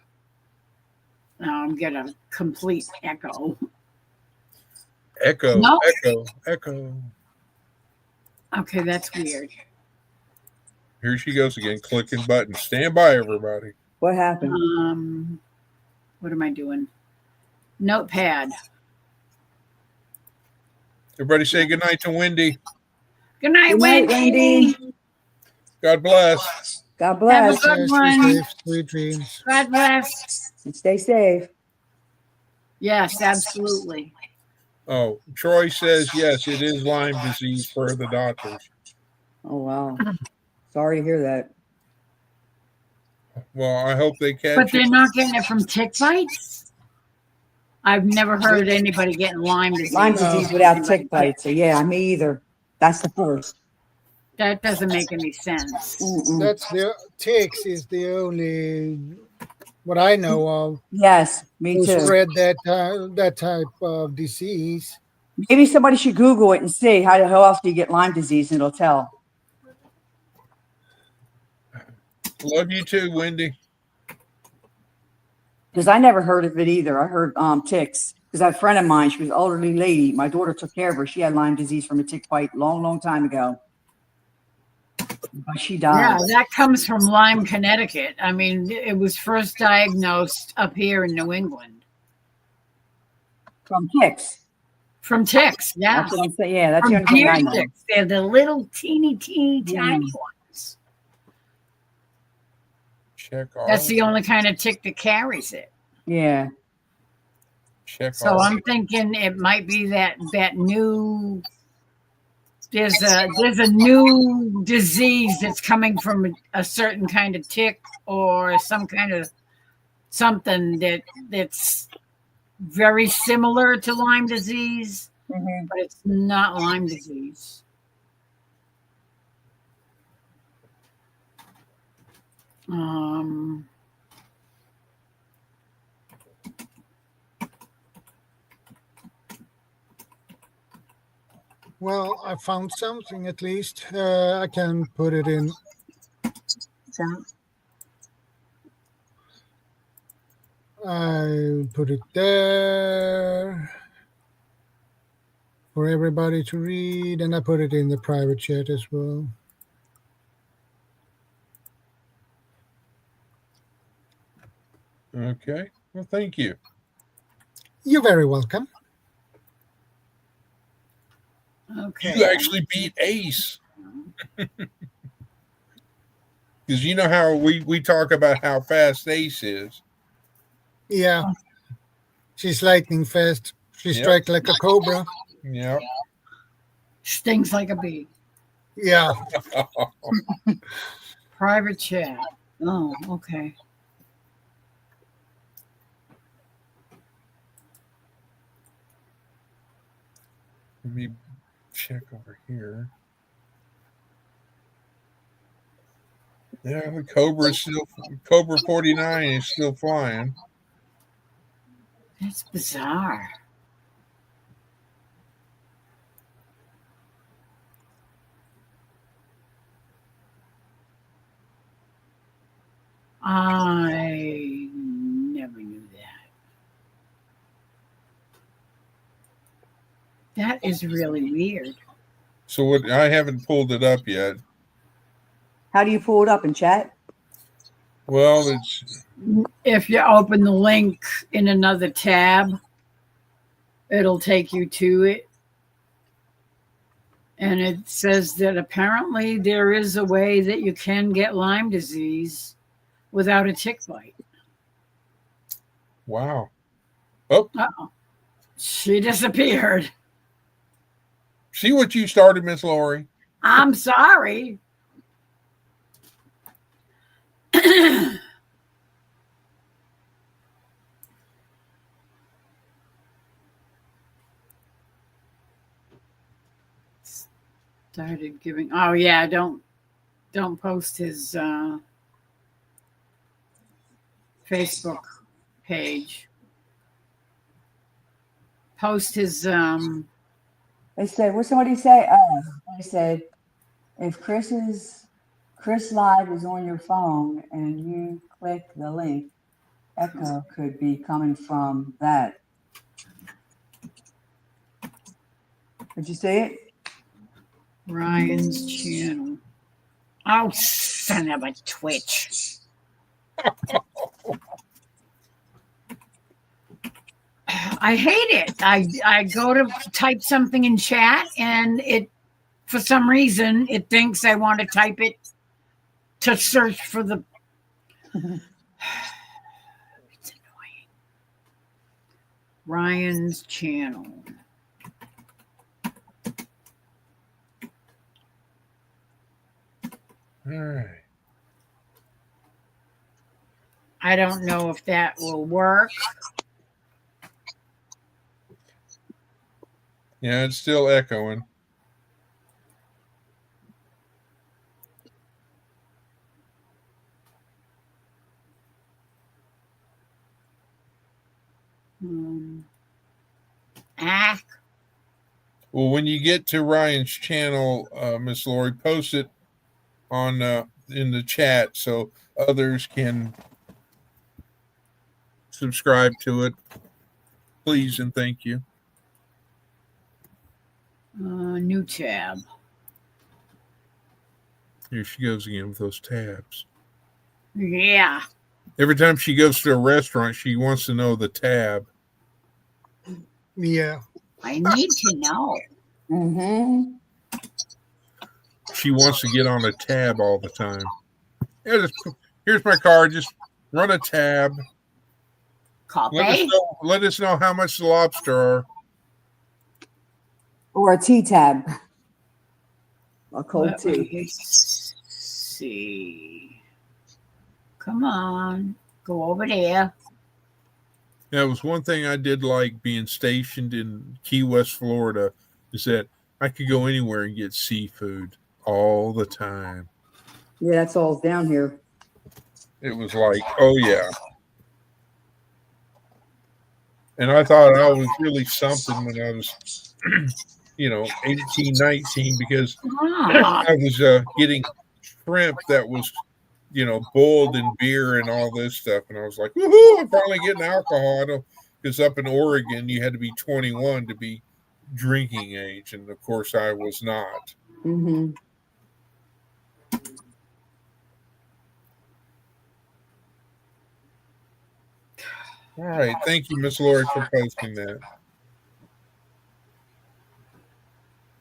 Now I'm getting a complete echo. Echo, No. echo, echo. Okay, that's weird. Here she goes again, clicking buttons. Stand by, everybody. What happened? What am I doing? Notepad. Everybody say goodnight to Wendy. Good night, Good night, Wendy. Wendy. God bless. God Have a bless. good one. Sweet dreams. God bless. And stay safe. Yes, absolutely. Oh, Troy says, yes, it is Lyme disease per the doctors. Oh, wow. Sorry to hear that. Well, I hope they catch But they're it. not getting it from tick bites? I've never heard anybody getting Lyme disease. Lyme disease without tick bites. So, yeah, me either. That's the first. That doesn't make any sense. Mm-mm. That's the ticks is the only what I know of Yes, me who too. spread that type of disease. Maybe somebody should Google it and see how else do you get Lyme disease, and it'll tell. Love you too, Wendy. Because I never heard of it either. I heard ticks. Because a friend of mine, she was an elderly lady. My daughter took care of her. She had Lyme disease from a tick bite long, long time ago. But she died. Yeah, that comes from Lyme, Connecticut. I mean, it was first diagnosed up here in New England. From ticks. From ticks, yeah. That's what I'm saying. Yeah, that's the From only thing I deer know. ticks. They're the little teeny tiny ones. Check all. That's the only kind of tick that carries it. Yeah. Check So all. I'm thinking it might be that new. There's a new disease that's coming from a certain kind of tick or some kind of something that's very similar to Lyme disease, Mm-hmm. but it's not Lyme disease. Well, I found something at least. I can put it in. I put it there. for everybody to read, and I put it in the private chat as well. Okay. Well, thank you. You're very welcome. Okay. You actually beat Ace. Because you know how we talk about how fast Ace is. Yeah. She's lightning fast. She Yep. strikes like a cobra. Yeah. Stings like a bee. Yeah. Private chat. Oh, okay. Let me check over here. Yeah, the Cobra 49 is still flying. That's bizarre. I never knew that. That is really weird. So what? I haven't pulled it up yet. How do you pull it up in chat? Well, it's If you open the link in another tab, it'll take you to it. And it says that apparently there is a way that you can get Lyme disease without a tick bite. wow. Oh, Uh-oh. She disappeared. see what you started, Miss Lori. I'm sorry. Started giving. Oh yeah, don't post his Facebook page. Post his They said, what somebody say? Oh, they said, if Chris Live is on your phone and you click the link, echo could be coming from that. Did you see it? Ryan's channel. Oh, son of a Twitch. I hate it. I go to type something in chat and it, for some reason, it thinks I want to type it to search for the. It's annoying. Ryan's channel. All right. I don't know if that will work. Yeah, it's still echoing. Well, when you get to Ryan's channel, Miss Lori, post it on in the chat so others can subscribe to it. Please and thank you. New tab. Here she goes again with those tabs. Yeah. Every time she goes to a restaurant, she wants to know the tab. Yeah. I need to know. Mm-hmm. She wants to get on a tab all the time. Yeah, here's my card. Just run a tab. Copy. Let us know how much the lobster are. Or a tea tab. A cold Let me tea. see. Come on. Go over there. Yeah, it was one thing I did like being stationed in Key West, Florida, is that I could go anywhere and get seafood all the time. Yeah, that's all down here. It was like, oh yeah. And I thought I was really something when I was, 18, 19, because I was getting shrimp that was, boiled in beer and all this stuff. And I was like, woohoo, I'm finally getting alcohol. Because up in Oregon, you had to be 21 to be drinking age, and of course I was not. Mm-hmm. All right, thank you, Miss Lori, for posting that.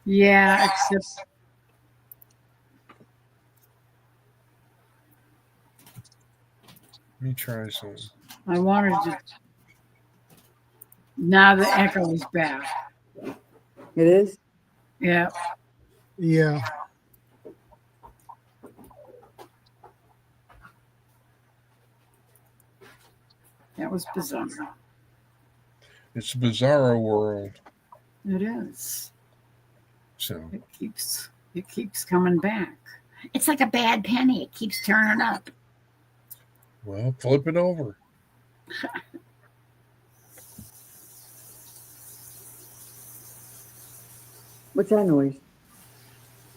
Yeah, except Let me try some. I wanted to. Now the echo is back. It is? Yeah. Yeah. That was bizarre. It's a bizarro world. It is. So It keeps coming back. It's like a bad penny. It keeps turning up. well, flip it over. What's that noise?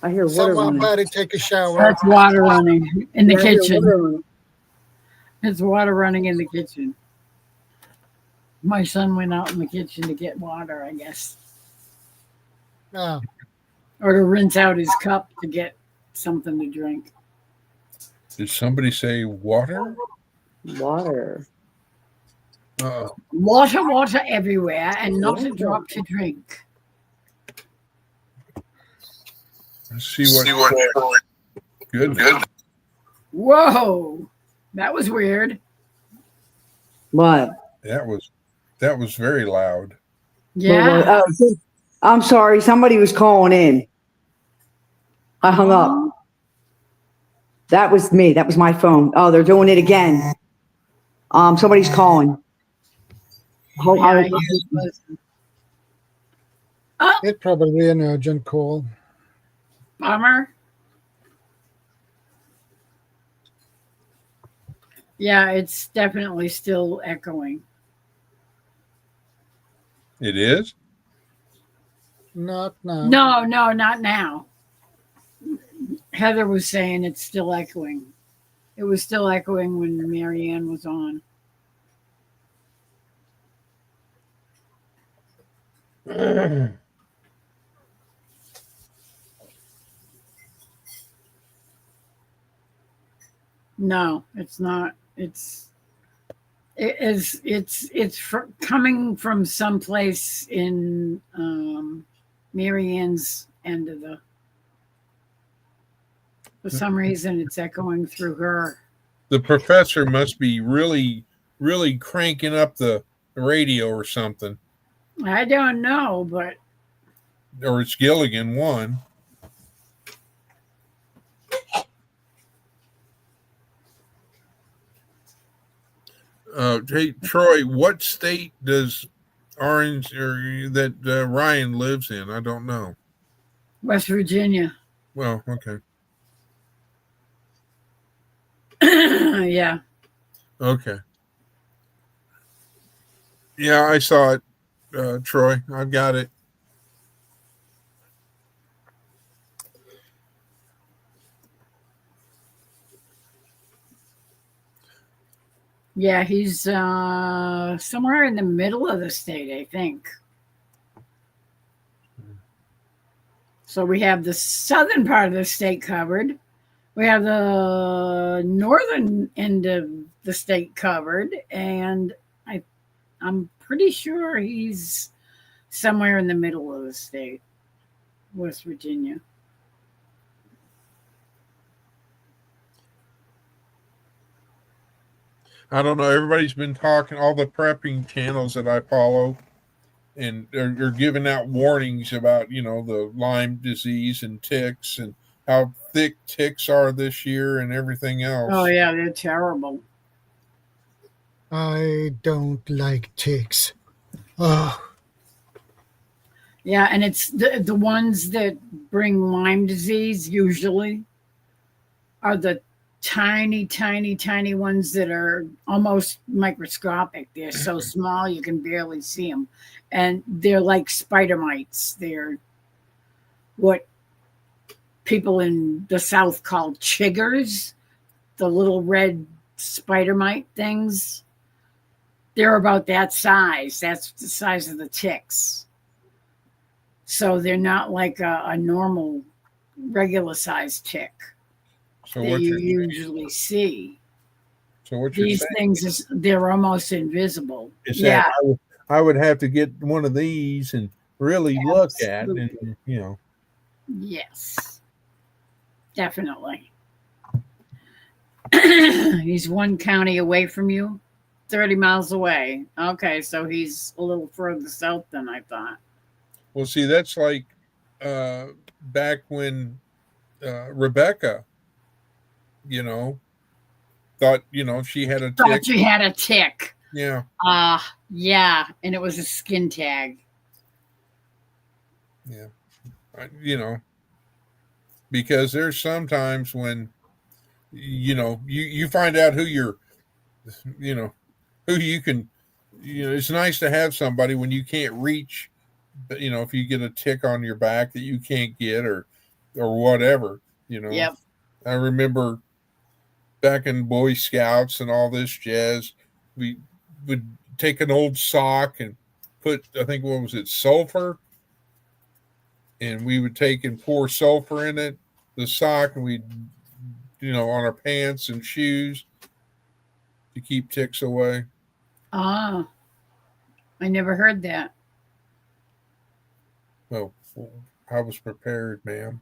I hear water running. Somebody take a shower. That's water running in the Yeah, I hear kitchen. water running. There's water running in the kitchen. My son went out in the kitchen to get water, I guess, Ah, or to rinse out his cup to get something to drink. Did somebody say water? Water. Water everywhere, and not a drop to drink. Let's see what. Good. Whoa, that was weird. What? That was very loud. Yeah. I'm sorry. Somebody was calling in. I hung up. That was me. That was my phone. Oh, they're doing it again. Somebody's calling. Yeah, it's probably an urgent call. bummer. Yeah, it's definitely still echoing. It is? Not now. No, not now. Heather was saying it's still echoing. It was still echoing when Marianne was on. No, it's not. It's coming from someplace in Marianne's end of the. For some reason, it's echoing through her. The professor must be really, really cranking up the radio or something. I don't know, but Or it's Gilligan one. Hey, Troy, what state does Orange or that Ryan lives in? I don't know. West Virginia. Well, okay. Yeah. Okay. Yeah, I saw it, Troy. I've got it. Yeah, he's somewhere in the middle of the state, I think. So we have the southern part of the state covered. We have the northern end of the state covered, and I'm pretty sure he's somewhere in the middle of the state, West Virginia. I don't know. Everybody's been talking, all the prepping channels that I follow, and they're giving out warnings about, the Lyme disease and ticks and how thick ticks are this year and everything else. Oh, yeah, they're terrible. I don't like ticks. Oh, Yeah, and it's the ones that bring Lyme disease usually are the tiny, tiny, tiny ones that are almost microscopic. They're so small you can barely see them. And they're like spider mites. They're what people in the South call chiggers, the little red spider mite things. They're about that size. That's the size of the ticks. So they're not like a normal, regular sized tick So that what you you're usually see. saying These things, they're almost invisible. Is Yeah, that I would have to get one of these and really look at, and absolutely. Yes, definitely. He's one county away from you, 30 miles away. Okay, so he's a little further south than I thought. well, see, that's like back when Rebecca, thought she had a tick. Thought you had a tick. Yeah, Yeah, and it was a skin tag. yeah, because there's sometimes when you find out who you're, who you can, it's nice to have somebody when you can't reach, but if you get a tick on your back that you can't get or whatever, Yep. I remember back in Boy Scouts and all this jazz, we would take an old sock and put, I think, what was it, sulfur? And we would take and pour sulfur in it, the sock, and we'd, on our pants and shoes to keep ticks away. I never heard that. Well, I was prepared, ma'am.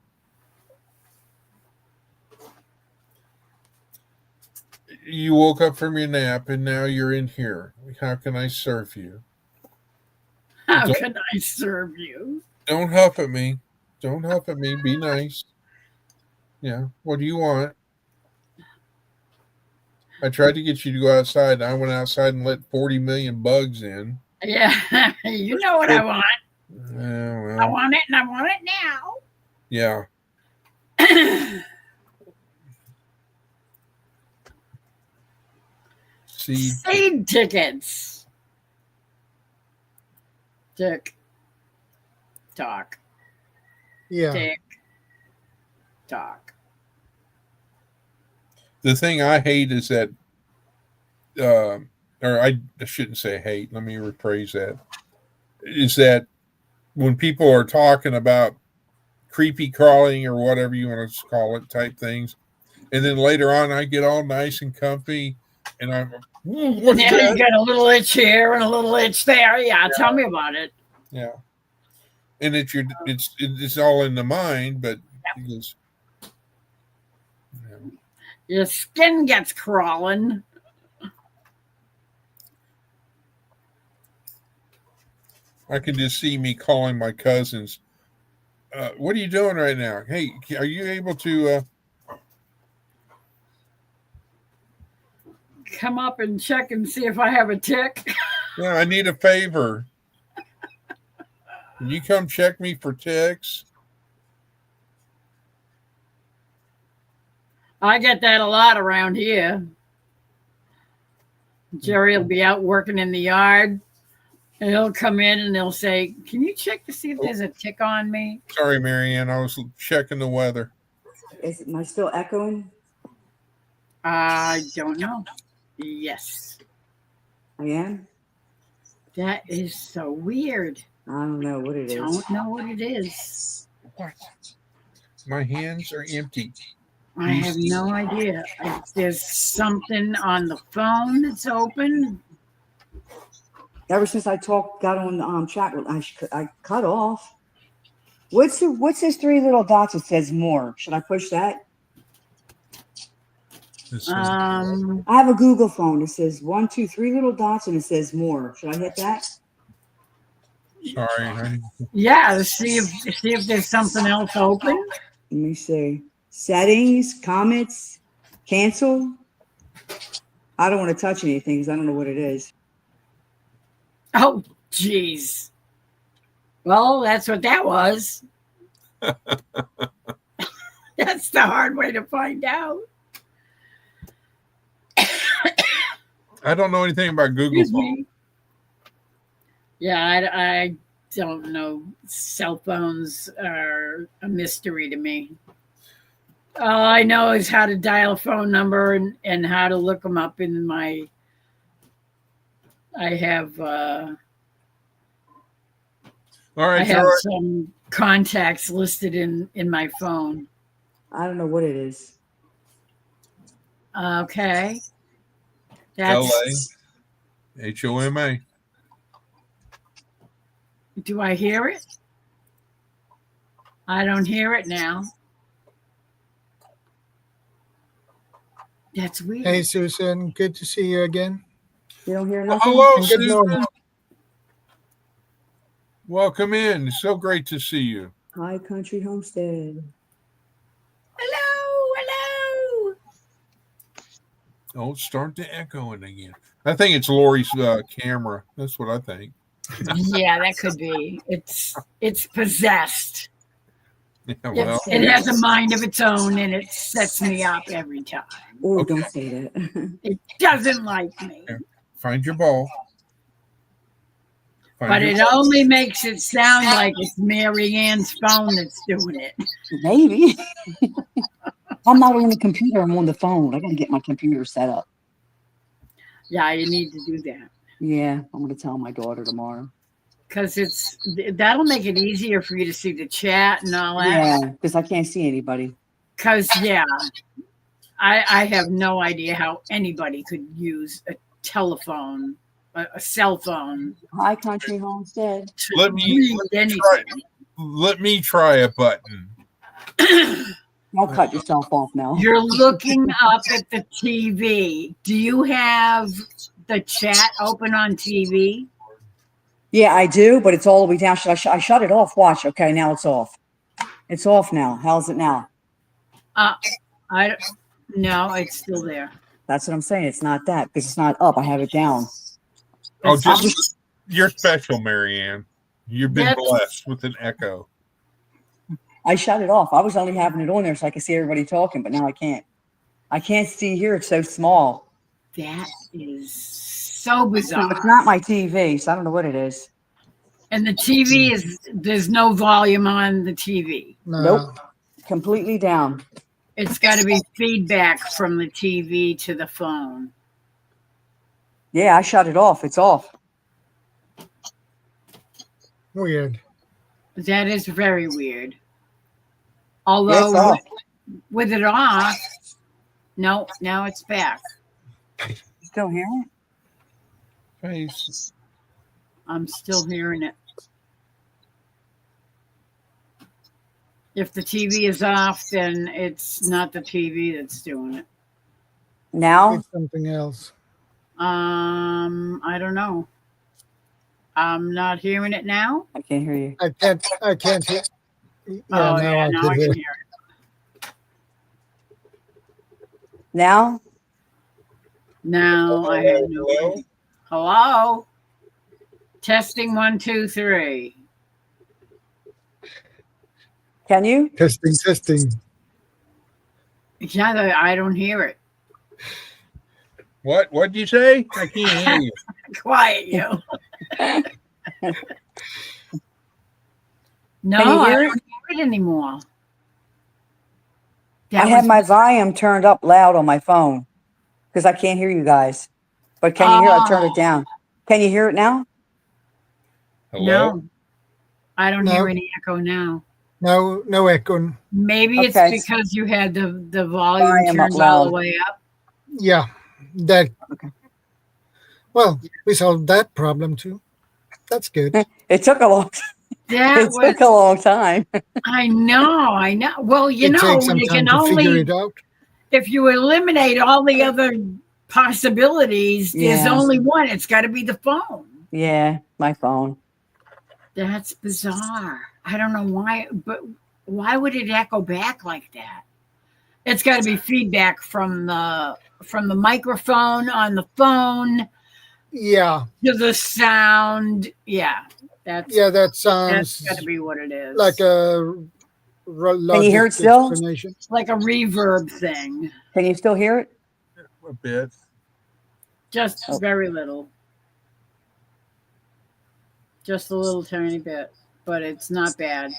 You woke up from your nap and now you're in here. How can I serve you? How Don't- can I serve you? Don't huff at me. Don't huff at me. Be nice. Yeah. What do you want? I tried to get you to go outside. I went outside and let 40 million bugs in. Yeah, you know what I want. Yeah, I well, want it, and I want it now. yeah. Seed. Seed tickets. Tick. Tock. Yeah. Tick. Tock. The thing I hate is that, or I shouldn't say hate. Let me rephrase that. Is that when people are talking about creepy crawling or whatever you want to call it type things, and then later on I get all nice and comfy, and I'm, what's Yeah, that? you got a little itch here and a little itch there. Yeah, tell me about it. Yeah, and it's all in the mind, but because, Your skin gets crawling. I can just see me calling my cousins. What are you doing right now? Hey, are you able to? Come up and check and see if I have a tick. Yeah, I need a favor. Can you come check me for ticks? I get that a lot around here. Jerry will be out working in the yard, and he'll come in and he'll say, "Can you check to see if there's a tick on me?" Sorry, Marianne. I was checking the weather. Am I still echoing? I don't know. Yes, I am. that is so weird. I don't know what it is. Don't know what it is. My hands are empty. I have no idea. There's something on the phone that's open. Ever since I got on chat, I cut off. What's this three little dots that says more? Should I push that? This is- Um, I have a Google phone. It says 1, 2, 3 little dots, and it says more. Should I hit that? sorry, honey. yeah. See if there's something else open. Let me see. Settings, comments, cancel. I don't want to touch anything because I don't know what it is. Oh, jeez. Well, that's what that was. That's the hard way to find out. I don't know anything about Google Excuse phone. me. Yeah, I don't know. Cell phones are a mystery to me. All I know is how to dial a phone number and how to look them up in my. I have All I right, have Troy. some contacts listed in my phone. I don't know what it is. Okay. LA. That's, HOMA. do I hear it? I don't hear it now. That's weird. Hey, Susan, good to see you again. You don't hear Well, nothing? hello, And good Susan. morning. Welcome in. It's so great to see you. High Country Homestead. Hello, hello. Oh, it's starting to echoing again. I think it's Lori's camera. That's what I think. Yeah, that could be. It's possessed. Yeah, well, It has a mind of its own, and it sets me up every time. Oh, Okay. don't say that. It doesn't like me, find your ball. Find but your it ball. only makes it sound like it's Mary Ann's phone that's doing it. Maybe. I'm not on the computer. I'm on the phone. I got to get my computer set up. Yeah, you need to do that Yeah, I'm going to tell my daughter tomorrow. because that'll make it easier for you to see the chat and all that. Yeah, because I can't see anybody. Because I have no idea how anybody could use a telephone, a cell phone, High Country Homestead. to Let me read anything. Let me try a button. Don't cut yourself off now. You're looking up at the TV. Do you have the chat open on TV? Yeah, I do, but it's all the way down. I shut it off. Watch. Okay, now it's off. It's off now. How's it now? No, it's still there. That's what I'm saying. It's not that because it's not up. I have it down. Oh, It's- you're special, Marianne. You've been That's- blessed with an echo. I shut it off. I was only having it on there so I could see everybody talking, but now I can't. I can't see here. It's so small. That is so bizarre. It's not my TV, so I don't know what it is. And the TV there's no volume on the TV. No. Nope. Completely down. It's got to be feedback from the TV to the phone. Yeah, I shut it off. It's off. Weird. That is very weird. It's Although off. with it off, no, now it's back. Still hearing it? Face. I'm still hearing it. If the TV is off, then it's not the TV that's doing it. Now? It's something else. I don't know. I'm not hearing it now. I can't hear you. I can't hear. Yeah, Now I can can hear. hear it. Now? Now I have no Hello? idea. Hello? Testing 1, 2, 3. Can you? Testing. Yeah, I don't hear it. What'd you say? I can't hear you. Quiet, you. No, Can you I hear don't hear it anymore. I That have was- my volume turned up loud on my phone because I can't hear you guys. But can you hear? I turned it down. Can you hear it now? Hello? No, I don't hear No. any echo now. No echo. Maybe it's Okay. because you had the volume Volume up turned all the loud. way up. Yeah, that. Okay. Well, we solved that problem too. That's good. It took a long. That It was, took a long time. I know. Well, you it know, takes some you time can to figure only, it out. if you eliminate all the other possibilities, there's Yeah. only one. It's got to be the phone. Yeah, my phone. That's bizarre. I don't know why, but why would it echo back like that? It's got to be feedback from the microphone on the phone Yeah, to the sound. Yeah, that's that sounds got to be what it is. like a. Can you hear it still? Explanation. like a reverb thing, Can you still hear it? A bit. just Oh. very little, just a little tiny bit, but it's not bad.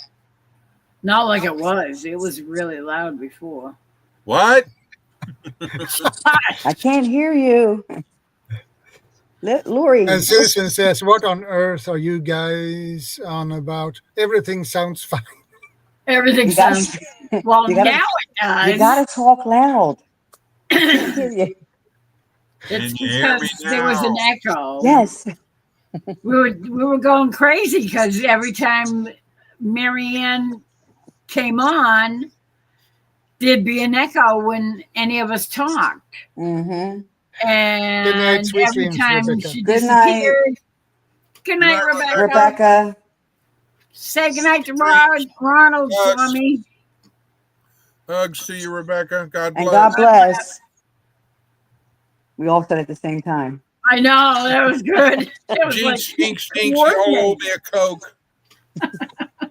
Not like it was. It was really loud before. What? I can't hear you. Lori. And Susan says, "What on earth are you guys on about? Everything sounds fine." Everything You gotta, sounds well. you gotta- Now it you does. gotta talk loud. Can't hear you. It's Can you hear me because there was an now? echo. Yes. We were going crazy because every time Marianne came on, there'd be an echo when any of us talked. Mm-hmm. And Good night, sweet every dreams, time Rebecca. she Good night. disappeared. Good night, Good night, Rebecca. Rebecca. Say goodnight to Ronald Yes. for me. Hugs to you, Rebecca. God And bless. God bless. We all said it at the same time. I know, that was good. It was Gene like stinks. Oh, coordinated. be a Coke.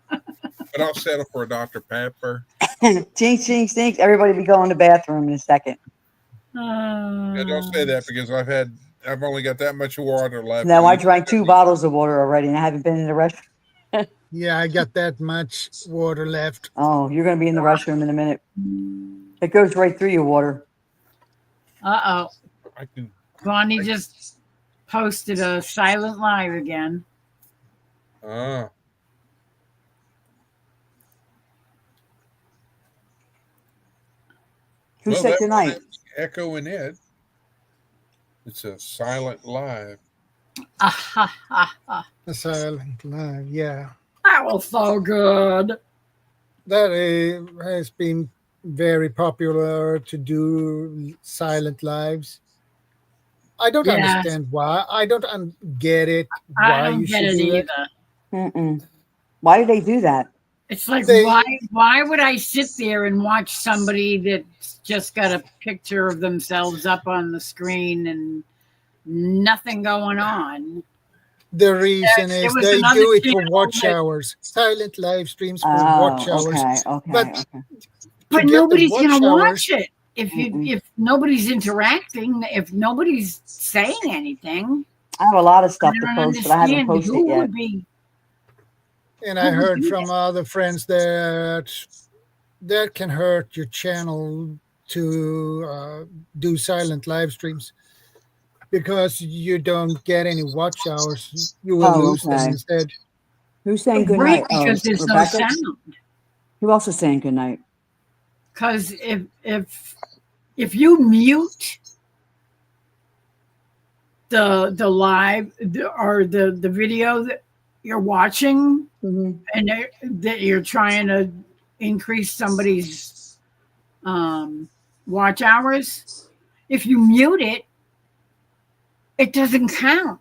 But I'll settle for a Dr. Pepper. Jinx, jinx, jinx. Everybody be going to the bathroom in a second. Yeah, don't say that because I've only got that much water left. No, I drank 2 bottles of water already and I haven't been in the restroom. Yeah, I got that much water left. Oh, you're going to be in the restroom in a minute. It goes right through your water. Uh-oh. I can. Bonnie just posted a silent live again. Ah. Who Well, said that tonight? one has echo in it. It's a silent live. Ah, ha, ha, ha. A silent live, yeah. That was so good. That has been very popular to do silent lives. I don't Yeah. understand why. I don't get it. I Why don't you get should it do either. that. Mm-mm. Why do they do that? It's like They- why would I sit there and watch somebody that's just got a picture of themselves up on the screen and nothing going on? The reason There is was they another do it for channel watch that- hours. Silent live streams for watch Oh, hours. okay, okay, But- okay. But get the nobody's watch gonna hours- watch it if nobody's interacting, if nobody's saying anything. I have a lot of stuff I to don't post, but I haven't understand posted who yet. would be. And I Who would heard do from other friends that can hurt your channel to do silent live streams because you don't get any watch hours. You will Oh, lose them okay. instead. Who's saying good Right, night? because there's no Rebecca? sound. Who else is saying good night? Because if you mute the live or the video that you're watching Mm-hmm. and that you're trying to increase somebody's watch hours, if you mute it, it doesn't count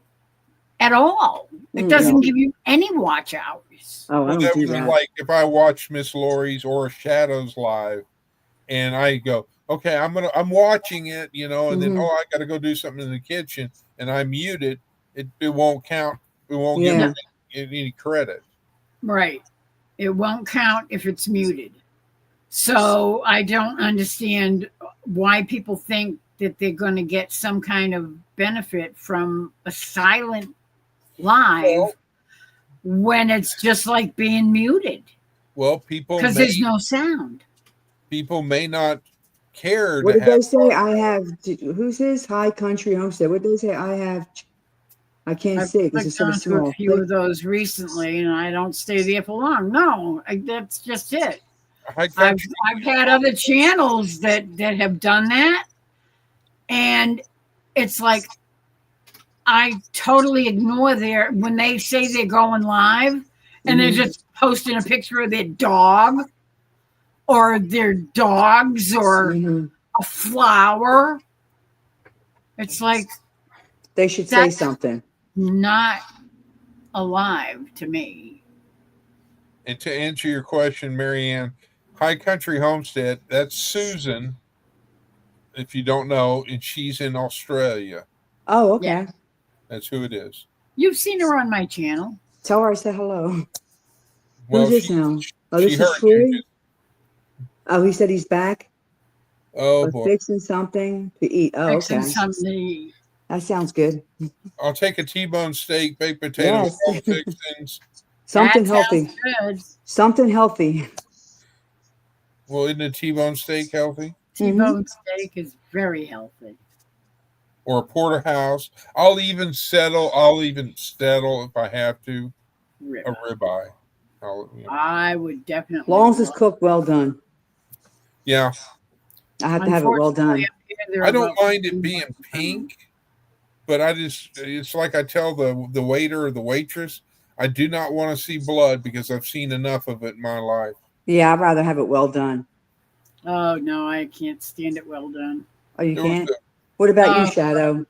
at all. It doesn't give you any watch hours. Oh, I Well, don't that do was that. like if I watch Miss Lori's or Shadows live, and I go, okay, I'm watching it, and then Mhm. I got to go do something in the kitchen, and I mute it. It won't count. It won't Yeah. give me any credit. Right. It won't count if it's muted. So I don't understand why people think that they're going to get some kind of benefit from a silent live Well- when it's just like being muted Well, people because may, there's no sound. people may not care What to did they have. say? I have. Who's this? High Country Homestead. What did they say? I have. I can't I've see because it's clicked so onto small. a few of those recently, and I don't stay there for long. No, that's just it. High I've country. had other channels that have done that, and it's like I totally ignore their when they say they're going live, and they're just posting a picture of their dog or their dogs or Mhm. a flower. It's like They should say That's- something. not alive to me. And to answer your question, Marianne, High Country Homestead, that's Susan, if you don't know, and she's in Australia. Oh, okay. Yeah. That's who it is. You've seen her on my channel. Tell her I said hello. Well, Who's this she- now? Oh, she this is heard Troy. you. Oh, he said he's back. Oh, Or boy. fixing something to eat. Oh, Fixing okay. something to eat. That sounds good. I'll take a T-bone steak, baked potatoes, Yes. all fixings. Something That sounds healthy. good. Something healthy. Well, isn't a T-bone steak healthy? T-bone steak is very healthy. or a porterhouse. I'll even settle if I have to Rib. a ribeye. I would As definitely. long as it's cooked well done. Yeah, I have to have it well done. I don't mind it being pink, but it's like I tell the waiter or the waitress, I do not want to see blood because I've seen enough of it in my life. Yeah, I'd rather have it well done. Oh no, I can't stand it well done. Oh, you There was can't? What about you, Shadow?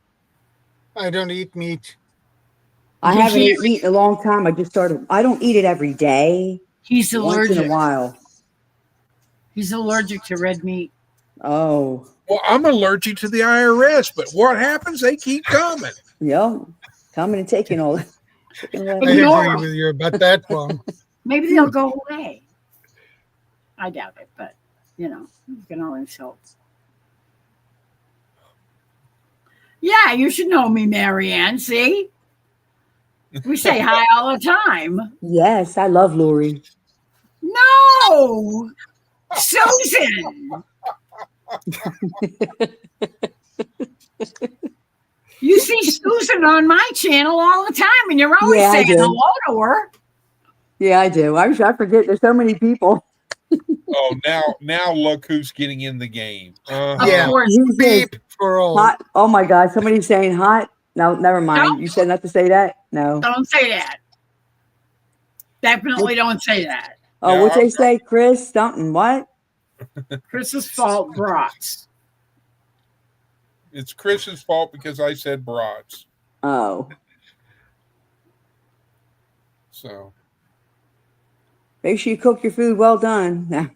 I don't eat meat. I You haven't can't- eaten meat in a long time. I just started. I don't eat it every day. He's Once in a allergic. while. He's allergic to red meat. Oh, Well, I'm allergic to the IRS, but what happens? They keep coming. yeah. Coming and taking all. taking all I that. No. agree with you about that one. Maybe they'll go away. I doubt it, but you can always hope. Yeah, you should know me, Marianne. See? We say hi all the time. Yes, I love Lori. No! Susan! You see Susan on my channel all the time, and you're always Yeah, I saying do. hello to her. Yeah, I do. I forget. There's so many people. Oh, now look who's getting in the game. Of Yeah. course. Who's this? Beep for all. Hot. Oh my God! Somebody's saying hot. No, never mind. No. You said not to say that. No. Don't say that. Definitely don't say that. Oh, Yeah, what'd they I'm- say, Chris? Something. What? Chris's fault brats. It's Chris's fault because I said brats. Oh, So make sure you cook your food well done. Yeah.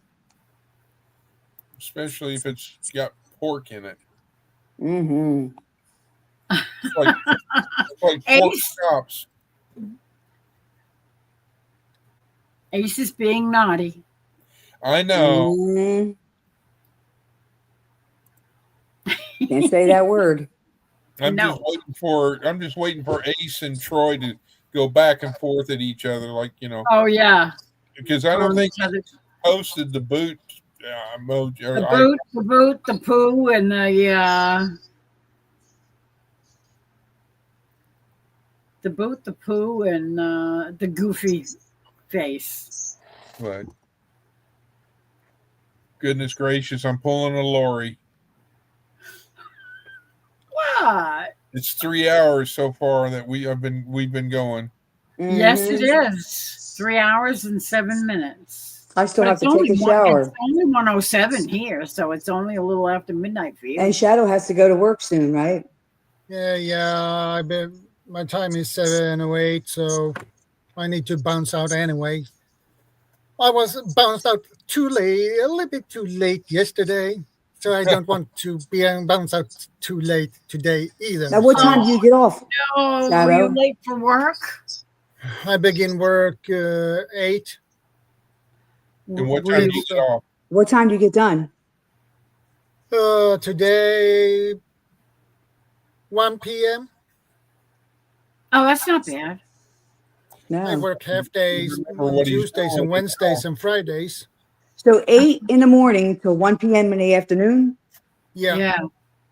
especially if it's got pork in it. Mm-hmm. It's like pork Ace. chops. Ace is being naughty. I know. Mm. Can't say that word. I'm No. just waiting for Ace and Troy to go back and forth at each other, Oh yeah. because I don't On think each other. posted the boot emoji. Or The boot, the poo, and the boot, the poo, and the goofy face. but goodness gracious, I'm pulling a Lori. What? It's 3 hours so far that we've been going. Yes, it Mhm. is. 3 hours and 7 minutes. I still But have it's to take a only shower. It's only 1:07 here, so it's only a little after midnight for you. And Shadow has to go to work soon, right? Yeah. My time is 7:08, so I need to bounce out anyway. I was bounced out too late, a little bit too late yesterday, so I don't want to be bounced out too late today either. Now, what So time do you get off? Oh, were Shadow? you late for work? I begin work 8. And what Were time you- do you get off? What time do you get done? Today 1 p.m. Oh, that's not bad. I No. work half days Remember on what he's Tuesdays doing. and Wednesdays and Fridays. So 8 in the morning till 1 p.m. in the afternoon. Yeah. Yeah,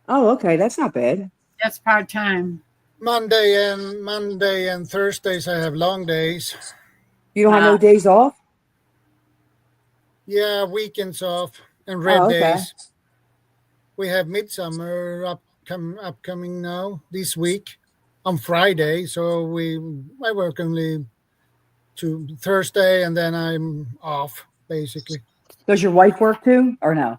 Oh, okay, that's not bad. that's part time. Monday and Thursdays I have long days. You don't have no Ah. days off. Yeah, weekends off and red Oh, okay. days. We have midsummer upcoming now this week on Friday, so I work only to Thursday and then I'm off basically. Does your wife work too, or no?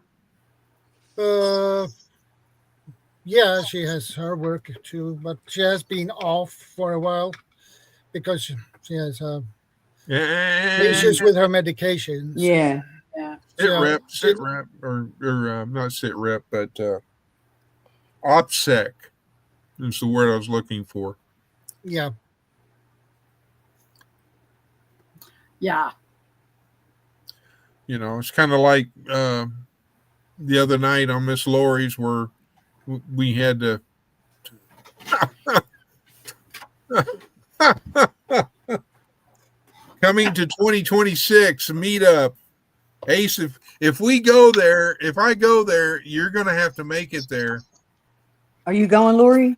Yeah, she has her work too, but she has been off for a while because she has issues with her medications. Yeah. Yeah. Sit rep, or not sit rep, but OPSEC is the word I was looking for. Yeah. Yeah. It's kind of like the other night on Miss Lori's where we had to. Coming to 2026 meetup. Ace, if I go there, you're going to have to make it there. Are you going, Lori?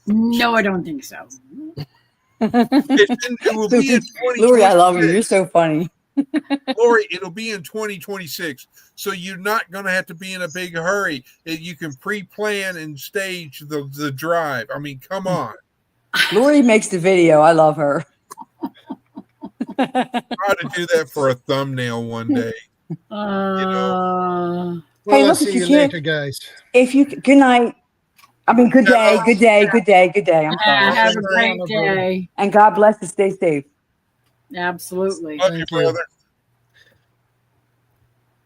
No, I don't think so. It will be in Lori, I love you. 2026. You're so funny. Lori, it'll be in 2026. So you're not going to have to be in a big hurry. You can pre-plan and stage the drive. I mean, come on. Lori makes the video. I love her. Try to do that for a thumbnail one day. Well, Hey, I'll look, see if you you can't- later, guys. If you good night. I mean, good day, No. good day, good day, good day. I'm sorry. Have a Thanks, great Honorable. day. And God bless and stay safe. Absolutely. Love you, Thank you. brother.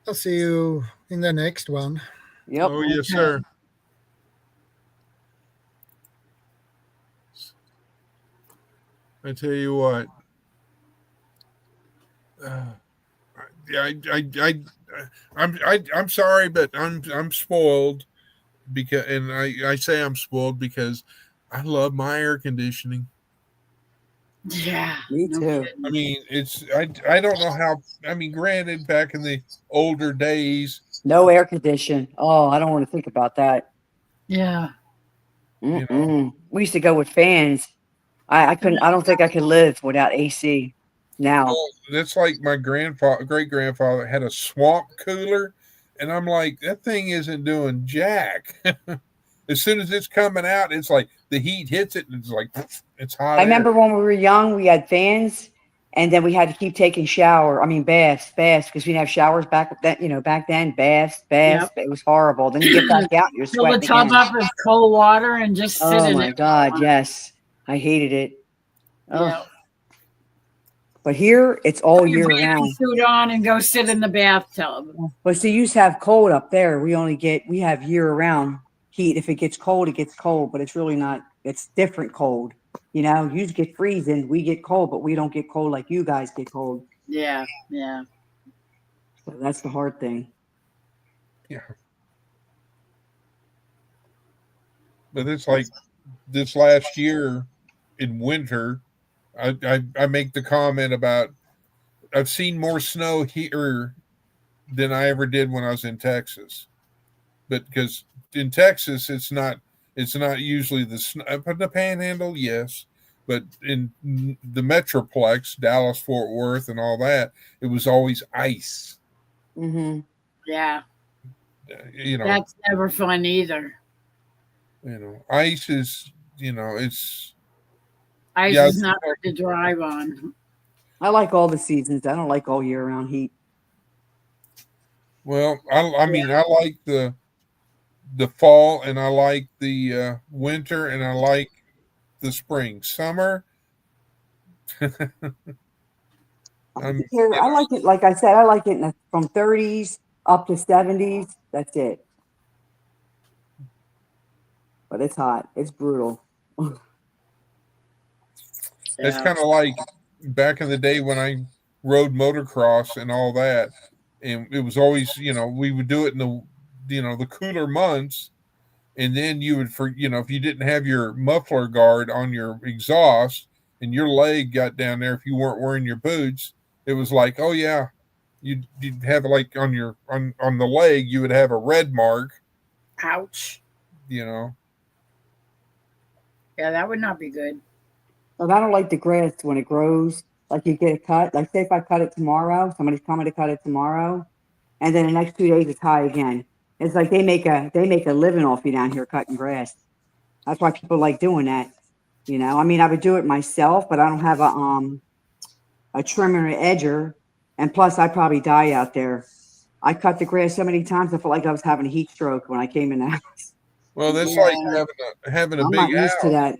I'll see you in the next one. Yep. Oh, yes, sir. I tell you what. I'm sorry, but I'm spoiled because, and I say I'm spoiled because I love my air conditioning. Yeah. Me no too. kidding. I mean, I don't know how. I mean, granted, back in the older days, No air condition. Oh, I don't want to think about that. Yeah. You know. Mm-mm. We used to go with fans. I couldn't. I don't think I could live without AC. Now, well, that's like my great grandfather had a swamp cooler, and I'm like, that thing isn't doing jack. As soon as it's coming out, it's like the heat hits it, and it's like it's hot. I remember when we were young, we had fans, and then we had to keep taking baths, because we didn't have showers back then. Back then, baths. It was horrible. Then you get back out, and you're Fill the sweating tub again. up with cold water and just sit Oh in my it. God, yes, I hated it. Oh, Yeah. but here it's all Put your year bathing round. suit on and go sit in the bathtub. But see, you used to have cold up there. We have year round heat. If it gets cold, it gets cold, but it's really not. It's different cold. You get freezing, we get cold, but we don't get cold like you guys get cold. Yeah. Yeah. So that's the hard thing. Yeah. But it's like this last year in winter, I make the comment about I've seen more snow here than I ever did when I was in Texas. But because in Texas it's not usually the snow, but the Panhandle, yes, but in the Metroplex, Dallas, Fort Worth, and all that, it was always ice. Mm-hmm. Yeah. You know, That's never fun either. Ice is it's Ice Yeah, is not hard to drive on. I like all the seasons. I don't like all year round heat. well, I mean I like the fall, and I like the winter, and I like the spring. Summer, I'm I like it. Like I said, I like it from 30s up to 70s. That's it. But it's hot. It's brutal. It's Yeah. kind of like back in the day when I rode motocross and all that, and it was always we would do it in the cooler months, and then you would if you didn't have your muffler guard on your exhaust and your leg got down there, if you weren't wearing your boots, it was like, oh yeah, you'd have like on the leg you would have a red mark. Ouch. Yeah, that would not be good. But I don't like the grass when it grows. Like you get a cut. Like say if I cut it tomorrow, somebody's coming to cut it tomorrow, and then the next 2 days it's high again. It's like they make a living off you down here cutting grass. That's why people like doing that. I mean, I would do it myself, but I don't have a trimmer or edger, and plus I probably die out there. I cut the grass so many times I felt like I was having a heat stroke when I came in the house. well, that's Yeah. like having a I'm big not used house. to that.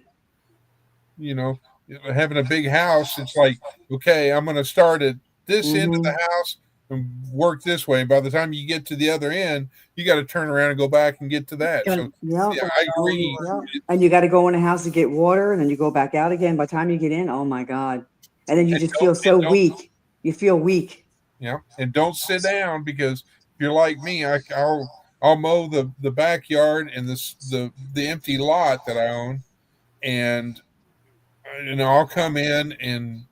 Having a big house, it's like, okay, I'm going to start at this end of the house and work this way. By the time you get to the other end, you got to turn around and go back and get to that. So Yeah. yeah, I agree. Yeah. And you got to go in the house to get water, and then you go back out again. By the time you get in, oh my God. And then you just feel so weak. You feel weak. Yeah, and don't sit down, because if you're like me, I'll mow the backyard and the empty lot that I own, and I'll come in and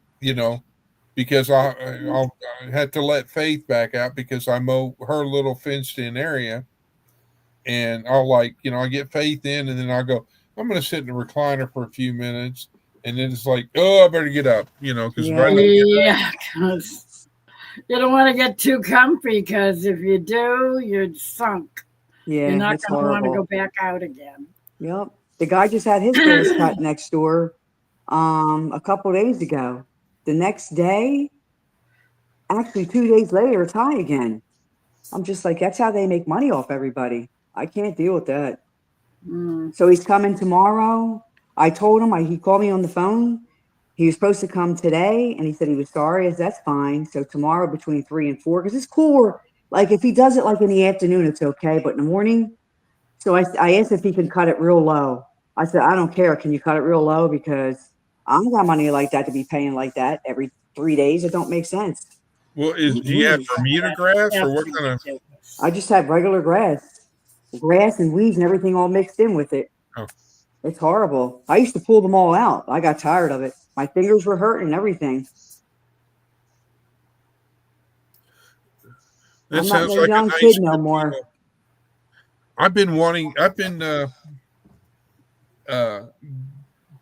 because I'll have to let Faith back out because I mow her little fenced in area, and I'll like, I get Faith in, and then I'll go, I'm going to sit in the recliner for a few minutes, and then it's like, oh, I better get up, because if I don't Yeah, because you don't want to get too comfy, because if you do, you're sunk. Yeah, You're not it's going to want to horrible. go back out again. Yep. The guy just had his grass cut next door a couple days ago. The next day, actually 2 days later, it's high again. I'm just like, that's how they make money off everybody. I can't deal with that. Mm. So he's coming tomorrow. I told him, he called me on the phone. He was supposed to come today, and he said he was sorry. I said, that's fine. So tomorrow between 3 and 4, because it's cooler. Like if he does it like in the afternoon, it's okay. But in the morning, so I asked if he can cut it real low. I said, I don't care. Can you cut it real low? Because I don't got money like that to be paying like that every 3 days. It don't make sense. Well, do you have Bermuda grass or what kind of? I just have regular grass and weeds and everything all mixed in with it. Oh. It's horrible. I used to pull them all out. I got tired of it. My fingers were hurting and everything. That I'm not sounds no like a young nice kid no group, more. I've been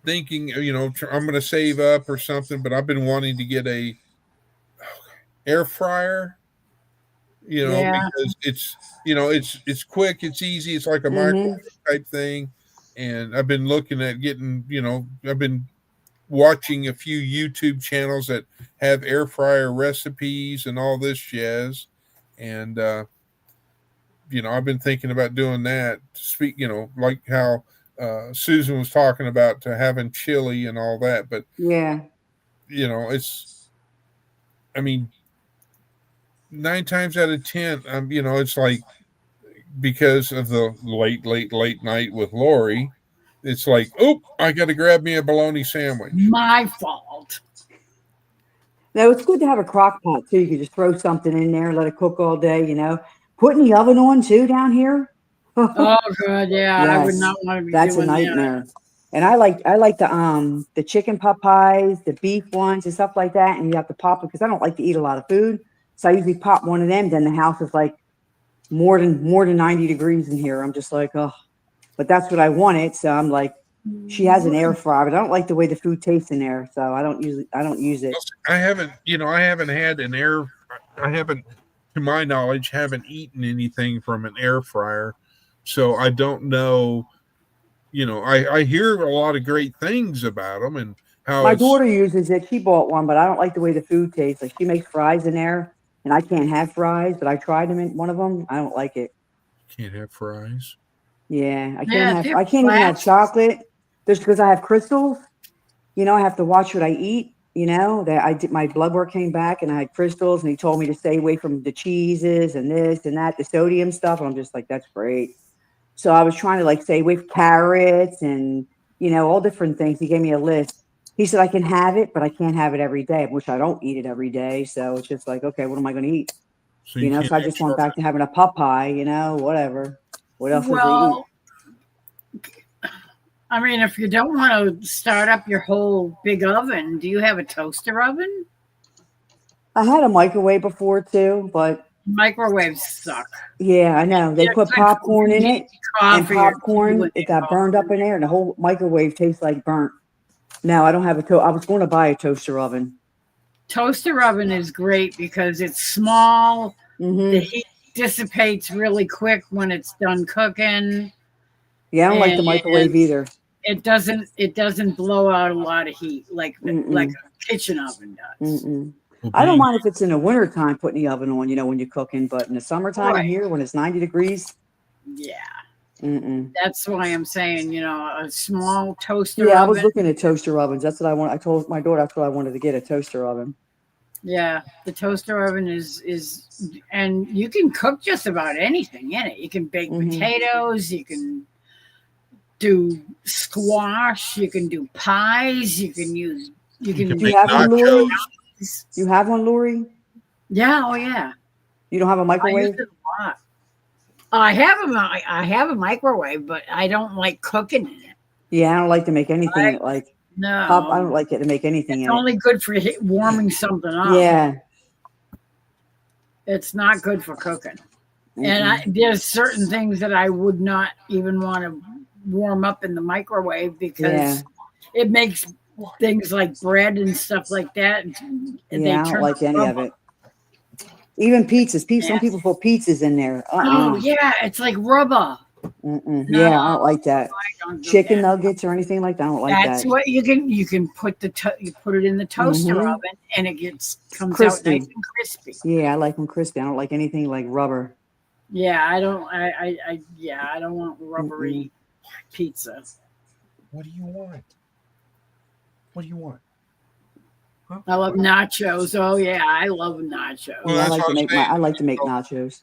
thinking, I'm going to save up or something, but I've been wanting to get a air fryer, because it's quick, it's easy, it's like a microwave type thing. And I've been looking at getting, I've been watching a few YouTube channels that have air fryer recipes and all this jazz. And, I've been thinking about doing that. Like how Susan was talking about having chili and all that. But, yeah, it's, 9 times out of 10, it's like, because of the late night with Lori, it's like, oh, I got to grab me a bologna sandwich. My fault. No, it's good to have a crock pot too. You can just throw something in there, let it cook all day, Putting the oven on too down here. Oh, good. Yeah, I would Yes, not want to be that's a doing nightmare. And I like the chicken pot pies, the beef ones and stuff like that. And you have to pop it because I don't like to eat a lot of food. So I usually pop one of them. Then the house is like more than 90 degrees in here. I'm just like, oh, but that's what I wanted. So I'm like, she has an air fryer, but I don't like the way the food tastes in there. So I don't use it. I haven't had an air. I haven't, to my knowledge, haven't eaten anything from an air fryer. So I don't know. I hear a lot of great things about them and how my daughter uses it. She bought one, but I don't like the way the food tastes. Like she makes fries in there, and I can't have fries. But I tried them in one of them. I don't like it. Can't have fries. Yeah, I Yeah, can't even have chocolate just because I have crystals. I have to watch what I eat. That I did, my blood work came back and I had crystals, and he told me to stay away from the cheeses and this and that, the sodium stuff. And I'm just like, that's great. So I was trying to stay away from carrots and, all different things. He gave me a list. He said, I can have it, but I can't have it every day, which I don't eat it every day. So it's just like, okay, what am I going to eat? So I just went back to having a pot pie, whatever. What else is to eat? If you don't want to start up your whole big oven, do you have a toaster oven? I had a microwave before too, but microwaves suck. Yeah, I know. They put popcorn in it, and popcorn, it got burned up in there, and the whole microwave tastes like burnt. No, I don't have I was going to buy a toaster oven. Toaster oven is great because it's small. Mm-hmm. The heat dissipates really quick when it's done cooking. Yeah, I don't like the microwave either. It doesn't blow out a lot of heat like a kitchen oven does. Mm-mm. I don't mind if it's in the wintertime putting the oven on, when you're cooking, but in the summertime here when it's 90 degrees. Yeah. Mm-mm. That's why I'm saying, a small toaster oven. Yeah, I was looking at toaster ovens. That's what I want. I told my daughter that's what I wanted to get, a toaster oven. Yeah, the toaster oven is and you can cook just about anything in it. You can bake potatoes, you can do squash, you can do pies, you can do you have one, Lori? You have one, Lori? Yeah, oh yeah. You don't have a microwave? I use it a lot. I have a microwave, but I don't like cooking in it. Yeah, I don't like to make anything no. I don't like it to make anything. It's only good for warming something up. Yeah. It's not good for cooking. And there's certain things that I would not even want to warm up in the microwave because it makes things like bread and stuff like that. And I don't like any of it. Even pizzas. Some people put pizzas in there. Oh yeah, it's like rubber. Yeah, I don't like that. Chicken nuggets or anything like that. I don't like that. That's what you can put you put it in the toaster oven and it comes crispy. out nice and crispy. Yeah, I like them crispy. I don't like anything like rubber. Yeah, I don't want rubbery pizza. What do you want? What do you want? Huh? I love nachos. Oh yeah, I love nachos. Well, Yeah, that's what I'm saying. I like to make nachos.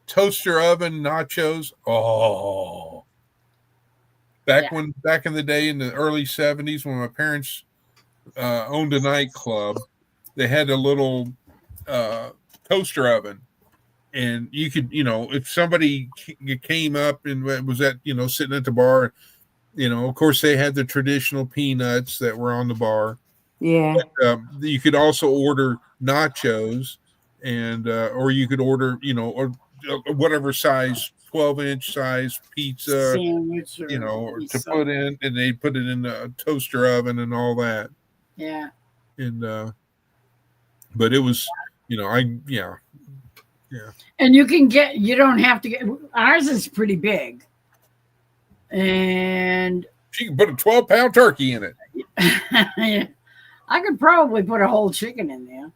Toaster oven nachos. Oh, back in the day in the early 70s when my parents owned a nightclub, they had a little toaster oven, and you could, if somebody came up and was at, sitting at the bar, of course they had the traditional peanuts that were on the bar. Yeah. But, you could also order nachos, and or you could order, or whatever size 12-inch size pizza, sandwich, or to put in, and they put it in the toaster oven and all that. Yeah. And but it was, And you don't have to get, ours is pretty big, and she can put a 12-pound turkey in it. I could probably put a whole chicken in there.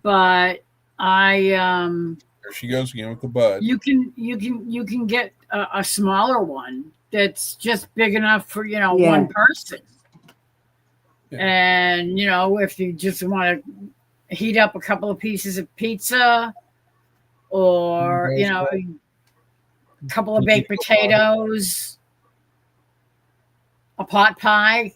But There she goes again with the bud. you can get a smaller one that's just big enough for one person. Yeah. And if you just want to heat up a couple of pieces of pizza, or a couple of baked potatoes, a pot pie,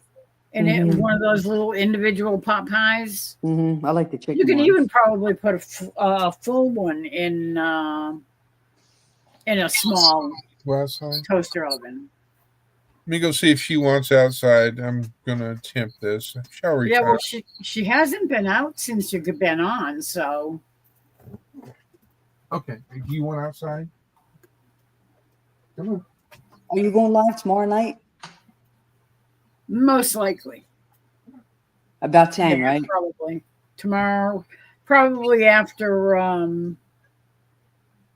and it one of those little individual pot pies. I like the chicken. You can ones. even probably put a full one in a small toaster oven. Let me go see if she wants outside. I'm gonna attempt this. Shall we? Yeah, well, she hasn't been out since you've been on, so. Okay. Do you want outside? Come on. Are you going live tomorrow night? Most likely. About 10, right? Probably. Tomorrow, probably after, I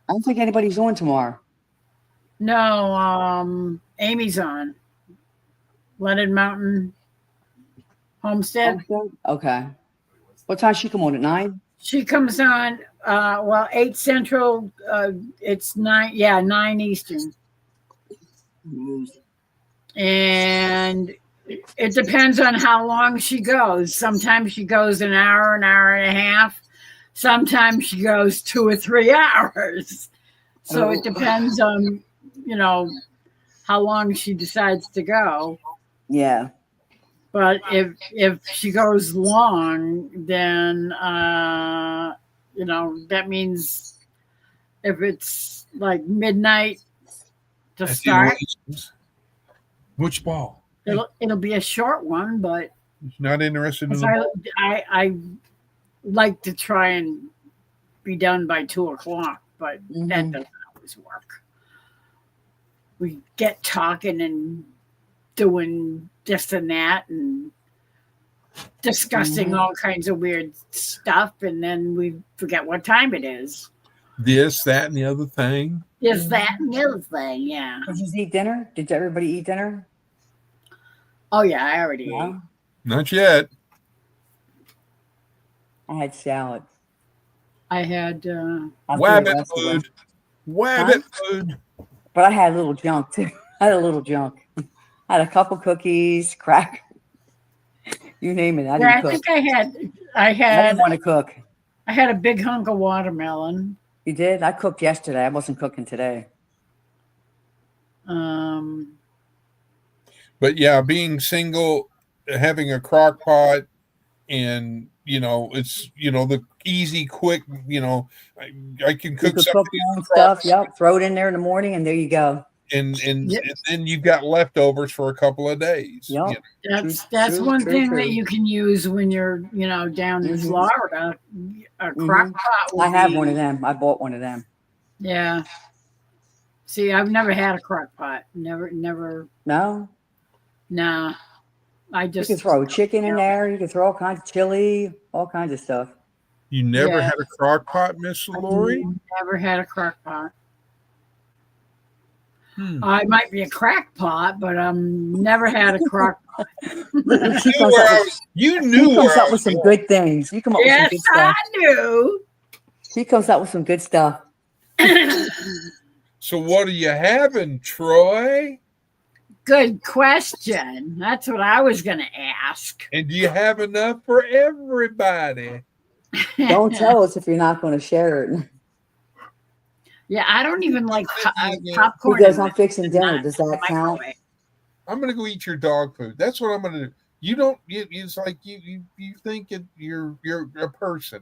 don't think anybody's on tomorrow. no, Amy's on. Leonard Mountain Homestead. Okay. What time she come on at 9? She comes on, 8 Central, it's 9 Eastern. And it depends on how long she goes. Sometimes she goes an hour and a half. Sometimes she goes 2 or 3 hours. So it depends on, how long she decides to go. Yeah. But if she goes long, then that means if it's like midnight to start, Which ball? it'll be a short one. But Not interested in the ball? I like to try and be done by 2:00, but that doesn't always work. We get talking and doing this and that and discussing all kinds of weird stuff, and then we forget what time it is. This, that, and the other thing. Is that and the other thing? Yeah. Did you eat dinner? Did everybody eat dinner? Oh yeah, I already ate. Not yet. I had salad. I had Wabbit food. Wabbit food. But I had a little junk too. I had a little junk. I had a couple cookies, crack. You name it. I didn't cook. think I I had didn't want to cook. I had a big hunk of watermelon. You did? I cooked yesterday. I wasn't cooking today. But yeah, being single, having a crock pot, and it's the easy, quick. I can You cook could something cook your own stuff. Yep. Throw it in there in the morning, and there you go. and Yep. then you've got leftovers for a couple of days. Yep. You know? That's True, one true, thing true. that you can use when you're, down in Mhm. Florida. A crock pot. I would have be- one of them. I bought one of them. Yeah. See, I've never had a crock pot. Never. No, Nah. I you just can throw chicken in there. You can throw all kinds of chili, all kinds of stuff. You never Yeah. had a crock pot, Miss Lori? Never had a crock pot. Hmm. I might be a crack pot, but never had a crock pot. Look, he You comes knew up where I with, was- you he knew comes where I up with was some going. good things. You come up with some Yes, good I stuff. knew. He comes up with some good stuff. So what are you having, Troy? Good question. That's what I was going to ask. And do you have enough for everybody? Don't tell us if you're not going to share it. Yeah, I don't even like He popcorn. goes, in I'm fixing dinner. not Does that count? microwave. I'm gonna go eat your dog food. That's what I'm gonna do. You don't. It's like you think you're a person.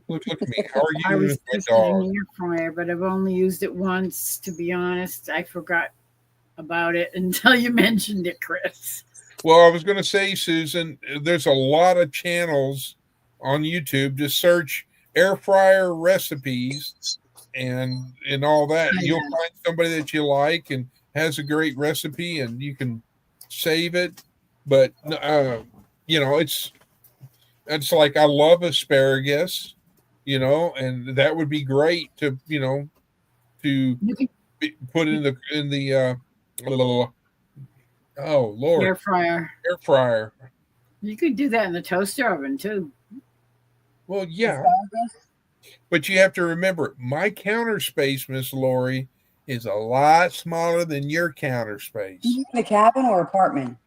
Look at me. How are I you was with my just in dog? the air fryer, but I've only used it once. To be honest, I forgot about it until you mentioned it, Chris. Well, I was gonna say, Susan, there's a lot of channels on YouTube. Just search air fryer recipes and all that. I You'll know. find somebody that you like and has a great recipe, and you can save it. But it's like I love asparagus, and that would be great to You can put in the oh Lord, air fryer. air fryer. You could do that in the toaster oven too. Well, yeah, but you have to remember my counter space, Miss Lori, is a lot smaller than your counter space. You in a cabin or apartment?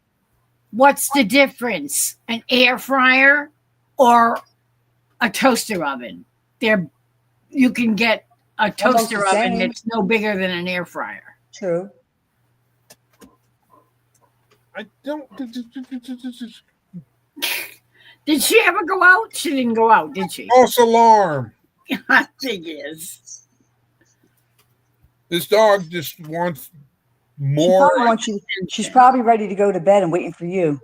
What's the difference? An air fryer or a toaster oven? You can get a Almost toaster the oven same. that's no bigger than an air fryer. True. I don't. Did she ever go out? She didn't go out, did she? False alarm. I think is. This dog just wants She more. probably wants you, she's probably ready to go to bed and waiting for you.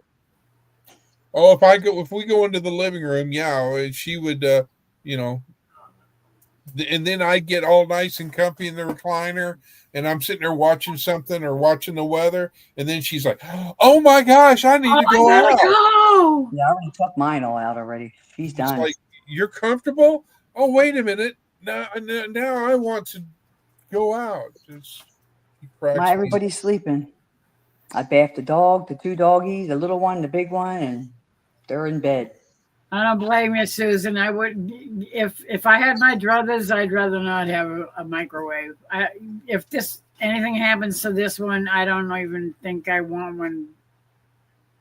Oh, if we go into the living room, yeah, she would, and then I get all nice and comfy in the recliner, and I'm sitting there watching something or watching the weather, and then she's like, "Oh my gosh, I need to I go gotta out." go. Yeah, I already took mine all out already. She's It's done. like, you're comfortable? Oh, wait a minute. Now I want to go out. He cracks Now me. everybody's sleeping. I bathed the dog, the two doggies, the little one, the big one, and they're in bed. I don't blame you, Susan. I would, if I had my druthers, I'd rather not have a microwave. If anything happens to this one, I don't even think I want one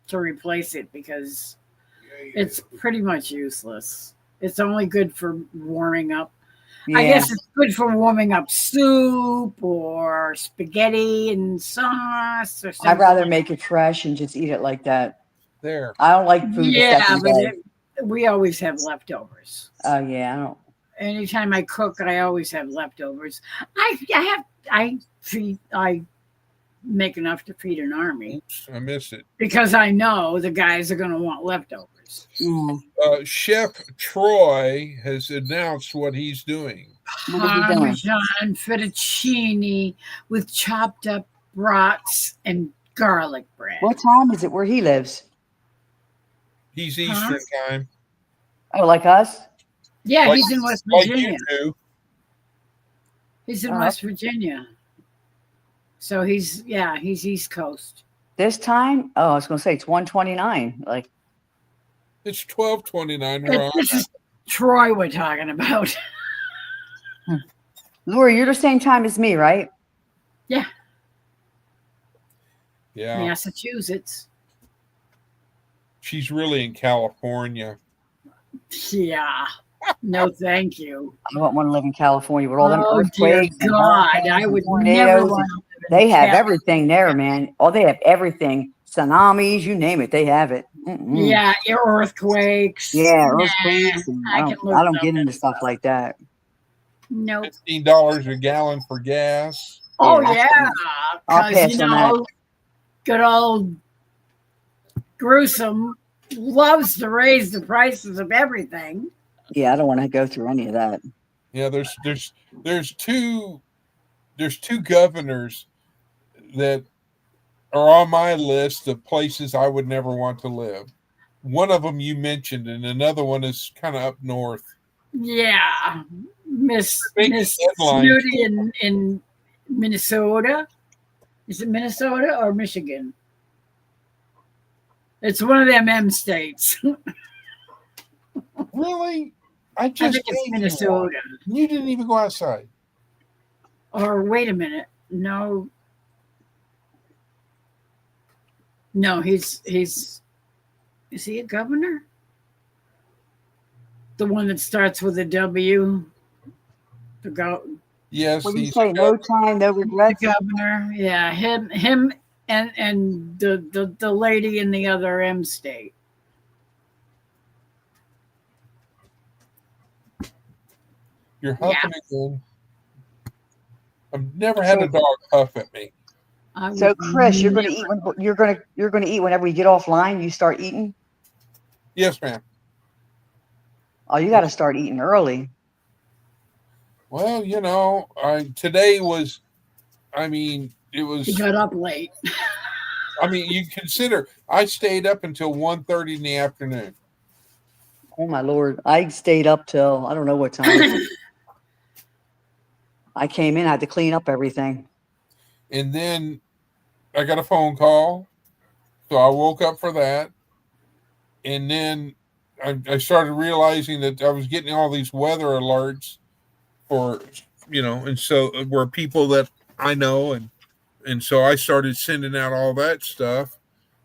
to replace it because it's pretty much useless. It's only good for warming up. I Yeah. guess it's good for warming up soup or spaghetti and sauce or something. I'd rather make it fresh and just eat it like that. There. I don't like food Yeah, that's but bad. we always have leftovers. Oh yeah, I don't. Anytime I cook, I always have leftovers. I make enough to feed an army I miss it. because I know the guys are going to want leftovers. Mm. Chef Troy has announced what he's doing. What is he doing? Parmesan fettuccine with chopped up brats and garlic bread. What time is it where he lives? He's Huh? Eastern time, Oh, like us? Yeah, Like- he's in West like Virginia. you do. He's in Oh, West Virginia. So he's East Coast. This time? Oh, I was gonna say it's 1:29. Like, It's 12:29. We're on. This is Troy we're talking about. Lori, you're the same time as me, right? Yeah. Massachusetts. She's really in California. Yeah. No, thank you. I wouldn't want to live in California with all them Oh dear earthquakes. and God, hurricanes I and would tornadoes never and- want to live in They have Cal- everything there, man. Oh, they have everything. Tsunamis, you name it, they have it. Mm-mm. Yeah, earthquakes. Yeah, Nah, earthquakes. And I I can don't, live I don't without get that into stuff like that. Nope. $15 a gallon for gas. Oh that's yeah, I'll because pass on that. good old Gruesome loves to raise the prices of everything. Yeah, I don't want to go through any of that. Yeah, there's two governors that are on my list of places I would never want to live. One of them you mentioned, and another one is kind of up north. Yeah, Miss Big headline. Snooty in Minnesota. Is it Minnesota or Michigan? It's one of them M states. Really? I I just think it's gave you one. Minnesota. You didn't even go outside. Or wait a minute. No, he's is he a governor? The one that starts with a W. The Yes, What do you he's say? No time, no the regrets. governor. Yeah, him and the lady in the other M state. you're Yeah. huffing again. I've never had a dog huff at me. I So would Chris, you're gonna never- eat when you're gonna eat whenever we get offline. You start eating. Yes, ma'am. Oh, you got to start eating early. Well, today was. I mean, it was. He got up late. I mean, you consider I stayed up until 1:30 in the afternoon. Oh my Lord, I stayed up till I don't know what time. I came in, I had to clean up everything. And then I got a phone call. So I woke up for that. And then I started realizing that I was getting all these weather alerts for, and so were people that I know. And so I started sending out all that stuff.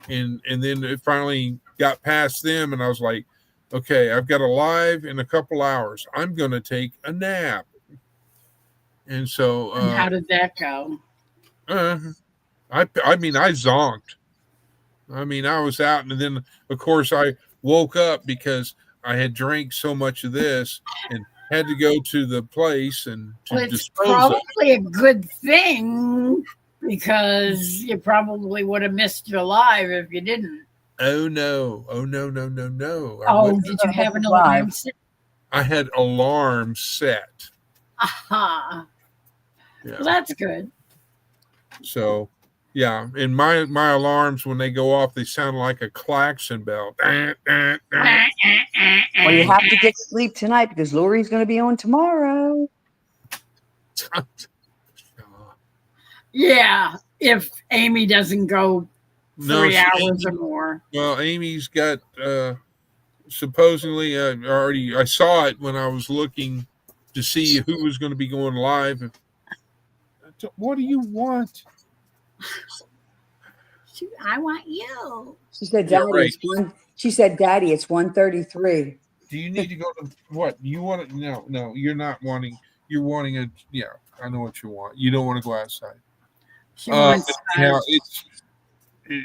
And then it finally got past them. And I was like, okay, I've got a live in a couple hours. I'm going to take a nap. And so, And how did that go? I mean, I zonked. I mean, I was out, and then of course I woke up because I had drank so much of this and had to go to the place and to Well, it's dispose of it. probably a good thing because you probably would have missed your live if you didn't. Oh no! Oh no! No! No! No! Oh, did you have an alarm set? I had alarms set. Aha. Yeah. Well, that's good. So, yeah, and my alarms when they go off, they sound like a klaxon bell. Well, you have to get sleep tonight because Lori's going to be on tomorrow. Yeah, if Amy doesn't go 3 hours or more. Well, Amy's got supposedly I saw it when I was looking to see who was going to be going live. What do you want? I want you. She said, Yeah, "Daddy, right. She said, "Daddy, it's 1:33." Do you need to go to what? You want to? No, you're not wanting. You're wanting a. Yeah, I know what you want. You don't want to go outside. She wants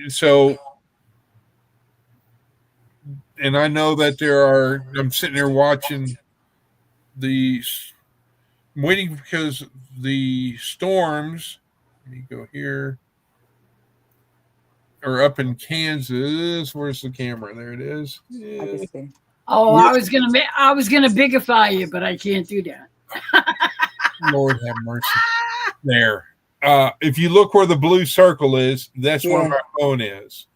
So, and I know that I'm sitting there watching I'm waiting because the storms. Let me go here. Or up in Kansas. Where's the camera? There it is. I Yeah. can see. Oh, I was gonna bigify you, but I can't do that. Lord have mercy. There. If you look where the blue circle is, that's where my phone is.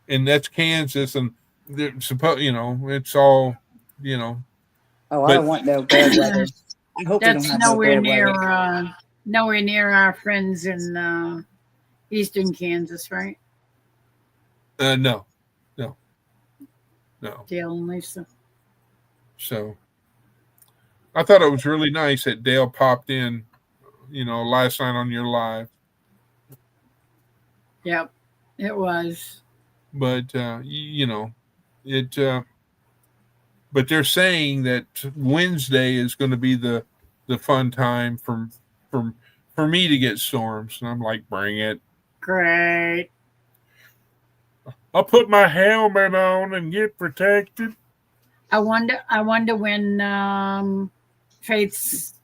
And that's Kansas, and it's all, Oh, I don't want no bad weather. I hope we don't That's have nowhere no bad near weather. nowhere near our friends in eastern Kansas, right? No. Dale and Lisa. So I thought it was really nice that Dale popped in, last night on your live. Yep, it was. But but they're saying that Wednesday is going to be the fun time for me to get storms, and I'm like, bring it. Great. I'll put my helmet on and get protected. I wonder when Faith's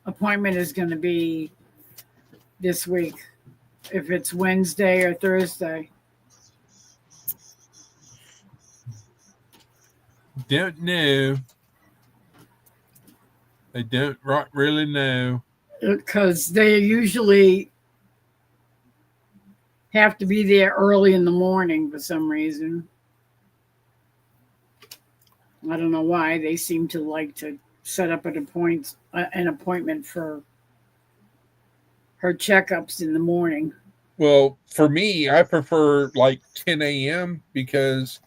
appointment is going to be this week, if it's Wednesday or Thursday. Don't know. I don't really know. Because they usually have to be there early in the morning for some reason. I don't know why. They seem to like to set up an appointment for her checkups in the morning. Well, for me, I prefer like 10 a.m. because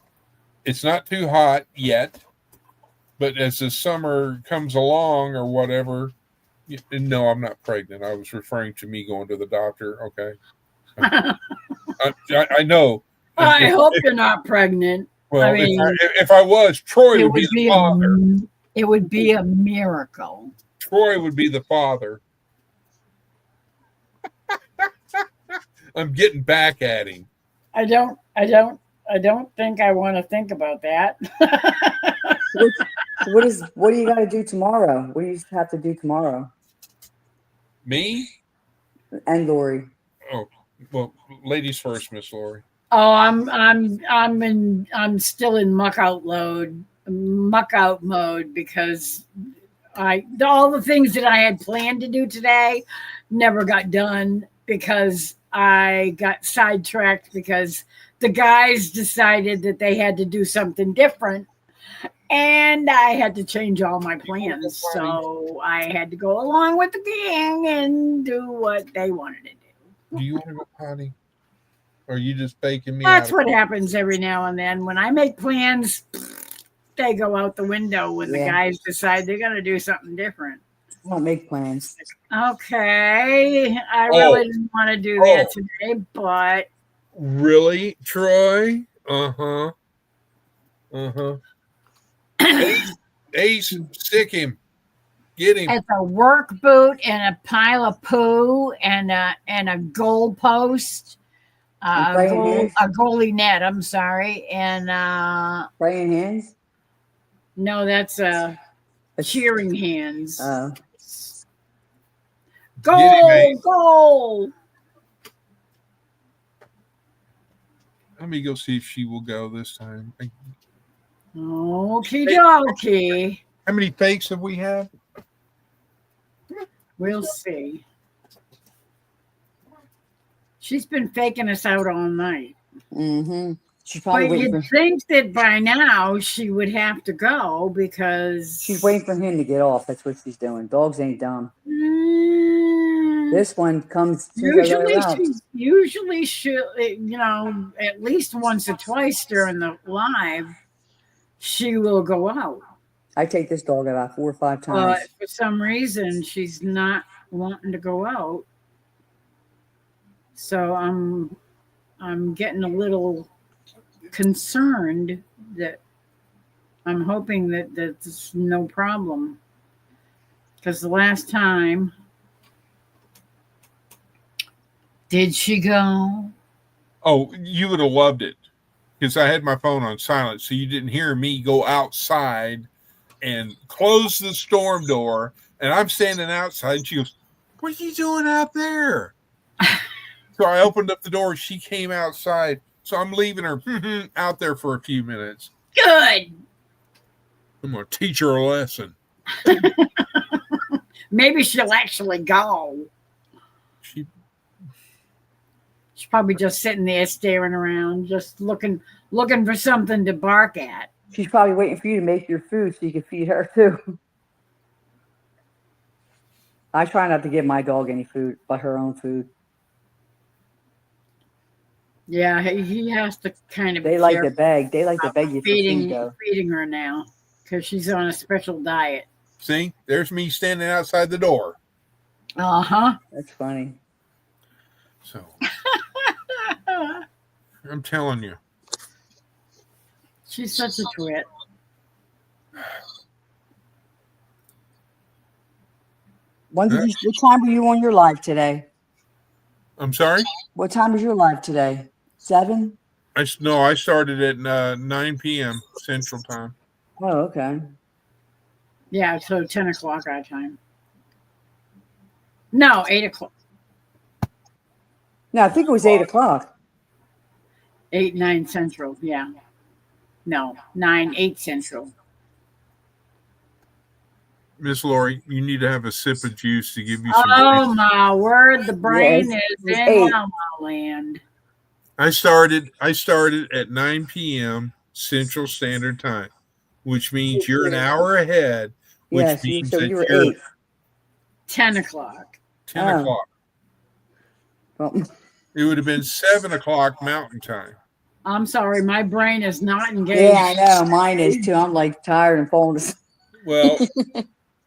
it's not too hot yet. But as the summer comes along or whatever, no, I'm not pregnant. I was referring to me going to the doctor. Okay. I know. I hope you're not pregnant. Well, I mean, if I was, Troy would be the father. It would be a miracle. Troy would be the father. I'm getting back at him. I don't think I want to think about that. What do you got to do tomorrow? What do you have to do tomorrow? Me? And Lori. Oh, well, ladies first, Miss Lori. Oh, I'm still in muck out mode because all the things that I had planned to do today never got done because I got sidetracked because the guys decided that they had to do something different. And I had to change all my plans. So I had to go along with the gang and do what they wanted to do. Do you want to go potty? Or are you just faking me? That's what happens every now and then. When I make plans, they go out the window when the guys decide they're going to do something different. I don't make plans. Okay. I really didn't want to do that today, but. Really, Troy? Uh-huh. Ace, stick him. Get him. It's a work boot and a pile of poo and a goal post, a goalie net. I'm sorry, and praying hands. No, that's cheering hands. Goal! Let me go see if she will go this time. Okie dokie. How many fakes have we had? We'll see. She's been faking us out all night. Mm-hmm. She's probably but you'd think that by now she would have to go because she's waiting for him to get off. That's what she's doing. Dogs ain't dumb. This one comes usually she, at least once or twice during the live, she will go out. I take this dog about 4 or 5 times. But for some reason, she's not wanting to go out. So I'm getting a little concerned that I'm hoping that there's no problem. Because the last time, did she go? Oh, you would have loved it. Because I had my phone on silent, so you didn't hear me go outside and close the storm door. And I'm standing outside, and she goes, "What are you doing out there?" So I opened up the door. She came outside. So I'm leaving her out there for a few minutes. Good. I'm going to teach her a lesson. Maybe she'll actually go. She's probably just sitting there staring around, just looking for something to bark at. She's probably waiting for you to make your food so you can feed her too. I try not to give my dog any food but her own food. Yeah, he has to kind of. They like to beg. They like to beg you for food, feeding her now because she's on a special diet. See, there's me standing outside the door. That's funny. So I'm telling you, she's such a twit. What time were you on your live today? I'm sorry? What time was your live today? 7? I started at 9 p.m. Central Time. Oh, okay. Yeah, so 10 o'clock our time. No, 8 o'clock. No, I think it was 8 o'clock. 8, 9 Central. Yeah. No, 9, 8 Central. Miss Lori, you need to have a sip of juice to give you some. Oh my word, the brain Yes, is it's in 8. La La Land. I started at 9 p.m. Central Standard Time, which means you're an hour ahead, which Yes, means so that you were you're 8. 10 o'clock. 10 Oh. o'clock. Well, It would have been 7 o'clock Mountain Time. I'm sorry, my brain is not engaged. yeah, I know. Mine is too. I'm like tired and falling asleep. Well,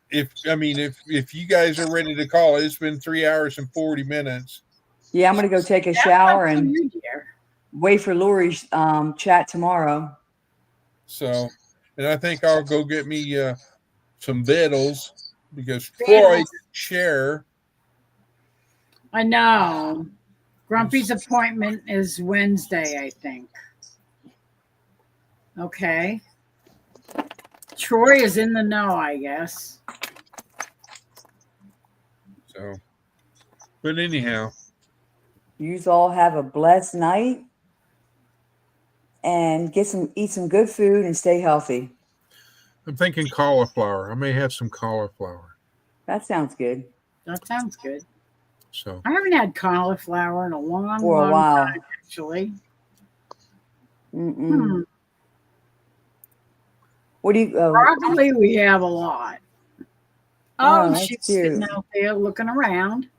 if you guys are ready to call, it's been 3 hours and 40 minutes. Yeah, I'm gonna go take a That's shower up to and you, dear. wait for Lori's chat tomorrow. So, and I think I'll go get me some vittles because Troy Vittles. didn't share. I know. Grumpy's appointment is Wednesday, I think. Okay. Troy is in the know, I guess. So, but anyhow, You all have a blessed night and eat some good food and stay healthy. I'm thinking cauliflower. I may have some cauliflower. That sounds good. That sounds good. So, I haven't had cauliflower in a long, For a long while. time, actually. Mm-mm. What do you? Broccoli, we have a lot. Oh, Oh, that's she's cute. sitting out there looking around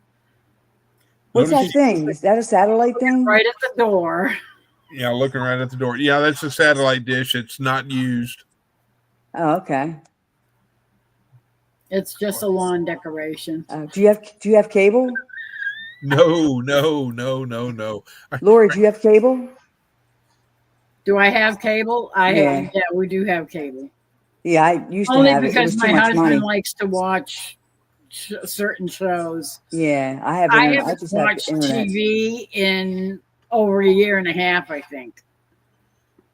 What's Notice that thing? Is that a satellite thing? right at the door. yeah, looking right at the door. Yeah, that's a satellite dish. It's not used. Oh, okay. It's just a lawn decoration. Do you have cable? No. Lori, do you have cable? Do I have cable? Yeah. Yeah, we do have cable. Yeah, I used to Only have it. It because was too my much husband money. likes to watch certain shows. Yeah, I have. I Internet. I haven't just have watched internet. TV in over a year and a half, I think.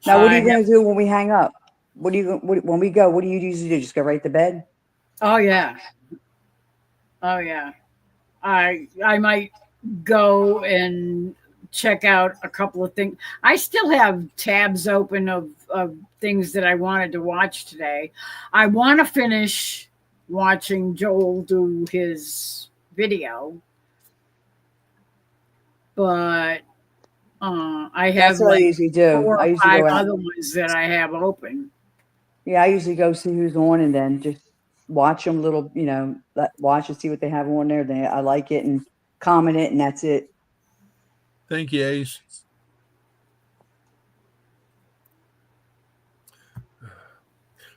Now, what are you I going to do when we hang up? When we go? What do you usually do? Just go right to bed? Oh yeah. Oh yeah. I might go and check out a couple of things. I still have tabs open of things that I wanted to watch today. I want to finish watching Joel do his video, but I have That's what I like usually do. 4 I or usually 5 go out. other ones that I have open. Yeah, I usually go see who's on and then just watch them little, watch and see what they have on there. Then I like it and comment it, and that's it. Thank you, Ace.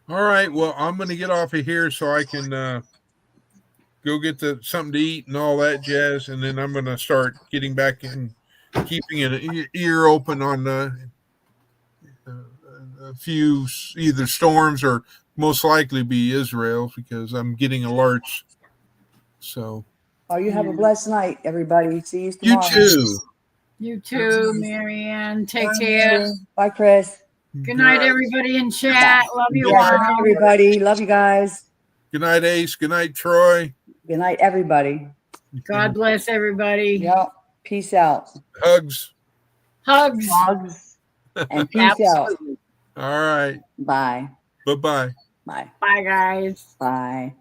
All right. Well, I'm going to get off of here so I can go get something to eat and all that jazz, and then I'm going to start getting back in, keeping an ear open on a few either storms or most likely be Israel because I'm getting alerts. So, Oh, you have a blessed night, everybody. See you you tomorrow. too. You too, Marianne. Take Bye, care. Mary. Bye, Chris. Good night, everybody in chat. Love you Yeah, good all. night, everybody. Love you guys. Good night, Ace. Good night, Troy. Good night, everybody. God bless everybody. Yep. Peace out. Hugs. Hugs. Hugs and peace out. Absolutely. All right. Bye. Bye-bye. Bye. Bye, guys. Bye.